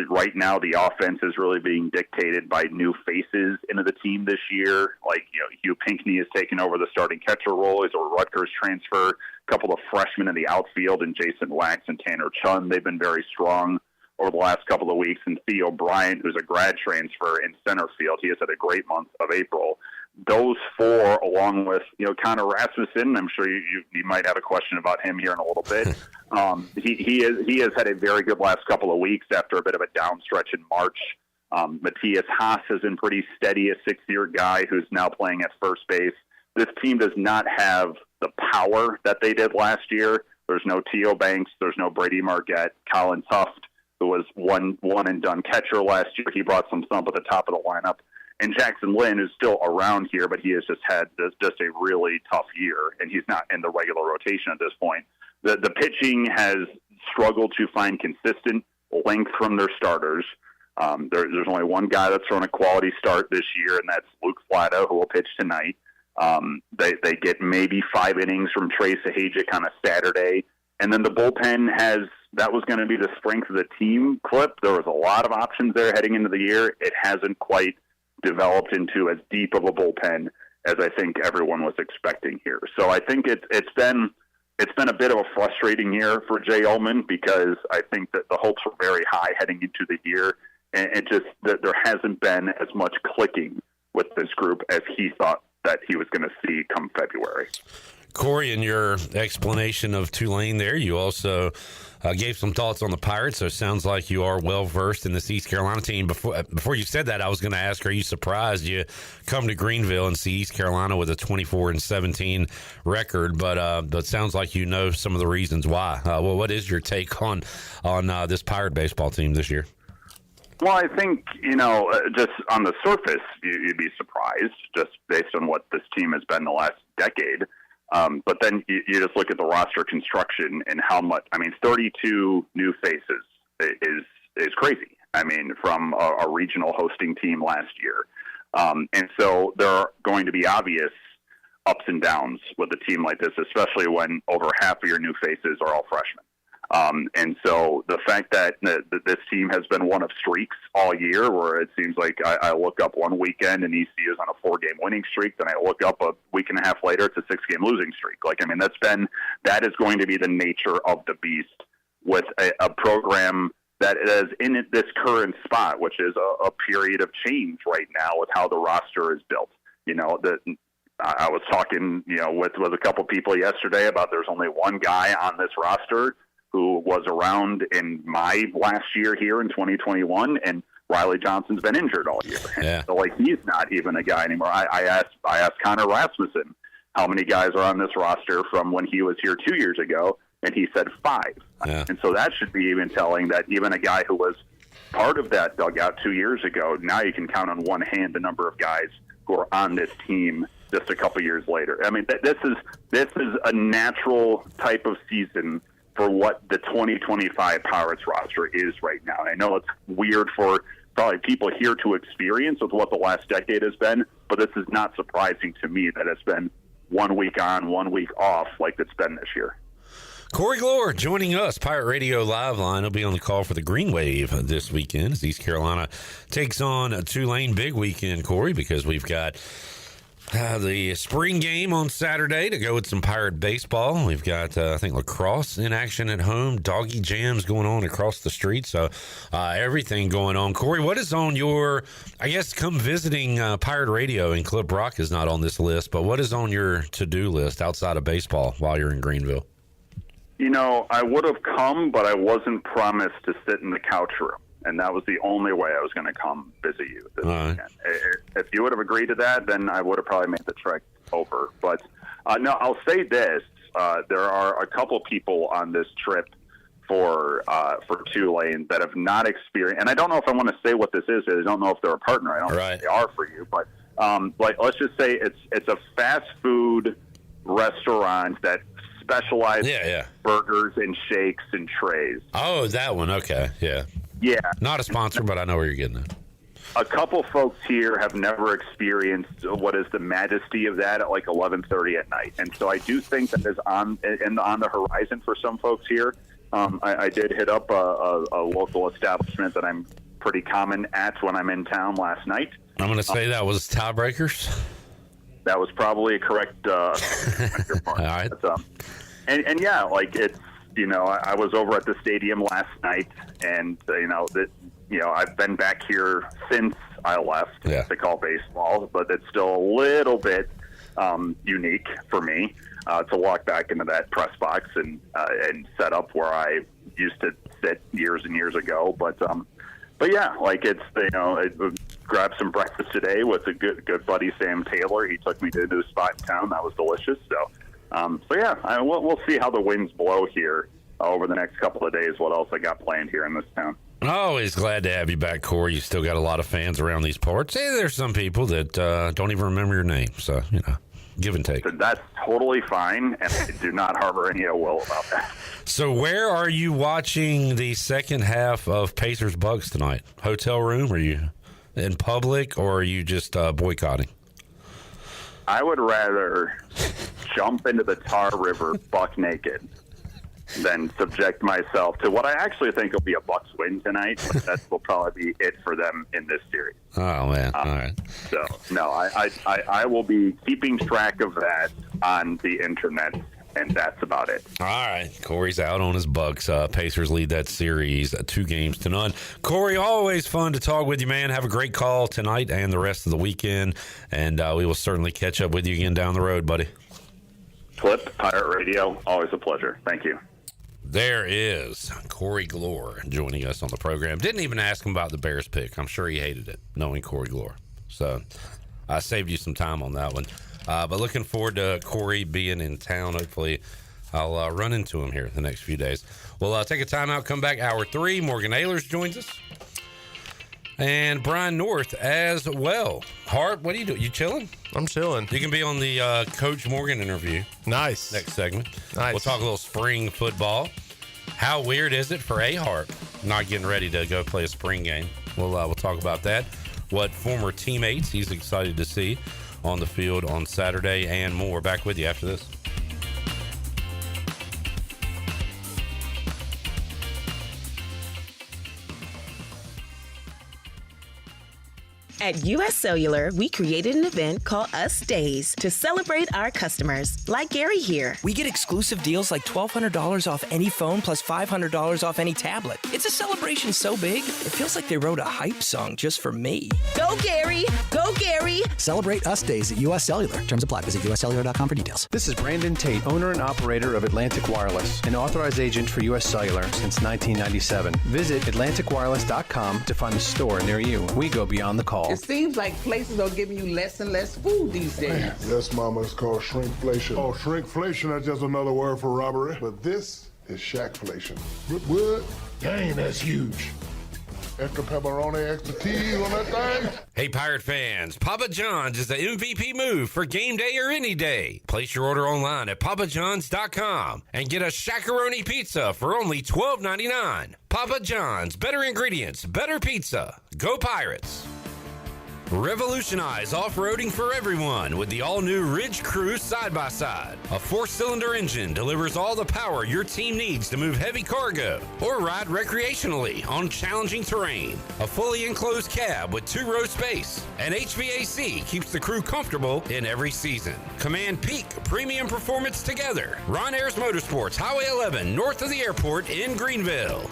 right now the offense is really being dictated by new faces into the team this year. Like, Hugh Pinckney has taken over the starting catcher role. He's a Rutgers transfer. A couple of freshmen in the outfield, and Jason Wax and Tanner Chun, they've been very strong over the last couple of weeks. And Theo Bryant, who's a grad transfer in center field, he has had a great month of April. Those four, along with Connor Rasmussen, I'm sure you might have a question about him here in a little bit. He has had a very good last couple of weeks after a bit of a down stretch in March. Matthias Haas has been pretty steady, a 6-year guy who's now playing at first base. This team does not have the power that they did last year. There's no T.O. Banks. There's no Brady Marquette. Colin Tuft, who was one and done catcher last year, he brought some thump at the top of the lineup. And Jackson Lynn is still around here, but he has just had just a really tough year, and he's not in the regular rotation at this point. The pitching has struggled to find consistent length from their starters. There's only one guy that's thrown a quality start this year, and that's Luke Flata, who will pitch tonight. They get maybe 5 innings from Trey Sahajic on a Saturday. And then the bullpen that was going to be the strength of the team clip. There was a lot of options there heading into the year. It hasn't quite developed into as deep of a bullpen as I think everyone was expecting here. So I think it's been a bit of a frustrating year for Jay Ullman, because I think that the hopes were very high heading into the year, and it just that there hasn't been as much clicking with this group as he thought that he was going to see come February. Corey, in your explanation of Tulane there, you also gave some thoughts on the Pirates, so it sounds like you are well-versed in this East Carolina team. Before you said that, I was going to ask, are you surprised you come to Greenville and see East Carolina with a 24-17 record? But it sounds like you know some of the reasons why. Well, what is your take on this Pirate baseball team this year? Well, I think, just on the surface, you'd be surprised just based on what this team has been the last decade. But then you just look at the roster construction and how much, 32 new faces is crazy. From a regional hosting team last year. And so there are going to be obvious ups and downs with a team like this, especially when over half of your new faces are all freshmen. And so the fact that this team has been one of streaks all year, where it seems like I look up one weekend and ECU is on a 4-game winning streak, then I look up a week and a half later, it's a 6-game losing streak. That is going to be the nature of the beast with a program that is in this current spot, which is a period of change right now with how the roster is built. I was talking, with a couple people yesterday about there's only one guy on this roster who was around in my last year here in 2021, and Riley Johnson's been injured all year. Yeah. So he's not even a guy anymore. I asked Connor Rasmussen how many guys are on this roster from when he was here 2 years ago, and he said 5. Yeah. And so that should be even telling that even a guy who was part of that dugout 2 years ago, now you can count on one hand the number of guys who are on this team just a couple years later. This is a natural type of season for what the 2025 Pirates roster is right now. And I know it's weird for probably people here to experience with what the last decade has been, but this is not surprising to me that it's been 1 week on, 1 week off like it's been this year. Corey Gloor joining us, Pirate Radio Live Line. He'll be on the call for the Green Wave this weekend as East Carolina takes on Tulane. Big weekend, Corey, because we've got the spring game on Saturday to go with some Pirate baseball. We've got, I think, lacrosse in action at home, doggy jams going on across the street. So everything going on. Corey, what is on your, come visiting Pirate Radio, and Clip Rock is not on this list, but what is on your to-do list outside of baseball while you're in Greenville? I would have come, but I wasn't promised to sit in the couch room. And that was the only way I was going to come visit you this weekend. If you would have agreed to that, then I would have probably made the trek over. But no, I'll say this: there are a couple people on this trip for Tulane that have not experienced. And I don't know if I want to say what this is. I don't know if they're a partner. I don't know if they are for you. But let's just say it's a fast food restaurant that specializes burgers and shakes and trays. Oh, that one. Okay, yeah. Yeah. Not a sponsor, but I know where you're getting at. a couple folks here have never experienced what is the majesty of that at like 11:30 at night, and so I do think that is on the horizon for some folks here. I did hit up a local establishment that I'm pretty common at when I'm in town last night. I'm going to say that was tiebreakers. That was probably a correct All right. But, and yeah, like it's, I was over at the stadium last night, and I've been back here since I left to call baseball, but it's still a little bit unique for me to walk back into that press box and set up where I used to sit years and years ago. But yeah, like it's, I grabbed some breakfast today with a good buddy, Sam Taylor. He took me to a spot in town that was delicious. So yeah, we'll see how the winds blow here over the next couple of days. What else I got planned here in this town? Always glad to have you back, Corey. You still got a lot of fans around these parts. Hey, there's some people that don't even remember your name. So, give and take. So that's totally fine, and I do not harbor any ill will about that. So where are you watching the second half of Pacers-Bucks tonight? Hotel room? Are you in public, or are you just boycotting? I would rather jump into the Tar River buck naked than subject myself to what I actually think will be a Bucks win tonight. But that will probably be it for them in this series. Oh, man. All right. So, no, I will be keeping track of that on the internet, and that's about it. All right. Corey's out on his Bucks. Pacers lead that series 2-0. Corey, always fun to talk with you, man. Have a great call tonight and the rest of the weekend, and we will certainly catch up with you again down the road, buddy. Clip, Pirate Radio, always a pleasure. Thank you. There is Corey Gloor joining us on the program. Didn't even ask him about the Bears pick. I'm sure he hated it, knowing Corey Gloor. So I saved you some time on that one. But looking forward to Corey being in town. Hopefully I'll run into him here the next few days. We'll take a timeout, come back hour 3. Morgan Ahlers joins us. And Brian North as well. Hart, what are you doing? You chilling? I'm chilling. You can be on the Coach Morgan interview. Nice. Next segment. Nice. We'll talk a little spring football. How weird is it for Hart not getting ready to go play a spring game? We'll talk about that. What former teammates he's excited to see on the field on Saturday and more. Back with you after this. At U.S. Cellular, we created an event called Us Days to celebrate our customers, like Gary here. We get exclusive deals like $1,200 off any phone plus $500 off any tablet. It's a celebration so big, it feels like they wrote a hype song just for me. Go, Gary! Go, Gary! Celebrate Us Days at U.S. Cellular. Terms apply. Visit uscellular.com for details. This is Brandon Tate, owner and operator of Atlantic Wireless, an authorized agent for U.S. Cellular since 1997. Visit AtlanticWireless.com to find a store near you. We go beyond the call. It seems like places are giving you less and less food these days. Yes, Mama, it's called shrinkflation. Oh, shrinkflation, that's just another word for robbery. But this is shackflation. What? Dang, that's huge. Extra pepperoni, extra cheese on that thing. Hey, Pirate fans, Papa John's is the MVP move for game day or any day. Place your order online at papajohns.com and get a Shackaroni pizza for only $12.99. Papa John's, better ingredients, better pizza. Go Pirates. Revolutionize off-roading for everyone with the all-new Ridge Cruise side-by-side. A 4-cylinder engine delivers all the power your team needs to move heavy cargo or ride recreationally on challenging terrain. A fully enclosed cab with 2-row space. And HVAC keeps the crew comfortable in every season. Command peak premium performance together. Ron Ayers Motorsports, Highway 11, north of the airport in Greenville.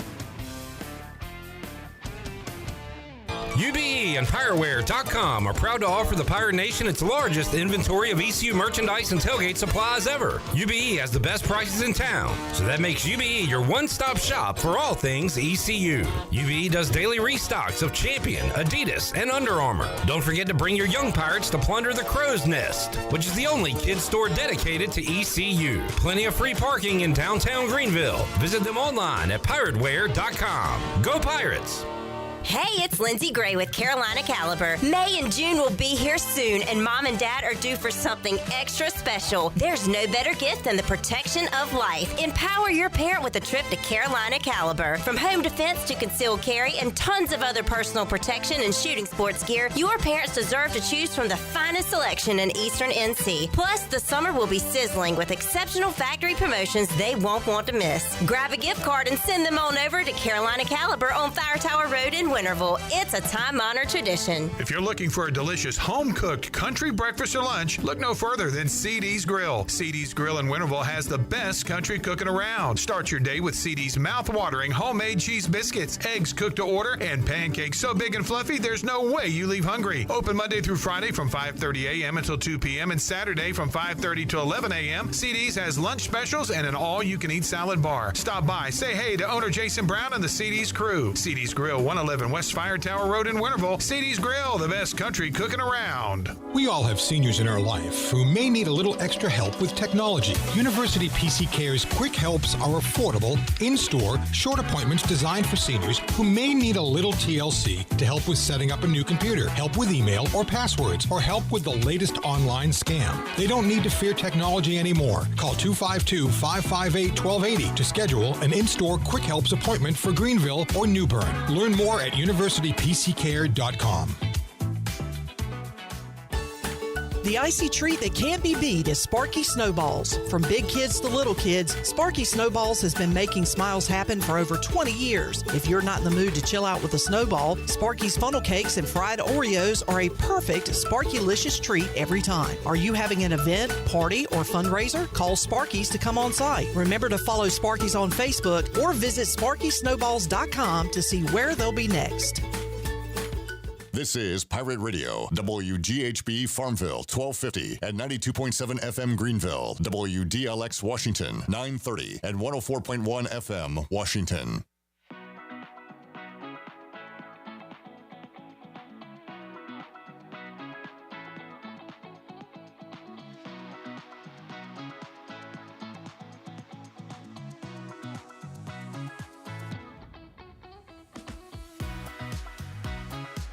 UBE and PirateWear.com are proud to offer the Pirate Nation its largest inventory of ECU merchandise and tailgate supplies ever. UBE has the best prices in town, so that makes UBE your one-stop shop for all things ECU. UBE does daily restocks of Champion, Adidas, and Under Armour. Don't forget to bring your young Pirates to plunder the Crow's Nest, which is the only kids store dedicated to ECU. Plenty of free parking in downtown Greenville. Visit them online at PirateWear.com. Go Pirates! Hey, it's Lindsay Gray with Carolina Caliber. May and June will be here soon, and Mom and Dad are due for something extra special. There's no better gift than the protection of life. Empower your parent with a trip to Carolina Caliber. From home defense to concealed carry and tons of other personal protection and shooting sports gear, your parents deserve to choose from the finest selection in Eastern NC. Plus, the summer will be sizzling with exceptional factory promotions they won't want to miss. Grab a gift card and send them on over to Carolina Caliber on Fire Tower Road in Winterville. It's a time-honored tradition. If you're looking for a delicious home-cooked country breakfast or lunch, look no further than CD's Grill. CD's Grill in Winterville has the best country cooking around. Start your day with CD's mouth-watering homemade cheese biscuits, eggs cooked to order, and pancakes so big and fluffy there's no way you leave hungry. Open Monday through Friday from 5:30 a.m. until 2 p.m. and Saturday from 5:30 to 11 a.m. CD's has lunch specials and an all-you-can-eat salad bar. Stop by, say hey to owner Jason Brown and the CD's crew. CD's Grill, 111 West Fire Tower Road in Winterville. CD's Grill, the best country cooking around. We all have seniors in our life who may need a little extra help with technology. University PC Care's Quick Helps are affordable, in-store, short appointments designed for seniors who may need a little TLC to help with setting up a new computer, help with email or passwords, or help with the latest online scam. They don't need to fear technology anymore. Call 252-558-1280 to schedule an in-store Quick Helps appointment for Greenville or New Bern. Learn more at universitypccare.com. The icy treat that can't be beat is Sparky Snowballs. From big kids to little kids, Sparky Snowballs has been making smiles happen for over 20 years. If you're not in the mood to chill out with a snowball, Sparky's funnel cakes and fried Oreos are a perfect Sparky-licious treat every time. Are you having an event, party, or fundraiser? Call Sparky's to come on site. Remember to follow Sparky's on Facebook or visit SparkySnowballs.com to see where they'll be next. This is Pirate Radio, WGHB Farmville, 1250 and 92.7 FM Greenville, WDLX Washington, 930 and 104.1 FM Washington.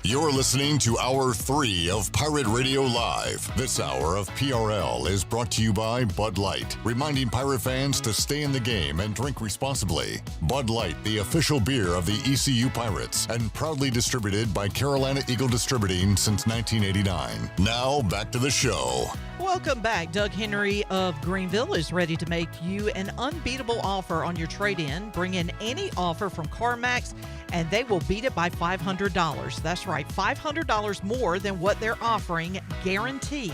You're listening to Hour 3 of Pirate Radio Live. This hour of PRL is brought to you by Bud Light, reminding Pirate fans to stay in the game and drink responsibly. Bud Light, the official beer of the ECU Pirates, and proudly distributed by Carolina Eagle Distributing since 1989. Now, back to the show. Welcome back. Doug Henry of Greenville is ready to make you an unbeatable offer on your trade-in. Bring in any offer from CarMax, and they will beat it by $500. That's right, $500 more than what they're offering, guaranteed.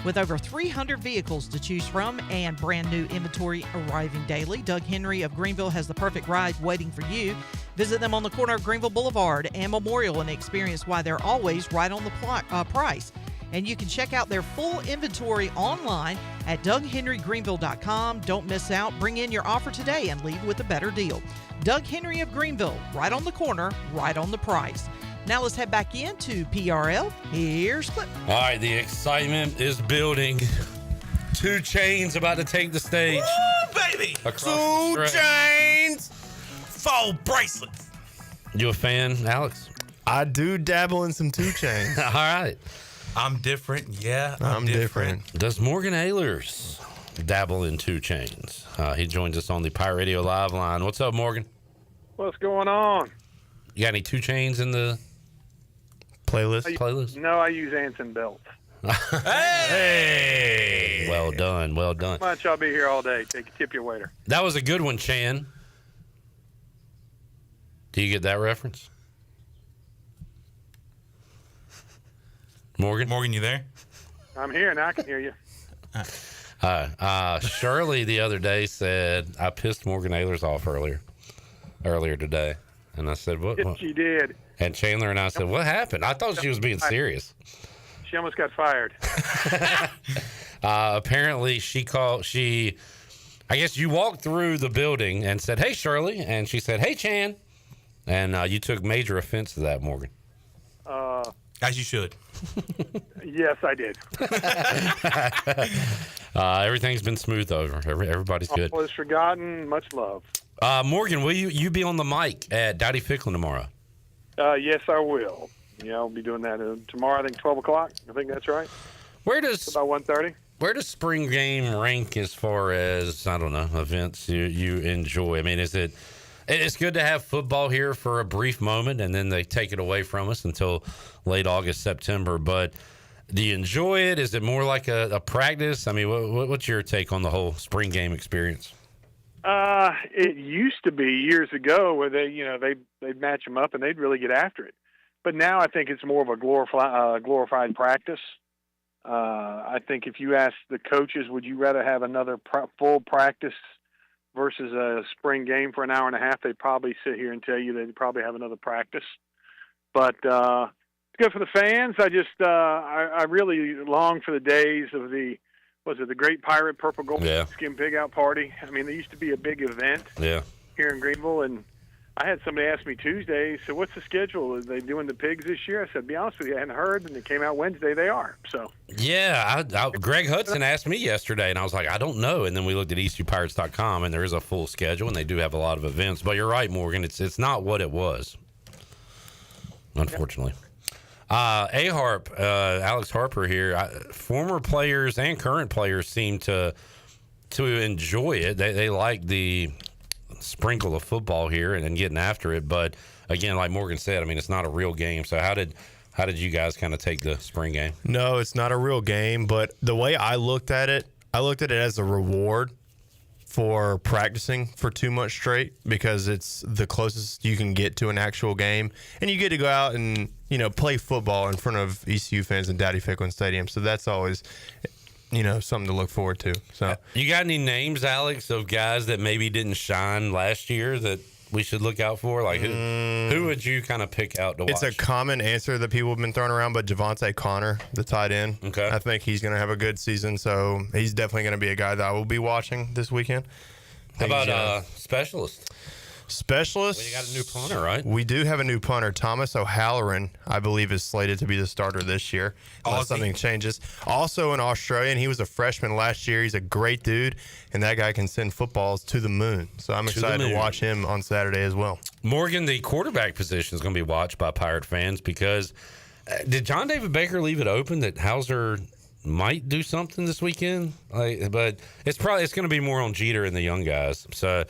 With over 300 vehicles to choose from and brand new inventory arriving daily, Doug Henry of Greenville has the perfect ride waiting for you. Visit them on the corner of Greenville Boulevard and Memorial and experience why they're always right on the price. And you can check out their full inventory online at DougHenryGreenville.com. Don't miss out. Bring in your offer today and leave with a better deal. Doug Henry of Greenville, right on the corner, right on the price. Now let's head back into PRL. Here's Clip. All right, the excitement is building. 2 Chainz about to take the stage. Woo, baby! 2 Chainz! Fall bracelets. You a fan, Alex? I do dabble in some 2 Chainz. All right. I'm different. Yeah, I'm different. Does Morgan Ahlers dabble in 2 Chainz? He joins us on the Pirate Radio Live line. What's up, Morgan? What's going on? You got any 2 Chainz in the playlist? No, I use Anson belts. Hey! Well done. Well done. Much. I'll be here all day. Tip your waiter. That was a good one, Chan. Do you get that reference? Morgan, you there? I'm here and I can hear you. Shirley the other day said I pissed Morgan Ahlers off earlier today, and I said, "What?" Yes, she did. And Chandler and I said, "What happened?" I thought she was being serious. She almost got fired. Apparently, I guess you walked through the building and said, "Hey, Shirley," and she said, "Hey, Chan," and you took major offense to that, Morgan. As you should. Yes, I did. Everything's been smooth over. Everybody's good. All is forgotten. Much love. Morgan, will you be on the mic at Dowdy Ficklin tomorrow? Yes, I will. Yeah, I'll be doing that tomorrow. I think 12 o'clock. I think that's right. Where does about 1:30? Where does spring game rank as far as, I don't know, events you enjoy? I mean, it's good to have football here for a brief moment, and then they take it away from us until late August, September. But do you enjoy it? Is it more like a practice? I mean, what's your take on the whole spring game experience? It used to be years ago where they'd match them up and they'd really get after it. But now I think it's more of a glorified practice. I think if you ask the coaches, would you rather have another full practice versus a spring game for an hour and a half? They'd probably sit here and tell you they'd probably have another practice. But it's good for the fans. I really long for the days of the Great Pirate Purple Gold Skin Pig Out Party. I mean, there used to be a big event here in Greenville, and I had somebody ask me Tuesday, so what's the schedule? Are they doing the pigs this year? I said, be honest with you, I hadn't heard, and it came out Wednesday. They are. So yeah, Greg Hudson asked me yesterday, and I was like, I don't know. And then we looked at EastUPirates.com, and there is a full schedule, and they do have a lot of events. But you're right, Morgan. It's not what it was, unfortunately. Alex Harper here. Former players and current players seem to enjoy it. They like the sprinkle of football here and getting after it. But again, like Morgan said, I mean, it's not a real game. So how did you guys kind of take the spring game? No, it's not a real game. But the way I looked at it as a reward for practicing for 2 months straight, because it's the closest you can get to an actual game, and you get to go out and play football in front of ECU fans in Dowdy Ficklin Stadium. So that's always something to look forward to. So you got any names, Alex, of guys that maybe didn't shine last year that we should look out for? Like who would you kind of pick out to watch? It's a common answer that people have been throwing around, but Javante Connor, the tight end. Okay. I think he's going to have a good season, so he's definitely going to be a guy that I will be watching this weekend. How about specialists? Specialists? Well, you got a new punter, right? We do have a new punter. Thomas O'Halloran, I believe, is slated to be the starter this year, unless something changes. Also an Australian. He was a freshman last year. He's a great dude, and that guy can send footballs to the moon. So I'm excited to watch him on Saturday as well. Morgan, the quarterback position is going to be watched by Pirate fans because did John David Baker leave it open that Hauser might do something this weekend? But it's going to be more on Jeter and the young guys. So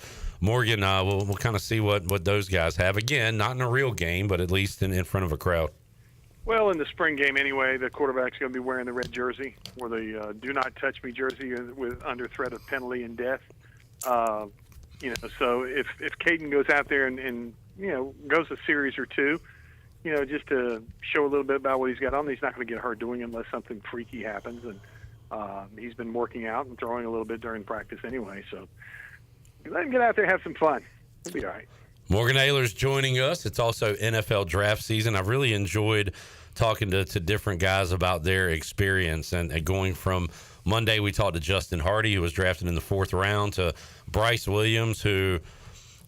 Morgan, we'll kind of see what those guys have. Again, not in a real game, but at least in front of a crowd. Well, in the spring game anyway, the quarterback's going to be wearing the red jersey, or the "Do Not Touch Me" jersey, with under threat of penalty and death. So if Caden goes out there and goes a series or two, just to show a little bit about what he's got on, he's not going to get hurt doing it unless something freaky happens. And he's been working out and throwing a little bit during practice anyway, so let him get out there and have some fun. He'll be all right. Morgan Ahlers joining us. It's also NFL draft season. I've really enjoyed talking to different guys about their experience and going from Monday we talked to Justin Hardy, who was drafted in the 4th round, to Bryce Williams, who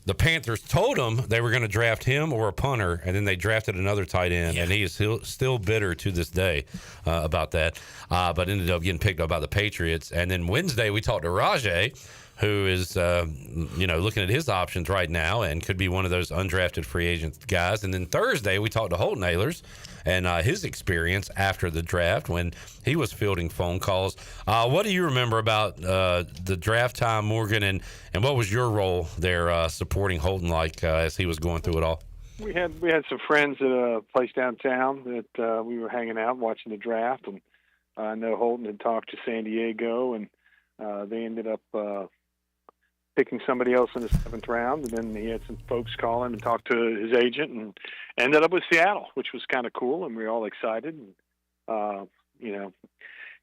the Panthers told him they were going to draft him or a punter, and then they drafted another tight end, and he is still bitter to this day about that, but ended up getting picked up by the Patriots. And then Wednesday we talked to Rajay, who is, looking at his options right now and could be one of those undrafted free agent guys. And then Thursday, we talked to Holton Ahlers and his experience after the draft when he was fielding phone calls. What do you remember about the draft time, Morgan, and what was your role there supporting Holton as he was going through it all? We had some friends at a place downtown that we were hanging out watching the draft, and I know Holton had talked to San Diego, and they ended up picking somebody else in the 7th round, and then he had some folks call him and talk to his agent, and ended up with Seattle, which was kind of cool, and we were all excited. And,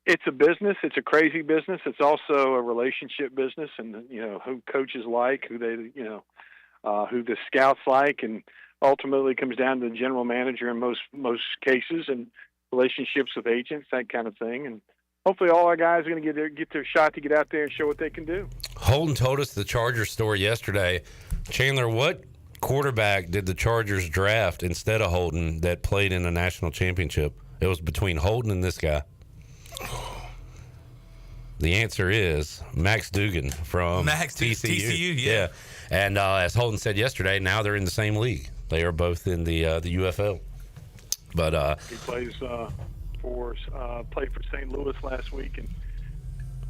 it's a business. It's a crazy business. It's also a relationship business, and who coaches like, who they, who the scouts like, and ultimately comes down to the general manager in most cases, and relationships with agents, that kind of thing. And hopefully all our guys are going to get their shot to get out there and show what they can do. Holton told us the Chargers story yesterday. Chandler, what quarterback did the Chargers draft instead of Holton that played in a national championship? It was between Holton and this guy. The answer is Max Dugan from TCU. Yeah. And as Holton said yesterday, now they're in the same league. They are both in the UFL. But he plays played for St. Louis last week, and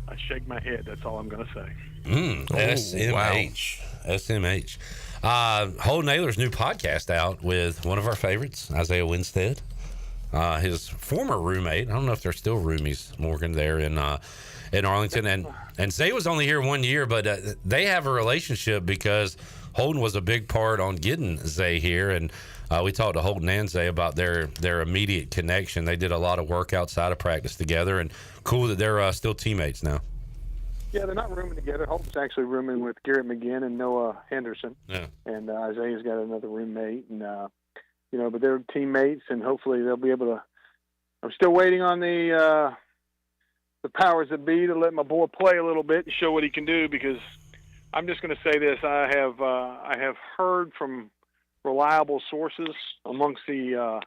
I shake my head. That's all I'm going to say. SMH. SMH. Holden Ahlers' new podcast out with one of our favorites, Isaiah Winstead. His former roommate. I don't know if they're still roomies, Morgan, there in Arlington. And Zay was only here 1 year, but they have a relationship because Holden was a big part on getting Zay here. And we talked to Holden and Zay about their immediate connection. They did a lot of work outside of practice together, and cool that they're still teammates now. Yeah, they're not rooming together. Holden's actually rooming with Garrett McGinn and Noah Henderson. Yeah. And Isaiah's got another roommate, and but they're teammates, and hopefully they'll be able to. I'm still waiting on the powers that be to let my boy play a little bit and show what he can do. Because I'm just going to say this: I have heard from reliable sources amongst the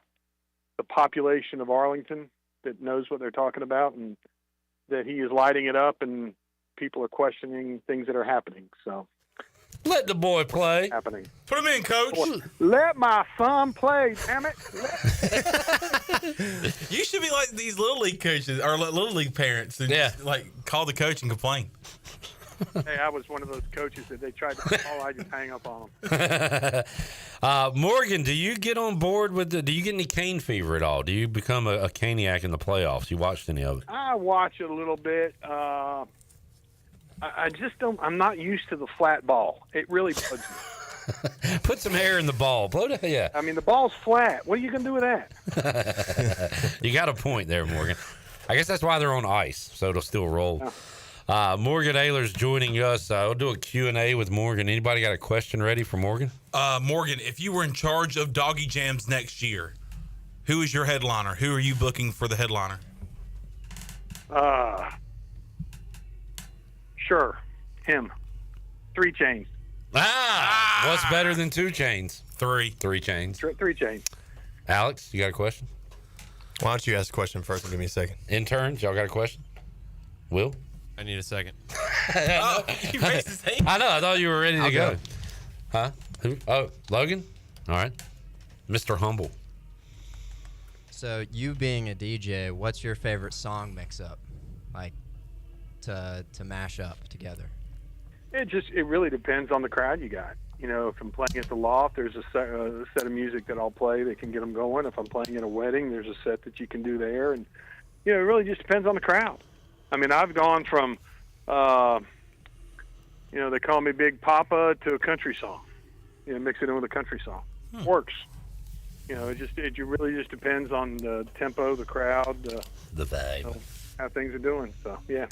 population of Arlington that knows what they're talking about, and that he is lighting it up, and people are questioning things that are happening. So let the boy play. Happening. Put him in, coach. Let my son play, damn it. You should be like these little league coaches or little league parents and like call the coach and complain. Hey, I was one of those coaches that they tried to call. I just hang up on them. Morgan, do you get on board with do you get any cane fever at all? Do you become a Caniac in the playoffs? You watched any of it? I watch it a little bit. I just don't. I'm not used to the flat ball. It really bugs me. Put some hair in the ball. Yeah. I mean, the ball's flat. What are you going to do with that? You got a point there, Morgan. I guess that's why they're on ice, so it'll still roll. Morgan Ahlers joining us. We'll do a Q&A with Morgan. Anybody got a question ready for Morgan? Morgan, if you were in charge of Doggy Jams next year, who is your headliner? Who are you booking for the headliner? Sure. Him. 3 Chainz. What's better than 2 Chainz? 3 Chainz. 3 Chainz. Alex, you got a question? Why don't you ask the question first and give me a second? Interns, y'all got a question? Will? I need a second. He raised his hand. I know. I thought you were ready to go. go. Huh? Who? Oh, Logan? All right. Mr. Humble. So, you being a DJ, what's your favorite song mix-up? Like, to mash up together? It really depends on the crowd you got. You know, if I'm playing at the Loft, there's a set of music that I'll play that can get them going. If I'm playing at a wedding, there's a set that you can do there. And, it really just depends on the crowd. I mean, I've gone from, they call me Big Papa to a country song. Mix it in with a country song. Works. It really just depends on the tempo, the crowd, the vibe, how things are doing. So, yeah.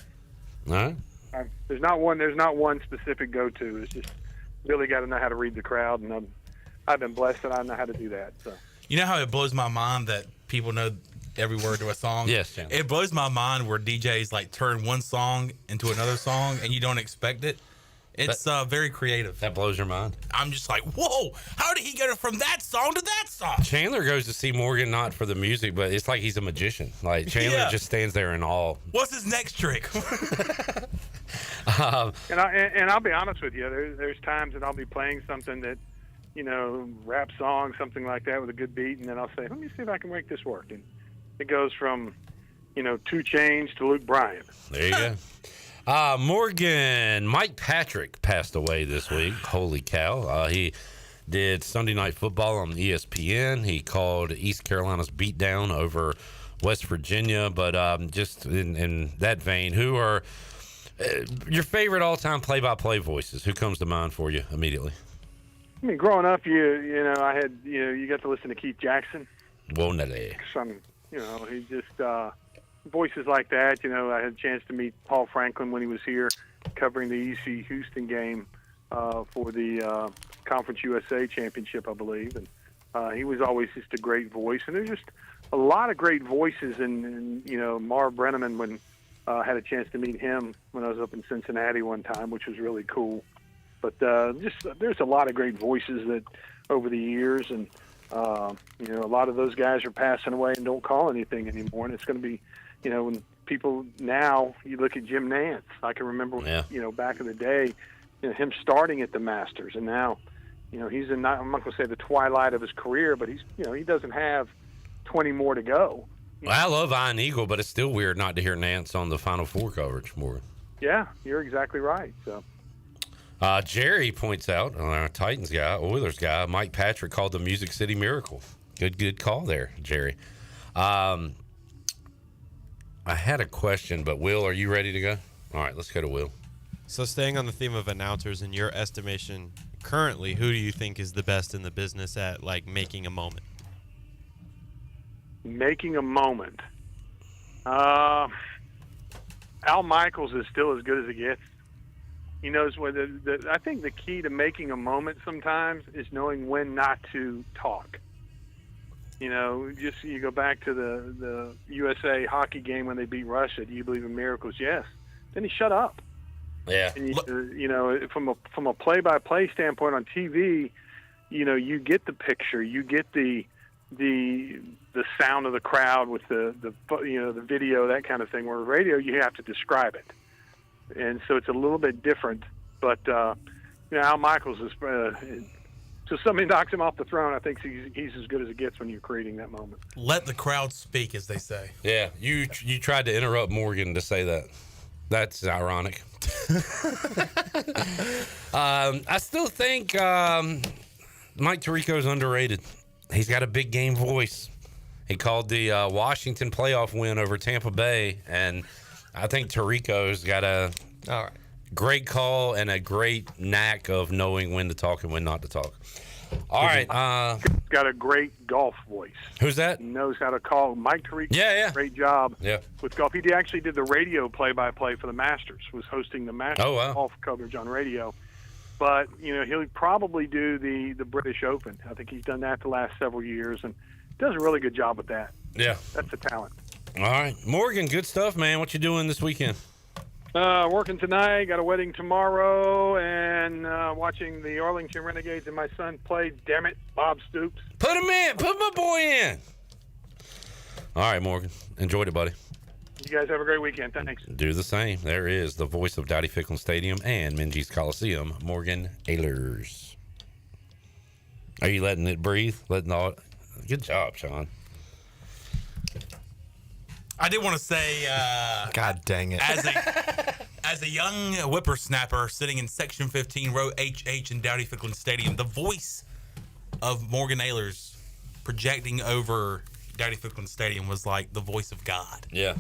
All right. There's not one specific go-to. It's just really got to know how to read the crowd, and I've been blessed that I know how to do that. So. You know how it blows my mind that people know every word to a song? Yes, Chandler. It blows my mind where DJs like turn one song into another song and you don't expect it. It's very creative. That blows your mind. I'm just like, whoa, how did he get it from that song to that song? Chandler goes to see Morgan not for the music, but it's like he's a magician. Like Chandler just stands there in awe. What's his next trick? And I'll be honest with you, there's times that I'll be playing something that, rap song, something like that with a good beat, and then I'll say, let me see if I can make this work. And it goes from, 2 Chainz to Luke Bryan. There you go. Morgan, Mike Patrick passed away this week. Holy cow. He did Sunday Night Football on ESPN. He called East Carolina's beatdown over West Virginia. But just in that vein, who are your favorite all-time play-by-play voices? Who comes to mind for you immediately? I mean, growing up, I had, you got to listen to Keith Jackson. Wonderly. He just... voices like that, I had a chance to meet Paul Franklin when he was here covering the EC Houston game for the Conference USA Championship, I believe. And he was always just a great voice. And there's just a lot of great voices. And Marv Brenneman, when I had a chance to meet him when I was up in Cincinnati one time, which was really cool. But there's a lot of great voices that over the years. And, a lot of those guys are passing away and don't call anything anymore. And it's going to be, when people now, you look at Jim Nance, I can remember, back in the day, him starting at the Masters, and now, He's I'm not going to say the twilight of his career, but he doesn't have 20 more to go. Well, I love Iron Eagle, but it's still weird not to hear Nance on the Final Four coverage more. Yeah, you're exactly right. So. Jerry points out, our Titans guy, Oilers guy, Mike Patrick called the Music City Miracle. Good call there, Jerry. I had a question, but Will, are you ready to go? All right, let's go to Will. So staying on the theme of announcers, in your estimation, currently, who do you think is the best in the business at, like, making a moment? Making a moment. Al Michaels is still as good as it gets. He knows what I think the key to making a moment sometimes is knowing when not to talk. You go back to the USA hockey game when they beat Russia. Do you believe in miracles? Yes. Then he shut up. Yeah. And from a play-by-play standpoint on TV, you get the picture, you get the sound of the crowd with the video, that kind of thing. Where radio, you have to describe it, and so it's a little bit different. But Al Michaels is so somebody knocks him off the throne. I think he's as good as it gets when you're creating that moment. Let the crowd speak, as they say. Yeah, you tried to interrupt Morgan to say that. That's ironic. I still think Mike Tirico's underrated. He's got a big game voice. He called the Washington playoff win over Tampa Bay, and I think Tirico's got a great call and a great knack of knowing when to talk and when not to talk. All right. Got a great golf voice. Who's that? He knows how to call. Mike Tirico. Yeah. Great job. Yeah. With golf. He actually did the radio play-by-play for the Masters. Was hosting the Masters golf coverage on radio. But he'll probably do the British Open. I think he's done that the last several years and does a really good job with that. Yeah. That's a talent. All right, Morgan. Good stuff, man. What you doing this weekend? Working tonight, got a wedding tomorrow, and watching the Arlington Renegades and my son play, damn it, Bob Stoops. Put him in. Put my boy in. All right, Morgan. Enjoyed it, buddy. You guys have a great weekend. Thanks. Do the same. There is the voice of Dowdy Ficklen Stadium and Minges Coliseum, Morgan Ahlers. Are you letting it breathe? Good job, Sean. I did want to say, God dang it! As a young whippersnapper sitting in Section 15, Row HH in Dowdy Ficklen Stadium, the voice of Morgan Ahlers projecting over Dowdy Ficklen Stadium was like the voice of God. Yeah.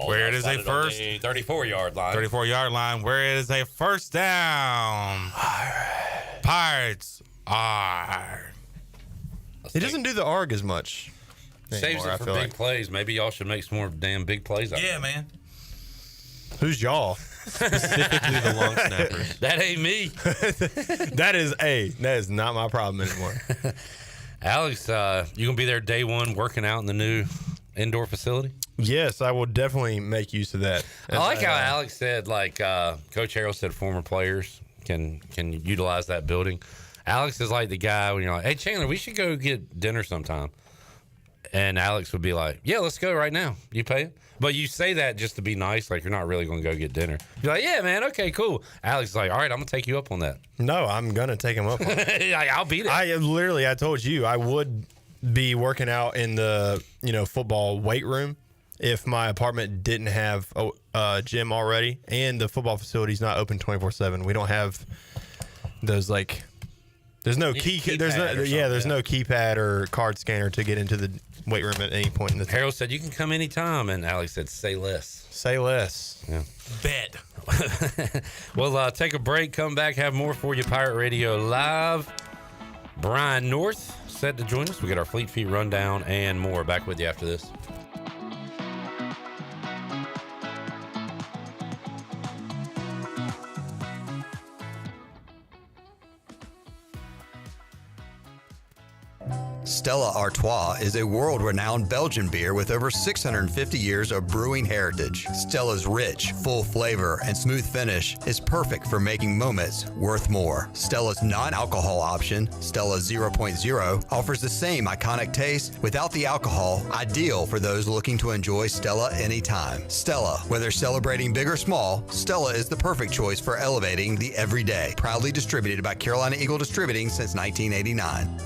Where it is a first 34-yard line. 34-yard line. Where it is a first down. Pirates are. He doesn't do the ARG as much. Saves it for big plays. Maybe y'all should make some more damn big plays out Yeah, man. Who's y'all? Specifically the long snappers. That ain't me. That is not my problem anymore. Alex, you gonna be there day one working out in the new indoor facility? Yes, I will definitely make use of that. I like how Alex said, Coach Harrell said former players can utilize that building. Alex is like the guy when you're like, hey, Chandler, we should go get dinner sometime. And Alex would be like, yeah, let's go right now. You pay it? But you say that just to be nice, like you're not really going to go get dinner. You're like, yeah, man, okay, cool. Alex is like, all right, I'm going to take you up on that. No, I'm going to take him up on it. I'll beat it. I told you I would be working out in the football weight room if my apartment didn't have a gym already, and the football facility's not open 24/7. We don't have those there's no there's no keypad or card scanner to get into the weight room at any point in the time. Harold said you can come anytime, and Alex said say less. Say less. Yeah. Bet. We'll take a break, come back, have more for you. Pirate Radio Live. Brian North set to join us. We got our Fleet Feet rundown and more. Back with you after this. Stella Artois is a world-renowned Belgian beer with over 650 years of brewing heritage. Stella's rich, full flavor and smooth finish is perfect for making moments worth more. Stella's non-alcohol option, Stella 0.0, offers the same iconic taste without the alcohol, ideal for those looking to enjoy Stella anytime. Stella, whether celebrating big or small, Stella is the perfect choice for elevating the everyday. Proudly distributed by Carolina Eagle Distributing since 1989.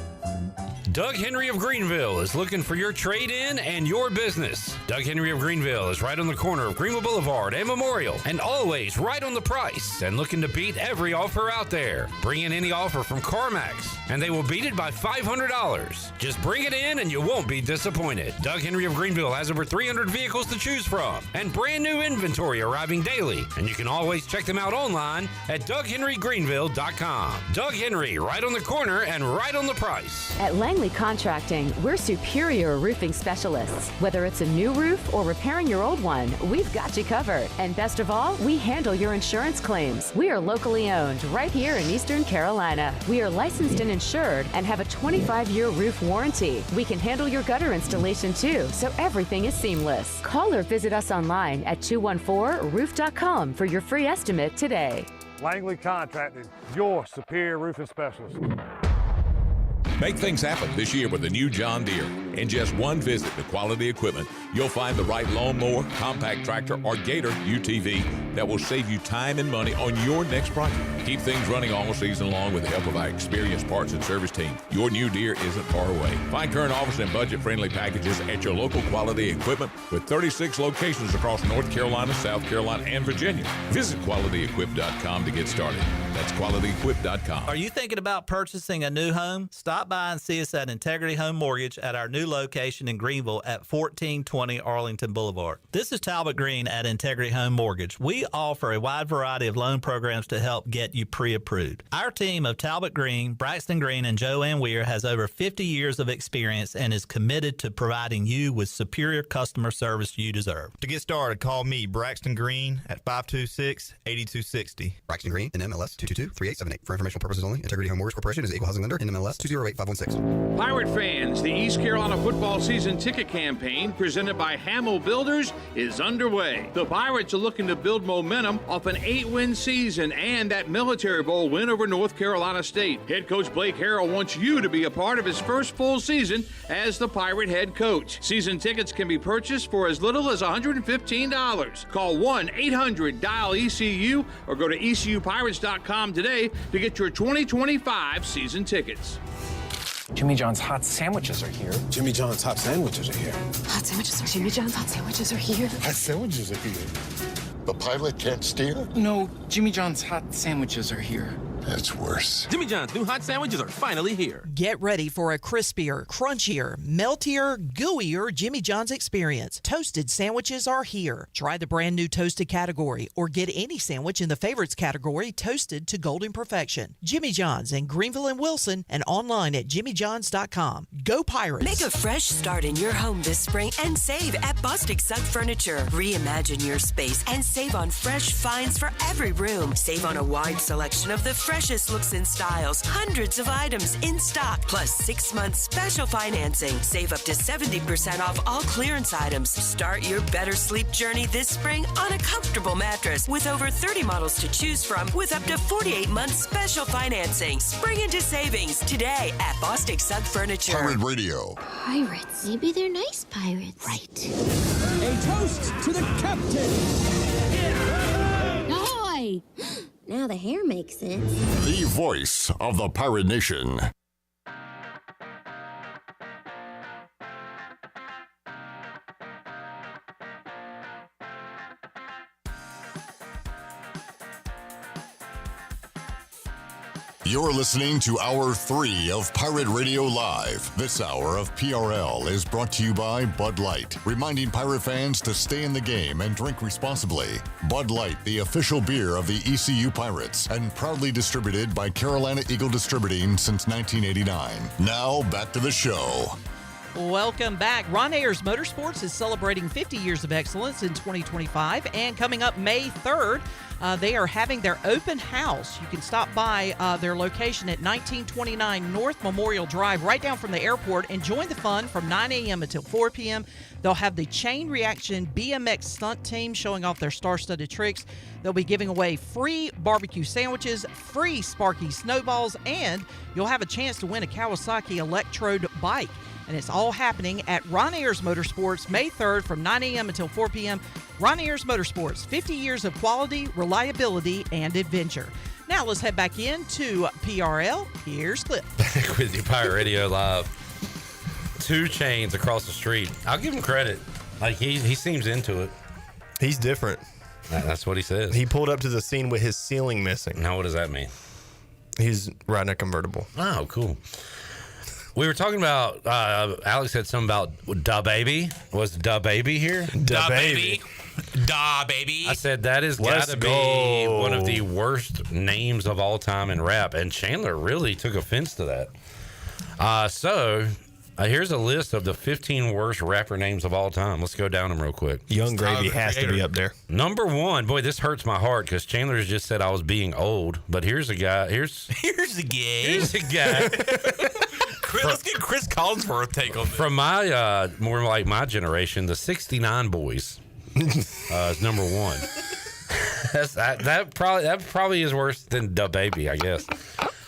Doug Henry of Greenville is looking for your trade-in and your business. Doug Henry of Greenville is right on the corner of Greenville Boulevard and Memorial, and always right on the price and looking to beat every offer out there. Bring in any offer from CarMax, and they will beat it by $500. Just bring it in and you won't be disappointed. Doug Henry of Greenville has over 300 vehicles to choose from and brand new inventory arriving daily, and you can always check them out online at DougHenryGreenville.com. Doug Henry, right on the corner and right on the price. At Langley Contracting, we're superior roofing specialists. Whether it's a new roof or repairing your old one, we've got you covered. And best of all, we handle your insurance claims. We are locally owned right here in Eastern Carolina. We are licensed and insured and have a 25-year roof warranty. We can handle your gutter installation too, so everything is seamless. Call or visit us online at 214roof.com for your free estimate today. Langley Contracting, your superior roofing specialist. Make things happen this year with the new John Deere. In just one visit to Quality Equipment, you'll find the right lawnmower, compact tractor, or Gator UTV that will save you time and money on your next project. Keep things running all season long with the help of our experienced parts and service team. Your new Deere isn't far away. Find current offers and budget-friendly packages at your local Quality Equipment with 36 locations across North Carolina, South Carolina, and Virginia. Visit QualityEquip.com to get started. That's QualityEquip.com. Are you thinking about purchasing a new home? Stop by and see us at Integrity Home Mortgage at our new location in Greenville at 1420 Arlington Boulevard. This is Talbot Green at Integrity Home Mortgage. We offer a wide variety of loan programs to help get you pre-approved. Our team of Talbot Green, Braxton Green, and Joanne Weir has over 50 years of experience and is committed to providing you with superior customer service you deserve. To get started, call me, Braxton Green, at 526-8260. Braxton Green, NMLS 222-3878. For informational purposes only, Integrity Home Mortgage Corporation is an equal housing lender, NMLS 208-516. Pirate fans, the East Carolina football season ticket campaign presented by Hamill Builders is underway. The Pirates are looking to build momentum off an 8-win season and that Military Bowl win over North Carolina State. Head coach Blake Harrell wants you to be a part of his first full season as the Pirate head coach. Season tickets can be purchased for as little as $115. Call 1-800-DIAL-ECU or go to ECUPirates.com today to get your 2025 season tickets. Jimmy John's hot sandwiches are here. Jimmy John's hot sandwiches are here. Hot sandwiches are Jimmy John's hot sandwiches are here. Hot sandwiches are here. The pilot can't steer? No, Jimmy John's hot sandwiches are here. That's worse. Jimmy John's new hot sandwiches are finally here. Get ready for a crispier, crunchier, meltier, gooier Jimmy John's experience. Toasted sandwiches are here. Try the brand new toasted category or get any sandwich in the favorites category toasted to golden perfection. Jimmy John's in Greenville and Wilson and online at jimmyjohns.com. Go Pirates! Make a fresh start in your home this spring and save at Bostic Sugg Furniture. Reimagine your space and save on fresh finds for every room. Save on a wide selection of the freshest looks and styles, hundreds of items in stock, plus 6 months special financing. Save up to 70% off all clearance items. Start your better sleep journey this spring on a comfortable mattress with over 30 models to choose from with up to 48 months special financing. Spring into savings today at Bostic Sugg Furniture. Pirate Radio. Pirates. Maybe they're nice pirates. Right. A toast to the captain. Ahoy! Now the hair makes sense. The voice of the Pirate Nation. You're listening to Hour 3 of Pirate Radio Live. This hour of PRL is brought to you by Bud Light, reminding Pirate fans to stay in the game and drink responsibly. Bud Light, the official beer of the ECU Pirates, and proudly distributed by Carolina Eagle Distributing since 1989. Now, back to the show. Welcome back. Ron Ayers Motorsports is celebrating 50 years of excellence in 2025, and coming up May 3rd, they are having their open house. You can stop by their location at 1929 North Memorial Drive, right down from the airport, and join the fun from 9 a.m. until 4 p.m. They'll have the Chain Reaction BMX stunt team showing off their star-studded tricks. They'll be giving away free barbecue sandwiches, free Sparky snowballs, and you'll have a chance to win a Kawasaki Electrode bike. And it's all happening at Ron Ayers Motorsports May 3rd from 9 a.m. until 4 p.m. Ron Ayers Motorsports, 50 years of quality, reliability, and adventure. Now let's head back into PRL. Here's Clip. Back with you, Pirate Radio Live. 2 Chainz across the street. I'll give him credit. Like he seems into it. He's different. That's what he says. He pulled up to the scene with his ceiling missing. Now, what does that mean? He's riding a convertible. Oh, cool. We were talking about, Alex said something about Da Baby. Was Da Baby here? Da Baby. Da Baby. I said that has got to be one of the worst names of all time in rap, and Chandler really took offense to that. So here's a list of the 15 worst rapper names of all time. Let's go down them real quick. Young Gravy has to be up there. Number 1, boy, this hurts my heart because Chandler just said I was being old, but here's a guy. Here's a guy. Let's get Chris Collinsworth take on this. From my more like my generation, the 69 Boys is number 1. that probably is worse than Da Baby, I guess.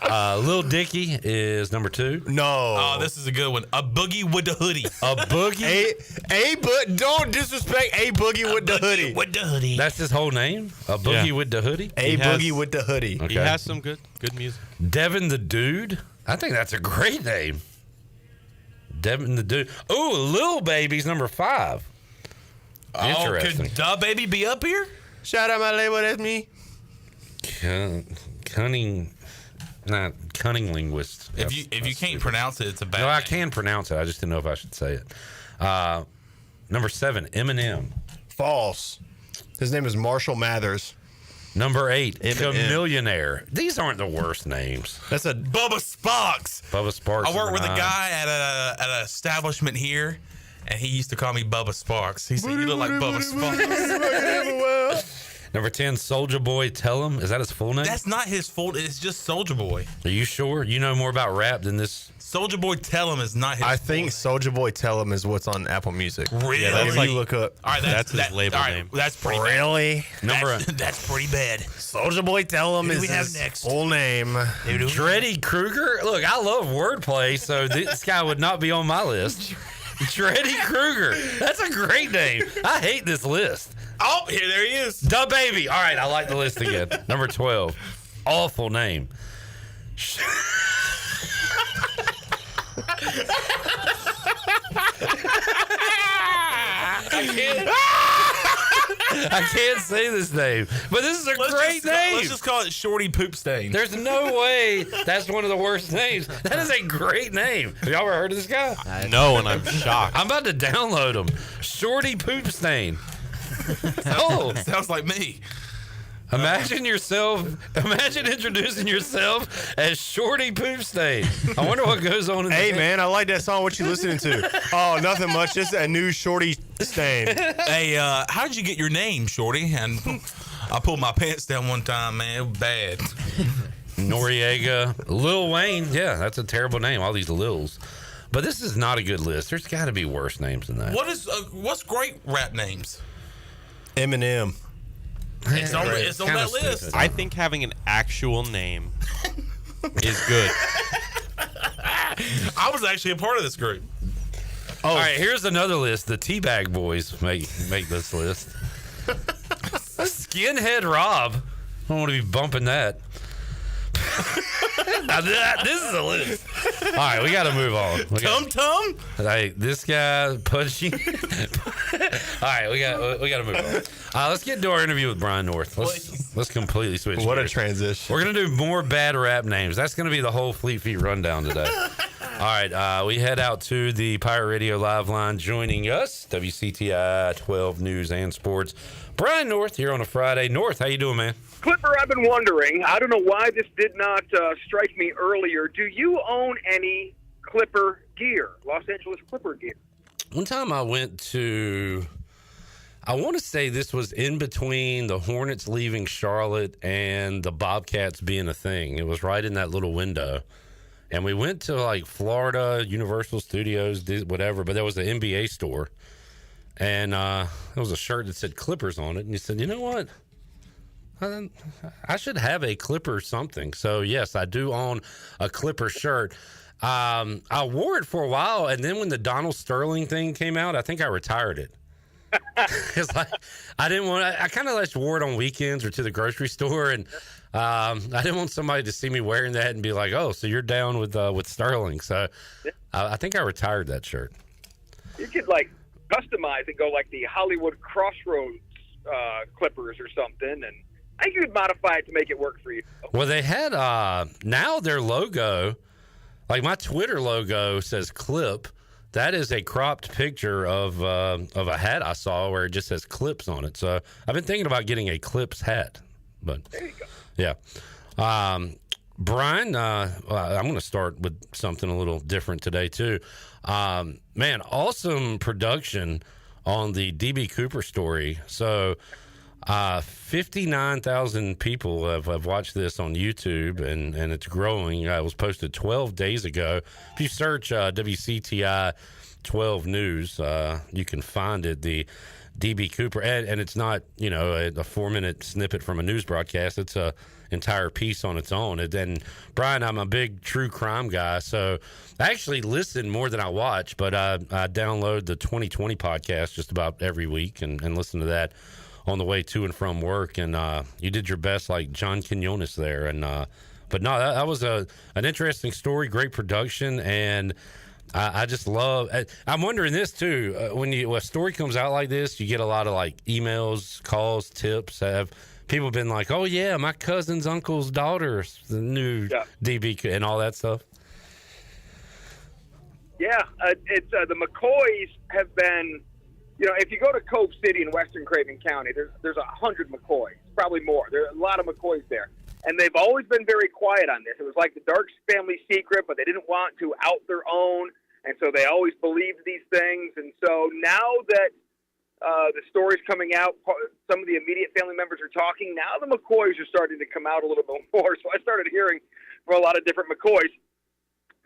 Lil Dicky is number 2. No. Oh, this is a good one. A Boogie with the Hoodie. A Boogie? But don't disrespect A Boogie with the Hoodie. With the Hoodie. That's his whole name? A Boogie with the Hoodie? A Boogie with the Hoodie. He has some good music. Devin the Dude? I think that's a great name. Devin the Dude. Oh, Lil Baby's number 5. Interesting. Could Da Baby be up here? Shout out my label, that's me. Cunning linguist. If you can't pronounce it, it's a bad No, name. I can pronounce it. I just didn't know if I should say it. Number 7, Eminem. False. His name is Marshall Mathers. Number 8, Chamillionaire. These aren't the worst names. That's a Bubba Sparks. Bubba Sparks. I worked with a guy at an establishment here, and he used to call me Bubba Sparks. He said, "You look like Bubba Sparks." Number 10, Soulja Boy. Tell him. Is that his full name? That's not his full. It's just Soulja Boy. Are you sure? You know more about rap than this? Soulja Boy Tell Him is not his. I think Soulja Boy Tell Him is what's on Apple Music. Really? Yeah, that's like, you look up. All right, that's his label name. That's pretty really bad. That's pretty bad. Soulja Boy Tell Him is his full name. Dreddy Kruger. Look, I love wordplay, so this guy would not be on my list. Dreddy Kruger. That's a great name. I hate this list. Oh, here there he is. Da Baby. All right, I like the list again. Number 12. Awful name. I can't say this name, but this is a great name. Let's just call it Shorty Poop Stain. There's no way that's one of the worst names. That is a great name. Have y'all ever heard of this guy? No, and I'm shocked. I'm about to download him. Shorty Poop Stain. Sounds like me. Imagine introducing yourself as Shorty Poop Stain. I wonder what goes on in Hey, man, I like that song. What you listening to? Oh, nothing much. Just a new Shorty Stain. Hey, how'd you get your name, Shorty? And I pulled my pants down one time, man. It was bad. Noriega. Lil Wayne. Yeah, that's a terrible name. All these Lils. But this is not a good list. There's got to be worse names than that. What's great rap names? Eminem. It's on that list. Stupid. I think having an actual name is good. I was actually a part of this group. Oh. All right, here's another list. The Teabag Boys make this list. Skinhead Rob. I don't want to be bumping that. Now this is a list. All right, we got to move on. Tum Tum. Like this guy punchy. All right, we got to move on. Let's get into our interview with Brian North. Let's completely switch. What gears. a transition. We're gonna do more bad rap names. That's gonna be the whole Fleet Feet rundown today. All right, we head out to the Pirate Radio Live line. Joining us, WCTI 12 News and Sports, Brian North here on a Friday. North, how you doing, man? Clipper, I've been wondering, I don't know why this did not strike me earlier. Do you own any Clipper gear, Los Angeles Clipper gear. One time I went to, I want to say this was in between the Hornets leaving Charlotte and the Bobcats being a thing. It was right in that little window. And we went to like Florida, Universal Studios, whatever, but there was an NBA store. And there was a shirt that said Clippers on it. And he said, you know what? I should have a Clipper something. So, yes, I do own a Clipper shirt. I wore it for a while. And then when the Donald Sterling thing came out, I think I retired it. Because I didn't want, I kind of just wore it on weekends or to the grocery store. And I didn't want somebody to see me wearing that and be like, oh, so you're down with Sterling. So I think I retired that shirt. You could like customize and go like the Hollywood Crossroads Clippers or something, and I think you could modify it to make it work for you. Well, they had now their logo, like my Twitter logo says Clip. That is a cropped picture of a hat I saw where it just says Clips on it. So I've been thinking about getting a Clips hat. But there you go. Yeah. Brian, I'm going to start with something a little different today, too. Man, awesome production on the DB Cooper story. So 59,000 people have watched this on YouTube, and it's growing. It was posted 12 days ago. If you search WCTI 12 News, you can find it. The DB Cooper, and it's not, a 4-minute snippet from a news broadcast. It's a entire piece on its own. And then, Brian, I'm a big true crime guy, so I actually listen more than I watch, but I download the 2020 podcast just about every week and listen to that on the way to and from work. And you did your best, like John Quinones there. And but no, that was an interesting story, great production, and I just love. I'm wondering this too. When a story comes out like this, you get a lot of like emails, calls, tips. Have people been like, "Oh yeah, my cousin's uncle's daughter's the new DB," and all that stuff? Yeah, it's the McCoys have been. If you go to Cove City in Western Craven County, there's 100 McCoys, probably more. There are a lot of McCoys there. And they've always been very quiet on this. It was like the Dark family secret, but they didn't want to out their own. And so they always believed these things. And so now that the story's coming out, some of the immediate family members are talking. Now the McCoys are starting to come out a little bit more. So I started hearing from a lot of different McCoys.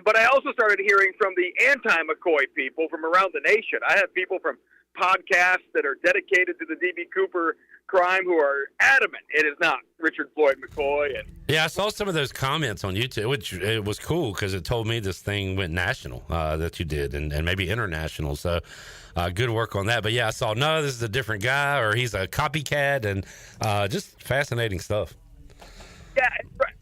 But I also started hearing from the anti-McCoy people from around the nation. I have people from podcasts that are dedicated to the DB Cooper crime who are adamant it is not Richard Floyd McCoy. And yeah, I saw some of those comments on YouTube, which it was cool because it told me this thing went national that you did and maybe international. So good work on that. But yeah, I saw, no, this is a different guy or he's a copycat, and just fascinating stuff. Yeah,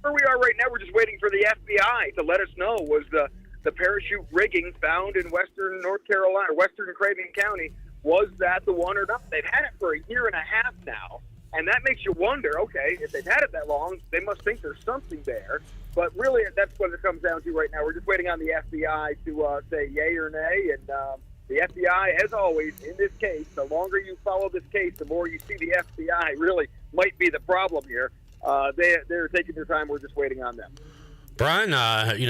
where we are right now, we're just waiting for the FBI to let us know was the parachute rigging found in Western North Carolina, Western Craven County, was that the one or not? They've had it for a year and a half now, and that makes you wonder, okay, if they've had it that long, they must think there's something there. But really, that's what it comes down to right now. We're just waiting on the FBI to say yay or nay, and the FBI, as always, in this case, the longer you follow this case, the more you see the FBI really might be the problem here. They're taking their time. We're just waiting on them. Brian,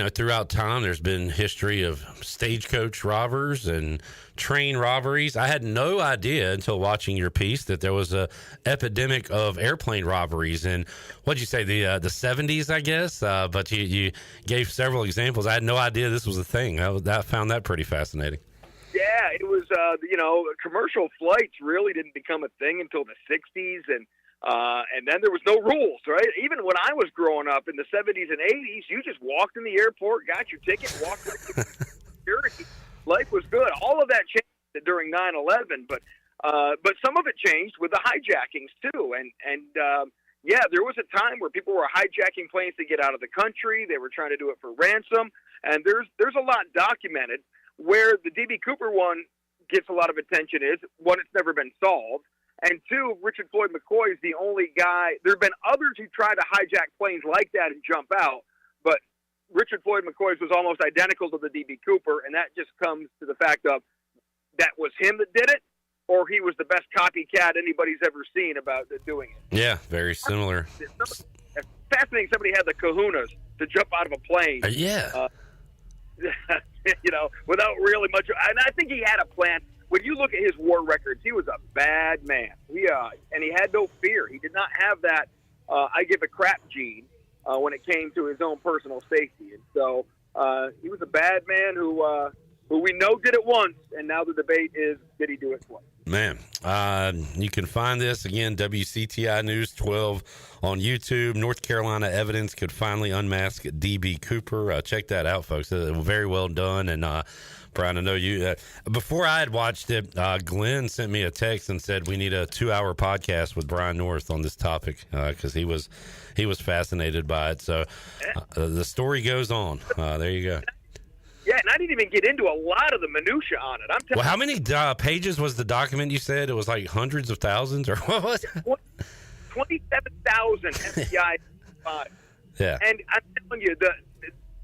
throughout time, there's been history of stagecoach robbers and train robberies. I had no idea until watching your piece that there was a epidemic of airplane robberies in, what'd you say, the 70s, I guess? But you gave several examples. I had no idea this was a thing. I found that pretty fascinating. Yeah, it was, commercial flights really didn't become a thing until the 60s, and then there was no rules, right? Even when I was growing up in the 70s and 80s, you just walked in the airport, got your ticket, walked right to security. Life was good. All of that changed during 9/11, but some of it changed with the hijackings too. And there was a time where people were hijacking planes to get out of the country. They were trying to do it for ransom, and there's a lot documented. Where the DB Cooper one gets a lot of attention is, one, it's never been solved. And two, Richard Floyd McCoy is the only guy. There have been others who try to hijack planes like that and jump out, but Richard Floyd McCoy's was almost identical to the DB Cooper, and that just comes to the fact of that was him that did it, or he was the best copycat anybody's ever seen about doing it. Yeah, very similar. It's fascinating somebody had the kahunas to jump out of a plane. without really much. And I think he had a plan. When you look at his war records, he was a bad man. And he had no fear. He did not have that I give a crap gene when it came to his own personal safety. And so he was a bad man who we know did it once, and now the debate is, did he do it twice? Man, you can find this, again, WCTI News 12 on YouTube. North Carolina evidence could finally unmask D.B. Cooper. Check that out, folks. Very well done. And, Brian, I know you, before I had watched it, Glenn sent me a text and said we need a 2-hour podcast with Brian North on this topic because he was fascinated by it. So the story goes on. There you go. Yeah, and I didn't even get into a lot of the minutia on it. Well, how many pages was the document you said? It was like hundreds of thousands, or what was it? 27,000 FBI. Yeah. And I'm telling you,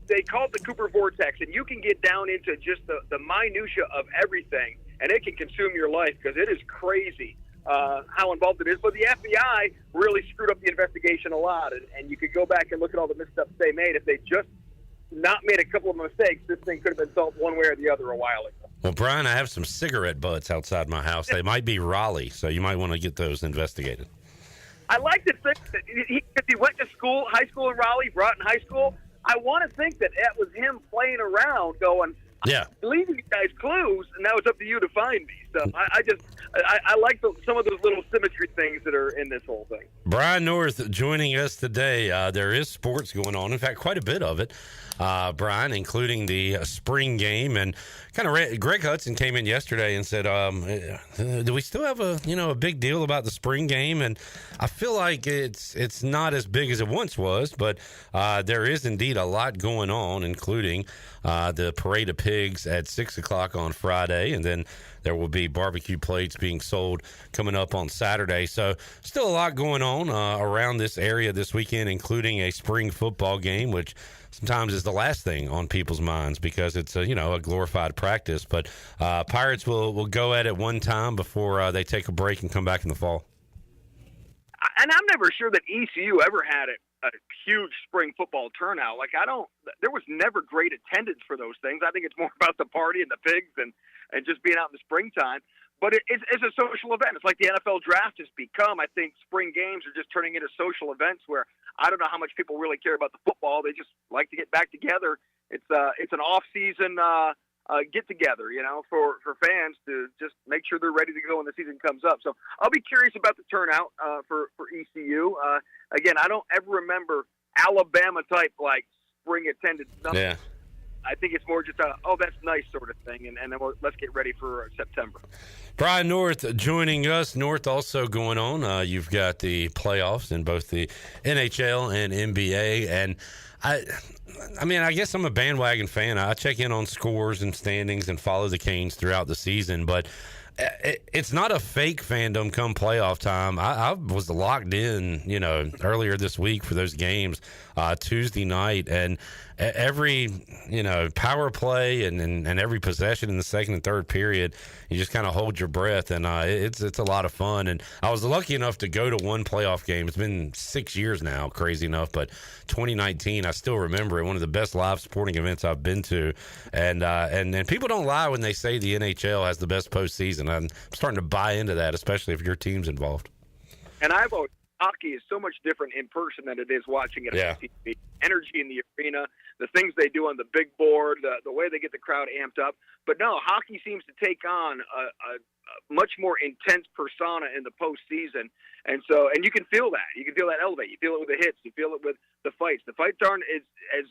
they call it the Cooper Vortex, and you can get down into just the minutia of everything, and it can consume your life because it is crazy how involved it is. But the FBI really screwed up the investigation a lot, and you could go back and look at all the missteps they made. If they just not made a couple of mistakes, this thing could have been solved one way or the other a while ago. Well, Brian, I have some cigarette butts outside my house. They might be Raleigh, so you might want to get those investigated. I like to think that if he went to high school in Raleigh, Broughton High School, I want to think that was him playing around going, yeah, leaving you guys clues, and now it's up to you to find me. So I like some of those little symmetry things that are in this whole thing. Brian North joining us today. There is sports going on. In fact, quite a bit of it, Brian, including the spring game. And Greg Hudson came in yesterday and said, do we still have a big deal about the spring game? And I feel like it's not as big as it once was, but there is indeed a lot going on, including the Parade of Pigs at 6 o'clock on Friday, and then there will be barbecue plates being sold coming up on Saturday. So still a lot going on around this area this weekend, including a spring football game, which sometimes is the last thing on people's minds because it's a glorified practice. But Pirates will go at it one time before they take a break and come back in the fall. And I'm never sure that ECU ever had a huge spring football turnout. There was never great attendance for those things. I think it's more about the party and the pigs and just being out in the springtime. But it's a social event. It's like the NFL draft has become. I think spring games are just turning into social events where I don't know how much people really care about the football. They just like to get back together. It's an off-season get together, for fans to just make sure they're ready to go when the season comes up. So I'll be curious about the turnout for ECU. Again, I don't ever remember Alabama type spring attendance. Yeah. I think it's more just that's nice sort of thing, and then let's get ready for September. Brian North joining us. North also going on. You've got the playoffs in both the NHL and NBA, and I guess I'm a bandwagon fan. I check in on scores and standings and follow the Canes throughout the season, but it's not a fake fandom come playoff time. I was locked in, earlier this week for those games Tuesday night, and every, power play and every possession in the second and third period, you just kind of hold your breath, and it's a lot of fun. And I was lucky enough to go to one playoff game. It's been 6 years now, crazy enough, but 2019, I still remember it, one of the best live sporting events I've been to. And people don't lie when they say the NHL has the best postseason. I'm starting to buy into that, especially if your team's involved. And hockey is so much different in person than it is watching it on TV. Energy in the arena, the things they do on the big board, the way they get the crowd amped up. But no, hockey seems to take on a much more intense persona in the postseason. And you can feel that. You can feel that elevate. You feel it with the hits. You feel it with the fights. The fights aren't as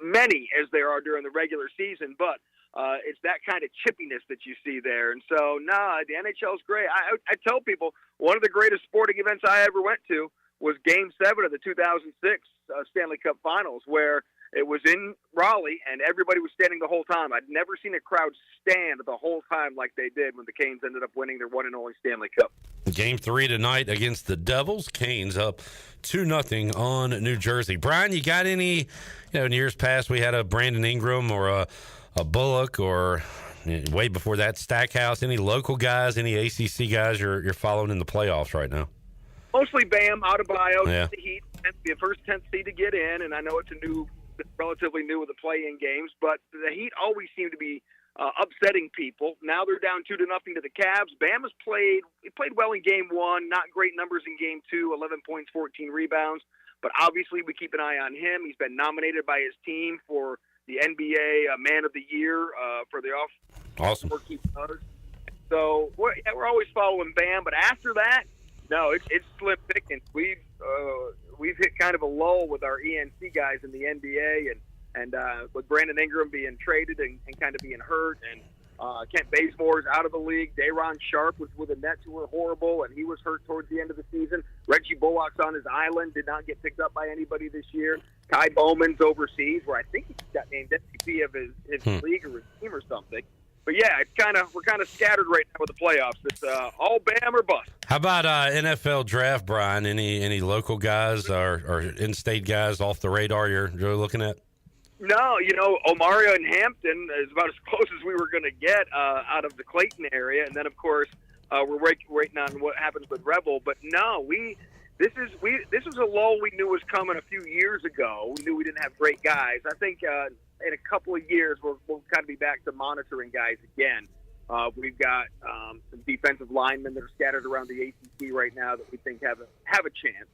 many as there are during the regular season, but it's that kind of chippiness that you see there. And so, the NHL is great. I tell people one of the greatest sporting events I ever went to was Game 7 of the 2006 Stanley Cup Finals, where it was in Raleigh and everybody was standing the whole time. I'd never seen a crowd stand the whole time like they did when the Canes ended up winning their one and only Stanley Cup. Game 3 tonight against the Devils. Canes up 2-0 on New Jersey. Brian, you got any, in years past we had a Brandon Ingram or a Bullock, or way before that, Stackhouse, any local guys, any ACC guys you're following in the playoffs right now? Mostly Bam, out of bio, yeah. the Heat, the first 10th seed to get in, and I know it's a new relatively new with the play-in games, but the Heat always seem to be upsetting people. Now they're down 2-0 to the Cavs. Bama's played well in game 1, not great numbers in game 2, 11 points, 14 rebounds, but obviously we keep an eye on him. He's been nominated by his team for the NBA Man of the Year for the awesome. So we're always following Bam, but after that, no, it's slim pickings. We've hit kind of a lull with our ENC guys in the NBA, and with Brandon Ingram being traded and kind of being hurt, and Kent Bazemore's out of the league. Day'Ron Sharp was with the Nets, who were horrible, and he was hurt towards the end of the season. Reggie Bullock's on his island, did not get picked up by anybody this year. Kai Bowman's overseas, where I think he got named MVP of his league or his team or something. But yeah, we're kind of scattered right now with the playoffs. It's all Bam or bust. How about NFL draft, Brian? Any local guys or in-state guys off the radar you're looking at? No, Omaria in Hampton is about as close as we were going to get out of the Clayton area, and then of course we're waiting on what happens with Rebel. But no, this was a lull we knew was coming a few years ago. We knew we didn't have great guys. I think in a couple of years we'll kind of be back to monitoring guys again. We've got some defensive linemen that are scattered around the ACC right now that we think have a chance.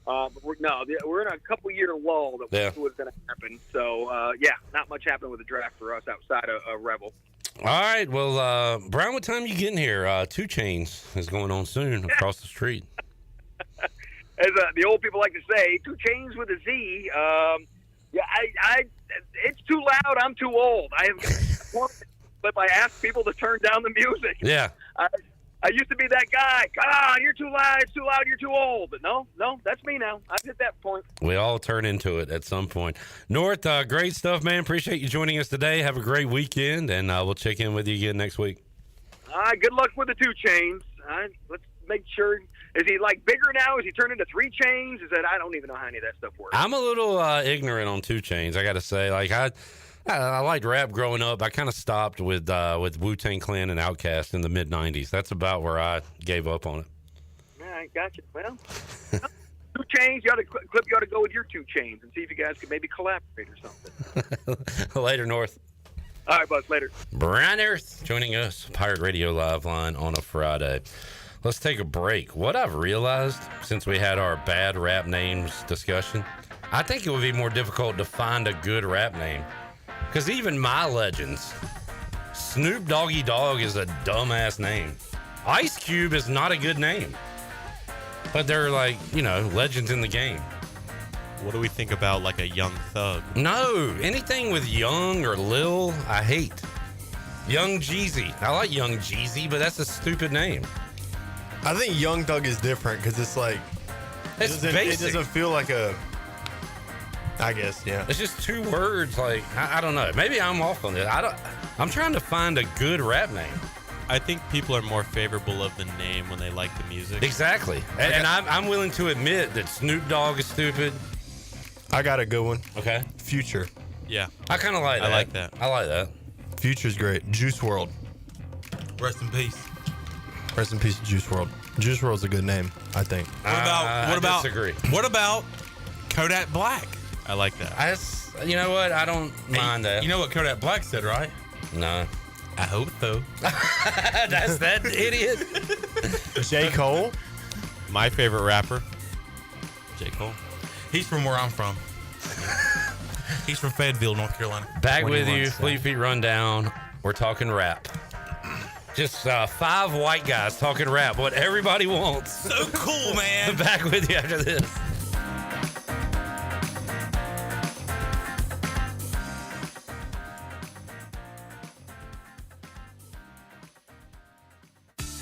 But we're in a couple-year lull that we knew was going to happen. So, not much happening with the draft for us outside of Rebel. All right. Well, Brian, what time are you getting here? 2 Chains is going on soon across the street. As the old people like to say, 2 Chains with a Z. It's too loud. I'm too old. But I ask people to turn down the music. Yeah. I used to be that guy. Come on, you're too loud. It's too loud. You're too old. But no, that's me now. I've hit that point. We all turn into it at some point. North, great stuff, man. Appreciate you joining us today. Have a great weekend, and we'll check in with you again next week. All right, good luck with the 2 Chains. Let's make sure. Is he bigger now? Is he turned into 3 Chains? I don't even know how any of that stuff works. I'm a little ignorant on 2 Chains. I got to say, I liked rap growing up. I kind of stopped with Wu-Tang Clan and Outkast in the mid '90s. That's about where I gave up on it. All right, gotcha. Well, 2 Chains. You ought to go with your 2 Chains and see if you guys could maybe collaborate or something. Later, North. All right, Buzz. Later. Brian Earth joining us, Pirate Radio Live Line on a Friday. Let's take a break. What I've realized since we had our bad rap names discussion, I think it would be more difficult to find a good rap name. Because even my legends, Snoop Doggy Dogg is a dumbass name. Ice Cube is not a good name. But they're legends in the game. What do we think about a Young Thug? No, anything with Young or Lil, I hate. Young Jeezy. I like Young Jeezy, but that's a stupid name. I think Young Thug is different because it's it doesn't feel like a. I guess, yeah. It's just 2 words. I don't know. Maybe I'm off on this. I'm trying to find a good rap name. I think people are more favorable of the name when they like the music. Exactly. And I'm willing to admit that Snoop Dogg is stupid. I got a good one. Okay. Future. Yeah. I kind of like that. I like that. I like that. Future's great. Juice WRLD. Rest in peace. Rest in peace, Juice WRLD. Juice WRLD's a good name, I think. What about disagree. What about Kodak Black? I like that. You know what? I don't mind that. You know what Kodak Black said, right? No. I hope so. That's that idiot. J. Cole. My favorite rapper, J. Cole. He's from where I'm from. He's from Fayetteville, North Carolina. Back with you, Fleet Feet Rundown. We're talking rap. Just 5 white guys talking rap. What everybody wants. So cool, man. Back with you after this.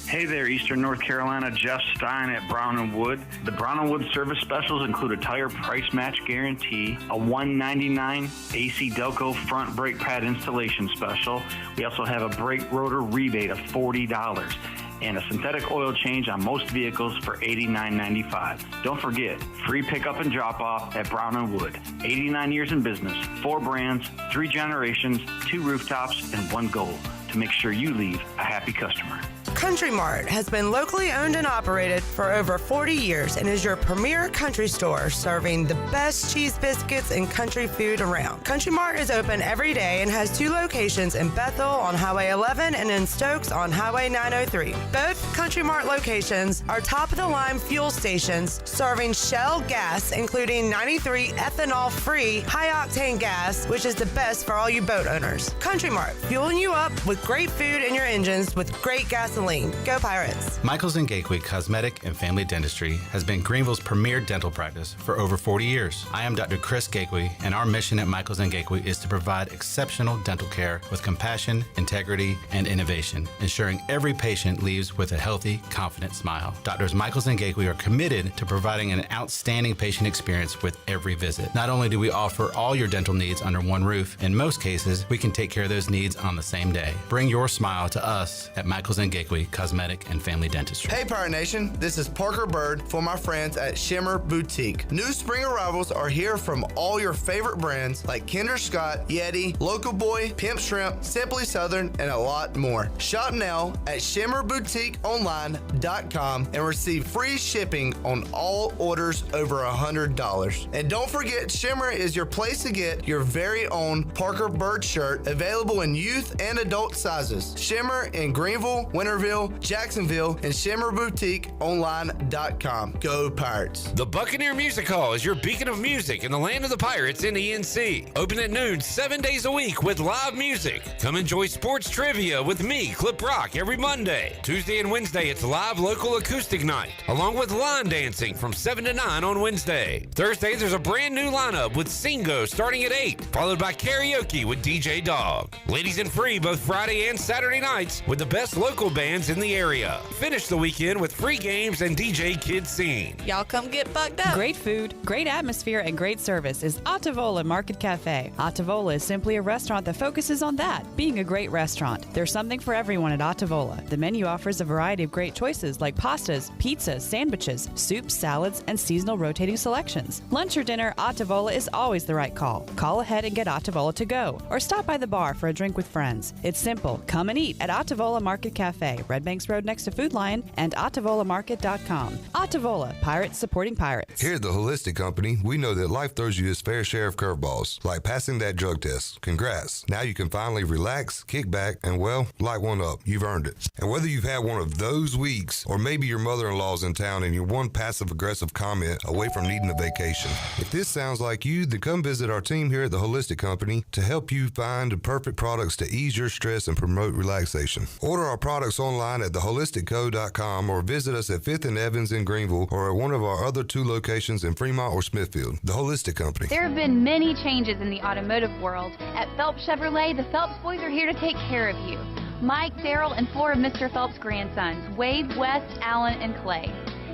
Hey there, Eastern North Carolina. Jeff Stein at Brown & Wood. The Brown & Wood service specials include a tire price match guarantee, a $199 AC Delco front brake pad installation special. We also have a brake rotor rebate of $40 and a synthetic oil change on most vehicles for $89.95. Don't forget, free pickup and drop-off at Brown & Wood. 89 years in business, 4 brands, 3 generations, 2 rooftops, and 1 goal: to make sure you leave a happy customer. Country Mart has been locally owned and operated for over 40 years and is your premier country store serving the best cheese biscuits and country food around. Country Mart is open every day and has 2 locations in Bethel on Highway 11 and in Stokes on Highway 903. Both Country Mart locations are top-of-the-line fuel stations serving Shell gas, including 93 ethanol-free high-octane gas, which is the best for all you boat owners. Country Mart, fueling you up with great food in your engines with great gasoline. Go Pirates! Michaels & Gateway Cosmetic and Family Dentistry has been Greenville's premier dental practice for over 40 years. I am Dr. Chris Gateway, and our mission at Michaels & Gateway is to provide exceptional dental care with compassion, integrity, and innovation, ensuring every patient leaves with a healthy, confident smile. Doctors Michaels & Gateway are committed to providing an outstanding patient experience with every visit. Not only do we offer all your dental needs under one roof, in most cases, we can take care of those needs on the same day. Bring your smile to us at Michaels & Gateway Cosmetic and Family Dentistry. Hey Pirate Nation, this is Parker Bird for my friends at Shimmer Boutique. New spring arrivals are here from all your favorite brands like Kinder Scott, Yeti, Local Boy, Pimp Shrimp, Simply Southern, and a lot more. Shop now at shimmerboutiqueonline.com and receive free shipping on all orders over $100. And don't forget, Shimmer is your place to get your very own Parker Bird shirt, available in youth and adult sizes. Shimmer in Greenville, Winterville, Jacksonville, and shimmerboutiqueonline.com. Go Pirates! The Buccaneer Music Hall is your beacon of music in the land of the Pirates in ENC. Open at noon 7 days a week with live music. Come enjoy sports trivia with me, Clip Rock, every Monday. Tuesday and Wednesday, it's live local acoustic night, along with line dancing from 7 to 9 on Wednesday. Thursday, there's a brand new lineup with Singo starting at 8, followed by karaoke with DJ Dog. Ladies and free both Friday and Saturday nights with the best local bands in the area. Finish the weekend with free games and DJ Kid Scene. Y'all come get bucked up. Great food, great atmosphere, and great service is Ottavola Market Cafe. Ottavola is simply a restaurant that focuses on that, being a great restaurant. There's something for everyone at Ottavola. The menu offers a variety of great choices like pastas, pizzas, sandwiches, soups, salads, and seasonal rotating selections. Lunch or dinner, Ottavola is always the right call. Call ahead and get Ottavola to go, or stop by the bar for a drink with friends. It's simple. Come and eat at Ottavola Market Cafe, Red Banks Road next to Food Lion, and OttavolaMarket.com. Ottavola, Pirates supporting Pirates. Here at the Holistic Company, we know that life throws you its fair share of curveballs, like passing that drug test. Congrats. Now you can finally relax, kick back, and, well, light one up. You've earned it. And whether you've had one of those weeks, or maybe your mother-in-law's in town and you're one passive-aggressive comment away from needing a vacation, if this sounds like you, then come visit our team here at the Holistic Company to help you find the perfect products to ease your stress and promote relaxation. Order our products online at theholisticco.com or visit us at 5th and Evans in Greenville or at one of our other 2 locations in Fremont or Smithfield. The Holistic Company. There have been many changes in the automotive world. At Phelps Chevrolet, the Phelps boys are here to take care of you. Mike, Daryl, and 4 of Mr. Phelps' grandsons, Wade, West, Allen, and Clay.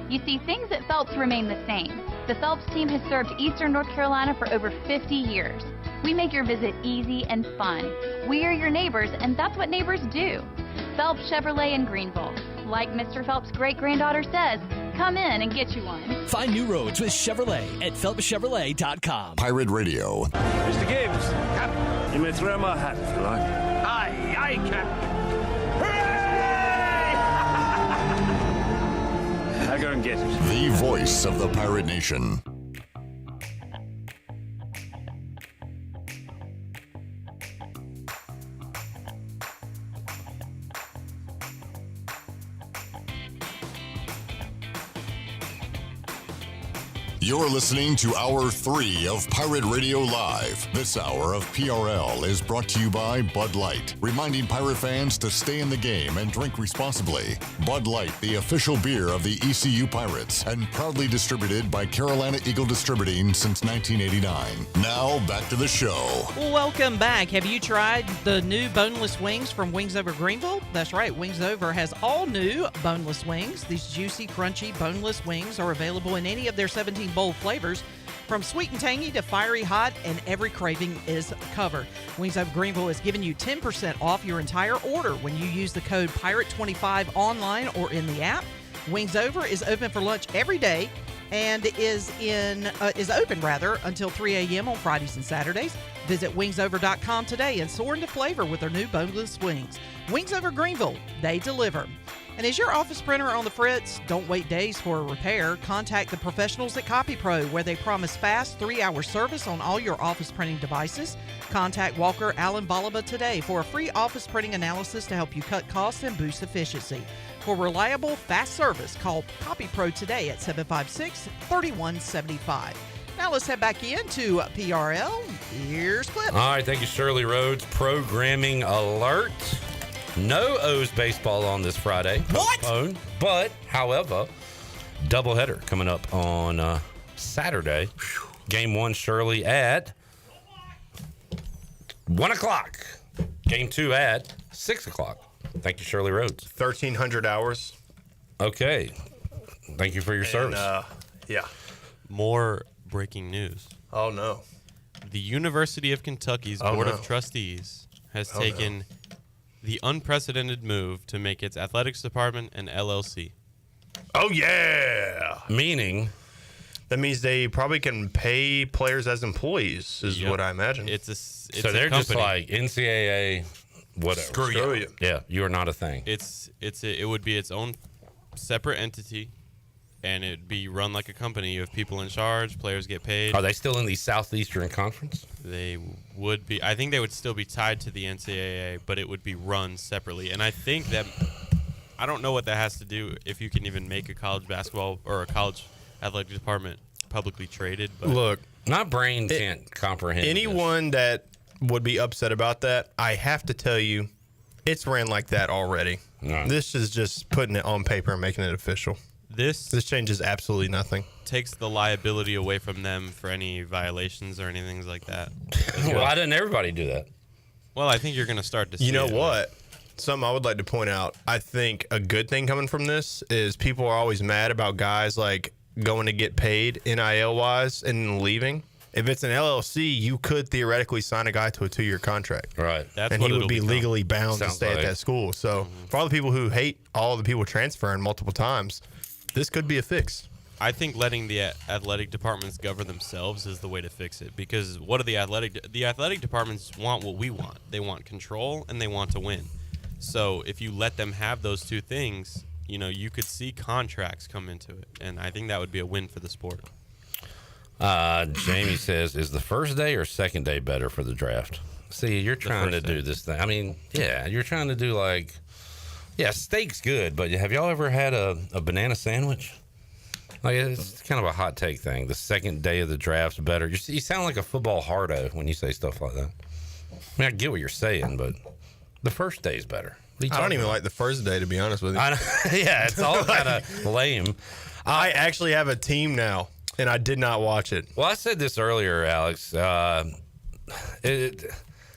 You see, things at Phelps remain the same. The Phelps team has served Eastern North Carolina for over 50 years. We make your visit easy and fun. We are your neighbors, and that's what neighbors do. Phelps Chevrolet in Greenville. Like Mr. Phelps' great-granddaughter says, come in and get you one. Find new roads with Chevrolet at PhelpsChevrolet.com. Pirate Radio. Mr. Gibbs, Captain, you may throw my hat if you like. Aye, aye, Captain. Hooray! Now go and get it. The voice of the Pirate Nation. You're listening to Hour 3 of Pirate Radio Live. This hour of PRL is brought to you by Bud Light, reminding Pirate fans to stay in the game and drink responsibly. Bud Light, the official beer of the ECU Pirates, and proudly distributed by Carolina Eagle Distributing since 1989. Now, back to the show. Welcome back. Have you tried the new boneless wings from Wings Over Greenville? That's right. Wings Over has all new boneless wings. These juicy, crunchy, boneless wings are available in any of their 17 bold flavors, from sweet and tangy to fiery hot, and every craving is covered. Wings Over Greenville is giving you 10% off your entire order when you use the code PIRATE25 online or in the app. Wings Over is open for lunch every day and is open until 3 a.m. on Fridays and Saturdays. Visit wingsover.com today and soar into flavor with their new boneless wings. Wings Over Greenville, they deliver. And is your office printer on the fritz? Don't wait days for a repair. Contact the professionals at CopyPro, where they promise fast 3-hour service on all your office printing devices. Contact Walker Allen Balaba today for a free office printing analysis to help you cut costs and boost efficiency. For reliable, fast service, call CopyPro today at 756-3175. Now let's head back into PRL. Here's Clip. All right, thank you, Shirley Rhodes. Programming alert. No O's baseball on this Friday. Postponed. But, however, doubleheader coming up on Saturday. Game 1, Shirley, at 1 o'clock. Game 2 at 6 o'clock. Thank you, Shirley Rhodes. 1,300 hours. Okay. Thank you for your service. Yeah. More breaking news. Oh, no. The University of Kentucky's Board of Trustees has taken the unprecedented move to make its athletics department an LLC. Oh, yeah. Meaning? That means they probably can pay players as employees, is what I imagine. So they're just like NCAA, whatever. Screw you. Yeah, you are not a thing. It would be its own separate entity, and it'd be run like a company. You have people in charge, players get paid. Are they still in the Southeastern Conference? They would be. I think they would still be tied to the NCAA, but it would be run separately. And I think that, I don't know what that has to do, if you can even make a college basketball or a college athletic department publicly traded. But Look, my brain can't comprehend anyone that would be upset about that. I have to tell you, it's ran like that already. No. This is just putting it on paper and making it official. This changes absolutely nothing. Takes the liability away from them for any violations or anything like that. Why didn't everybody do that? Well, I think you're going to start to see You know it. what? Something I would like to point out. I think a good thing coming from this is people are always mad about guys like going to get paid NIL-wise and leaving. If it's an LLC, you could theoretically sign a guy to a 2-year contract. Right. And he would be legally bound to stay at that school. So for all the people who hate all the people transferring multiple times, this could be a fix. I think letting the athletic departments govern themselves is the way to fix it, because what do the athletic departments want? What we want. They want control and they want to win. So if you let them have those two things, you could see contracts come into it, and I think that would be a win for the sport. Jamie says, is the first day or second day better for the draft? See, you're trying to do this thing. I mean, yeah, you're trying to do steak's good, but have y'all ever had a banana sandwich? Like, it's kind of a hot take thing. The second day of the draft's better. You sound like a football hardo when you say stuff like that. I mean, I get what you're saying, but the first day's better. I don't even like the first day, to be honest with you. Yeah, it's all kind of lame. I actually have a team now, and I did not watch it. Well, I said this earlier, Alex.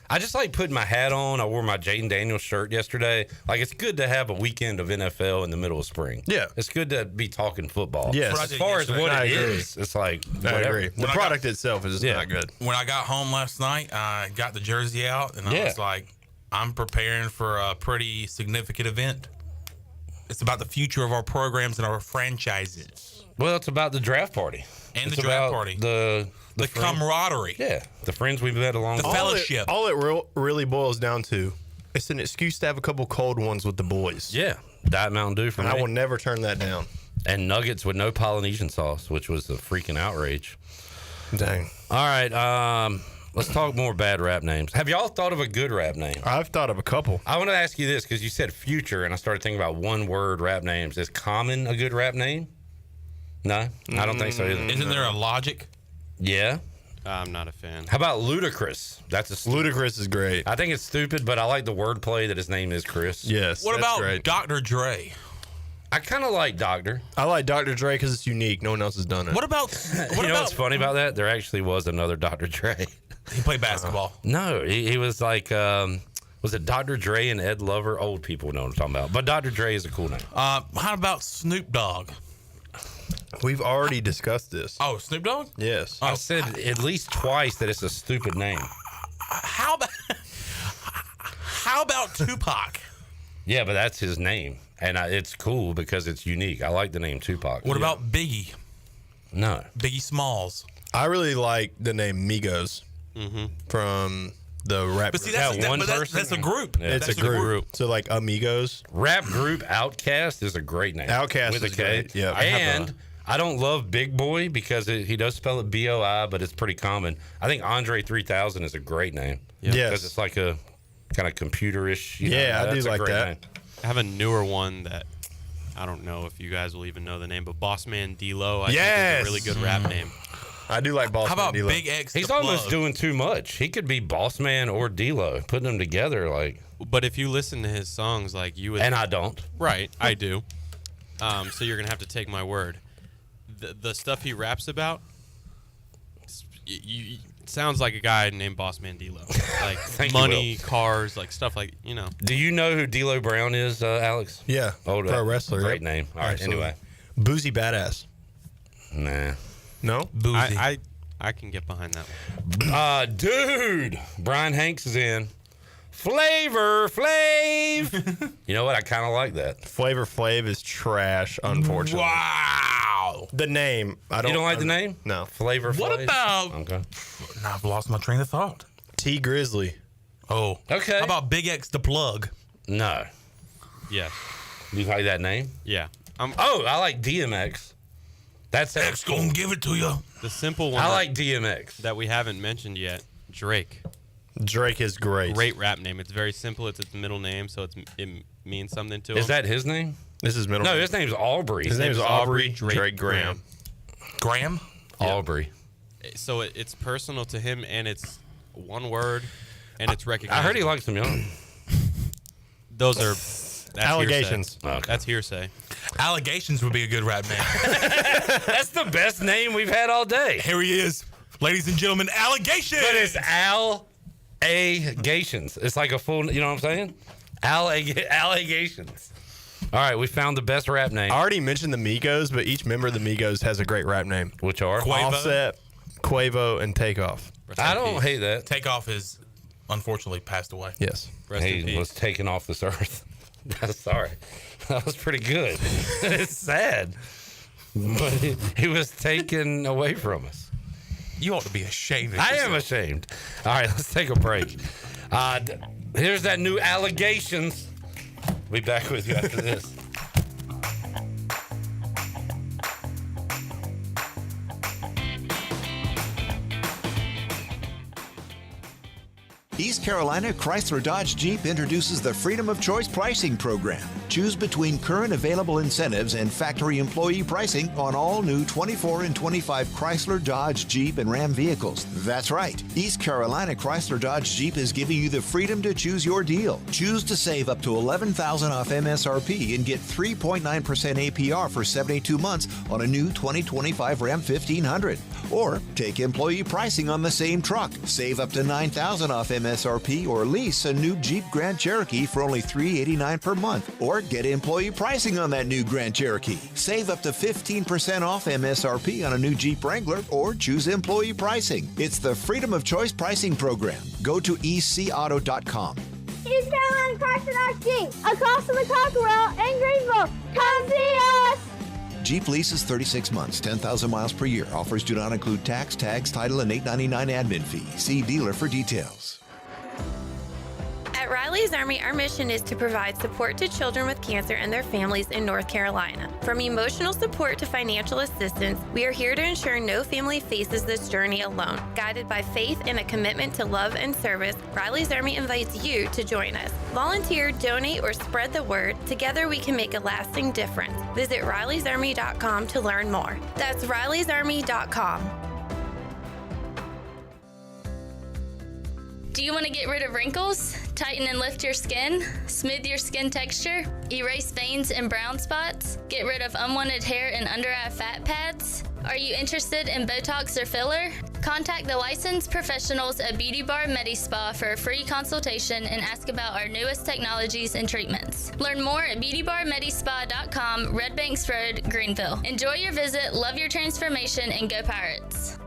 I just like putting my hat on. I wore my Jaden Daniels shirt yesterday. Like, it's good to have a weekend of NFL in the middle of spring. Yeah. It's good to be talking football. Yes. As far as what it is, it's like, I agree. The product itself is not good. When I got home last night, I got the jersey out, and I was like, I'm preparing for a pretty significant event. It's about the future of our programs and our franchises. Well, it's about the draft party. And the draft party. The camaraderie. Yeah. The friends we've met along the fellowship. All it really boils down to, it's an excuse to have a couple cold ones with the boys. Yeah. Diet Mountain Dew for me. And I will never turn that down. And nuggets with no Polynesian sauce, which was a freaking outrage. Dang. All right. Let's talk more bad rap names. Have y'all thought of a good rap name? I've thought of a couple. I want to ask you this, because you said future, and I started thinking about one-word rap names. Is Common a good rap name? No? I don't think so either. Isn't there a Logic? Yeah. I'm not a fan. How about Ludacris? Ludacris is great. I think it's stupid, but I like the wordplay that his name is Chris. Yes. What about Dr. Dre? I kind of like Doctor. I like Dr. Dre because it's unique. No one else has done it. What about... what's funny about that? There actually was another Dr. Dre. He played basketball. No, he was like... was it Dr. Dre and Ed Lover? Old people know what I'm talking about. But Dr. Dre is a cool name. How about Snoop Dogg? We've already discussed this. Oh, Snoop Dogg? Yes. I said at least twice that it's a stupid name. How about Tupac? Yeah, but that's his name. And it's cool because it's unique. I like the name Tupac. What about Biggie? No. Biggie Smalls. I really like the name Migos from The rap. But see, group. that's a group. Yeah, It's a group. So like Amigos. Rap group Outkast is a great name. Outkast with a is K. great. Yeah. And I don't love Big Boy because he does spell it BOI, but it's pretty common. I think Andre 3000 is a great name. Yes. Because it's like a kind of computerish. I do like that. Name. I have a newer one that I don't know if you guys will even know the name, but Bossman D-Lo. I think is a really good rap name. I do like Bossman. How about D-Lo. Big X? He's the almost Plug? doing too much. He could be Bossman or D-Lo, putting them together like. But if you listen to his songs, like you would, And I don't. right? I do. So you're gonna have to take my word. The stuff he raps about, it sounds like a guy named Bossman D-Lo. Like money, cars, like stuff like Do you know who D-Lo Brown is, Alex? Yeah. Pro wrestler. Great yep. name. All right. Absolutely. Anyway, Boozy Badass. nah. No. Boozy. I can get behind that one. Dude, Brian Hanks is in. Flavor Flav. You know what? I kind of like that. Flavor Flav is trash, unfortunately. Wow. The name. I don't. You don't like the name? No. Flavor Flav. What about? Okay. Now I've lost my train of thought. T Grizzly. Oh. Okay. How about Big X the Plug? No. Yeah. You like that name? Yeah. I like DMX. That's X gonna give it to you. The simple one. I like DMX. That we haven't mentioned yet. Drake. Drake is great. Great rap name. It's very simple. It's its middle name, so it means something to him. Is that his name? This is middle. No, name. his name's Aubrey. His name is Aubrey Drake Graham. Graham? Yeah. Aubrey. So it's personal to him, and it's one word, and it's recognized. I heard he likes them young. Those are that's allegations. Hearsay. Okay. That's hearsay. Allegations would be a good rap name. That's the best name we've had all day. Here he is. Ladies and gentlemen, Allegations. But it's allegations. It's like a full, you know what I'm saying? Allegations. All right, we found the best rap name. I already mentioned the Migos, but each member of the Migos has a great rap name. Which are? Quavo. Offset, Quavo, and Takeoff. I don't hate that. Takeoff is unfortunately passed away. Yes. He was taken off this earth. Sorry. That was pretty good. It's sad. But he was taken away from us. You ought to be ashamed of I yourself. am ashamed. All right, let's take a break. Here's that new Allegations. We'll be back with you after this. East Carolina Chrysler Dodge Jeep introduces the Freedom of Choice pricing program. Choose between current available incentives and factory employee pricing on all new 24 and 25 Chrysler Dodge Jeep and Ram vehicles. That's right. East Carolina Chrysler Dodge Jeep is giving you the freedom to choose your deal. Choose to save up to $11,000 off MSRP and get 3.9% APR for 72 months on a new 2025 Ram 1500. Or take employee pricing on the same truck. Save up to $9,000 off MSRP or lease a new Jeep Grand Cherokee for only $389 per month. Or get employee pricing on that new Grand Cherokee. Save up to 15% off MSRP on a new Jeep Wrangler or choose employee pricing. It's the Freedom of Choice pricing program. Go to ecauto.com. East Carolina Chrysler Dodge Jeep, across from the Cockerell in Greenville. Come see us! Jeep lease is 36 months, 10,000 miles per year. Offers do not include tax, tags, title, and $8.99 admin fee. See dealer for details. At Riley's Army, our mission is to provide support to children with cancer and their families in North Carolina. From emotional support to financial assistance, we are here to ensure no family faces this journey alone. Guided by faith and a commitment to love and service, Riley's Army invites you to join us. Volunteer, donate, or spread the word. Together we can make a lasting difference. Visit RileysArmy.com to learn more. That's RileysArmy.com. Do you want to get rid of wrinkles, tighten and lift your skin, smooth your skin texture, erase veins and brown spots, get rid of unwanted hair and under-eye fat pads? Are you interested in Botox or filler? Contact the licensed professionals at Beauty Bar MediSpa for a free consultation and ask about our newest technologies and treatments. Learn more at beautybarmedispa.com, Red Banks Road, Greenville. Enjoy your visit, love your transformation, and go Pirates.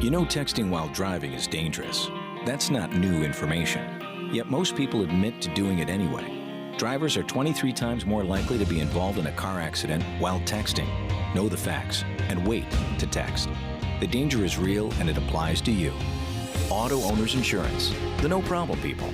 You know texting while driving is dangerous. That's not new information. Yet most people admit to doing it anyway. Drivers are 23 times more likely to be involved in a car accident while texting. Know the facts and wait to text. The danger is real and it applies to you. Auto Owners Insurance, the no problem people.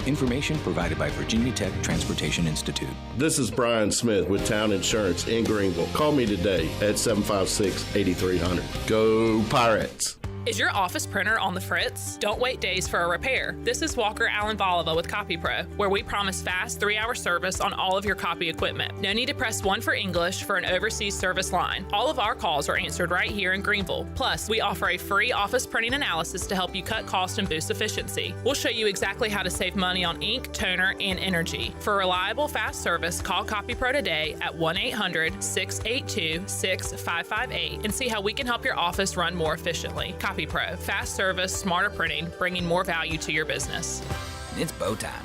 Information provided by Virginia Tech Transportation Institute. This is Brian Smith with Town Insurance in Greenville. Call me today at 756-8300. Go Pirates! Is your office printer on the fritz? Don't wait days for a repair. This is Walker Allen Volova with CopyPro, where we promise fast 3-hour service on all of your copy equipment. No need to press 1 for English for an overseas service line. All of our calls are answered right here in Greenville. Plus, we offer a free office printing analysis to help you cut cost and boost efficiency. We'll show you exactly how to save money on ink, toner, and energy. For reliable, fast service, call CopyPro today at 1-800-682-6558 and see how we can help your office run more efficiently. CopyPro, fast service, smarter printing, bringing more value to your business. It's bow time.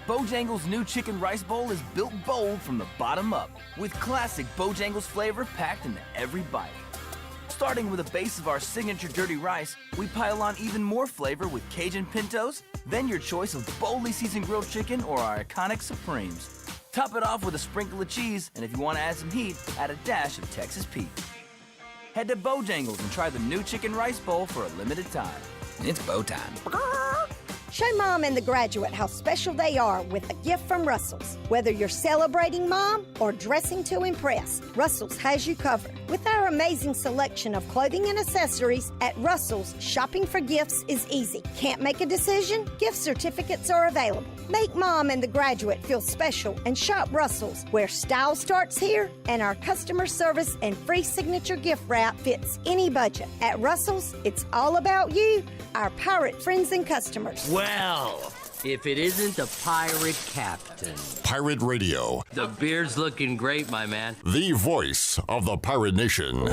Bojangles' new chicken rice bowl is built bold from the bottom up, with classic Bojangles flavor packed into every bite. Starting with a base of our signature dirty rice, we pile on even more flavor with Cajun pintos, then your choice of boldly seasoned grilled chicken or our iconic Supremes. Top it off with a sprinkle of cheese, and if you want to add some heat, add a dash of Texas Pete. Head to Bojangles and try the new chicken rice bowl for a limited time. It's bow time. Show Mom and the graduate how special they are with a gift from Russell's. Whether you're celebrating Mom or dressing to impress, Russell's has you covered. With our amazing selection of clothing and accessories at Russell's, shopping for gifts is easy. Can't make a decision? Gift certificates are available. Make Mom and the graduate feel special and shop Russell's, where style starts here and our customer service and free signature gift wrap fits any budget. At Russell's, it's all about you, our pirate friends and customers. Well, if it isn't the pirate captain. Pirate Radio. The beard's looking great, my man. The voice of the Pirate Nation.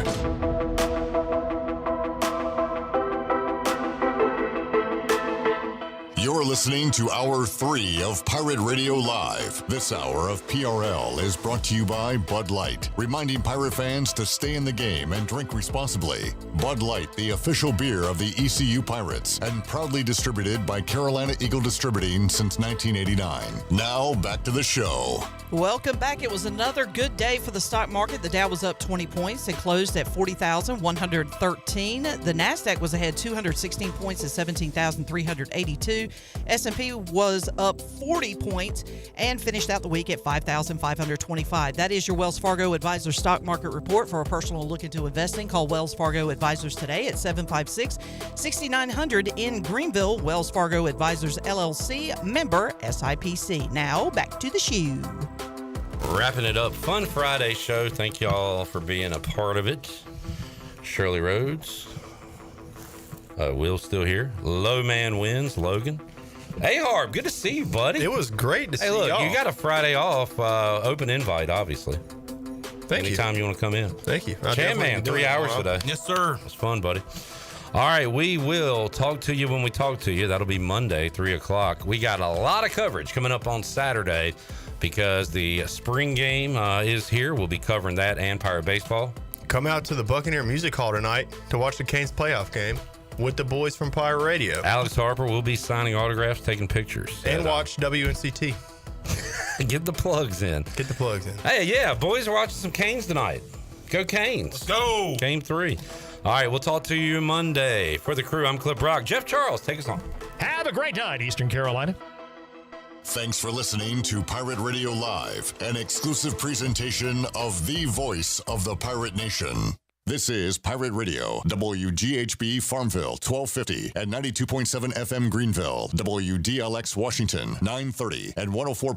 You're listening to Hour 3 of Pirate Radio Live. This hour of PRL is brought to you by Bud Light, reminding pirate fans to stay in the game and drink responsibly. Bud Light, the official beer of the ECU Pirates, and proudly distributed by Carolina Eagle Distributing since 1989. Now, back to the show. Welcome back. It was another good day for the stock market. The Dow was up 20 points and closed at 40,113. The NASDAQ was ahead 216 points at 17,382. S&P was up 40 points and finished out the week at 5,525. That is your Wells Fargo Advisors Stock Market Report. For a personal look into investing, call Wells Fargo Advisors today at 756-6900 in Greenville. Wells Fargo Advisors, LLC, member SIPC. Now, back to the shoe. Wrapping it up. Fun Friday show. Thank y'all for being a part of it. Shirley Rhodes. Will's still here. Low man wins. Logan. Hey, Harb. Good to see you, buddy. It was great to see y'all. Hey, look, y'all. you got a Friday off. Open invite, obviously. Thank you. Anytime you want to come in. Thank you. Chan Man, 3 hours today. Yes, sir. It's fun, buddy. All right, we will talk to you when we talk to you. That'll be Monday, 3 o'clock. We got a lot of coverage coming up on Saturday because the spring game is here. We'll be covering that and Pirate Baseball. Come out to the Buccaneer Music Hall tonight to watch the Canes playoff game with the boys from Pirate Radio. Alex Harper will be signing autographs, taking pictures. And watch WNCT. Get the plugs in. Get the plugs in. Hey, yeah, boys are watching some Canes tonight. Go Canes. Let's go. Game 3. All right, we'll talk to you Monday. For the crew, I'm Clip Brock. Jeff Charles, take us on. Have a great night, Eastern Carolina. Thanks for listening to Pirate Radio Live, an exclusive presentation of the voice of the Pirate Nation. This is Pirate Radio, WGHB Farmville, 1250 and 92.7 FM Greenville, WDLX Washington, 930 and 104.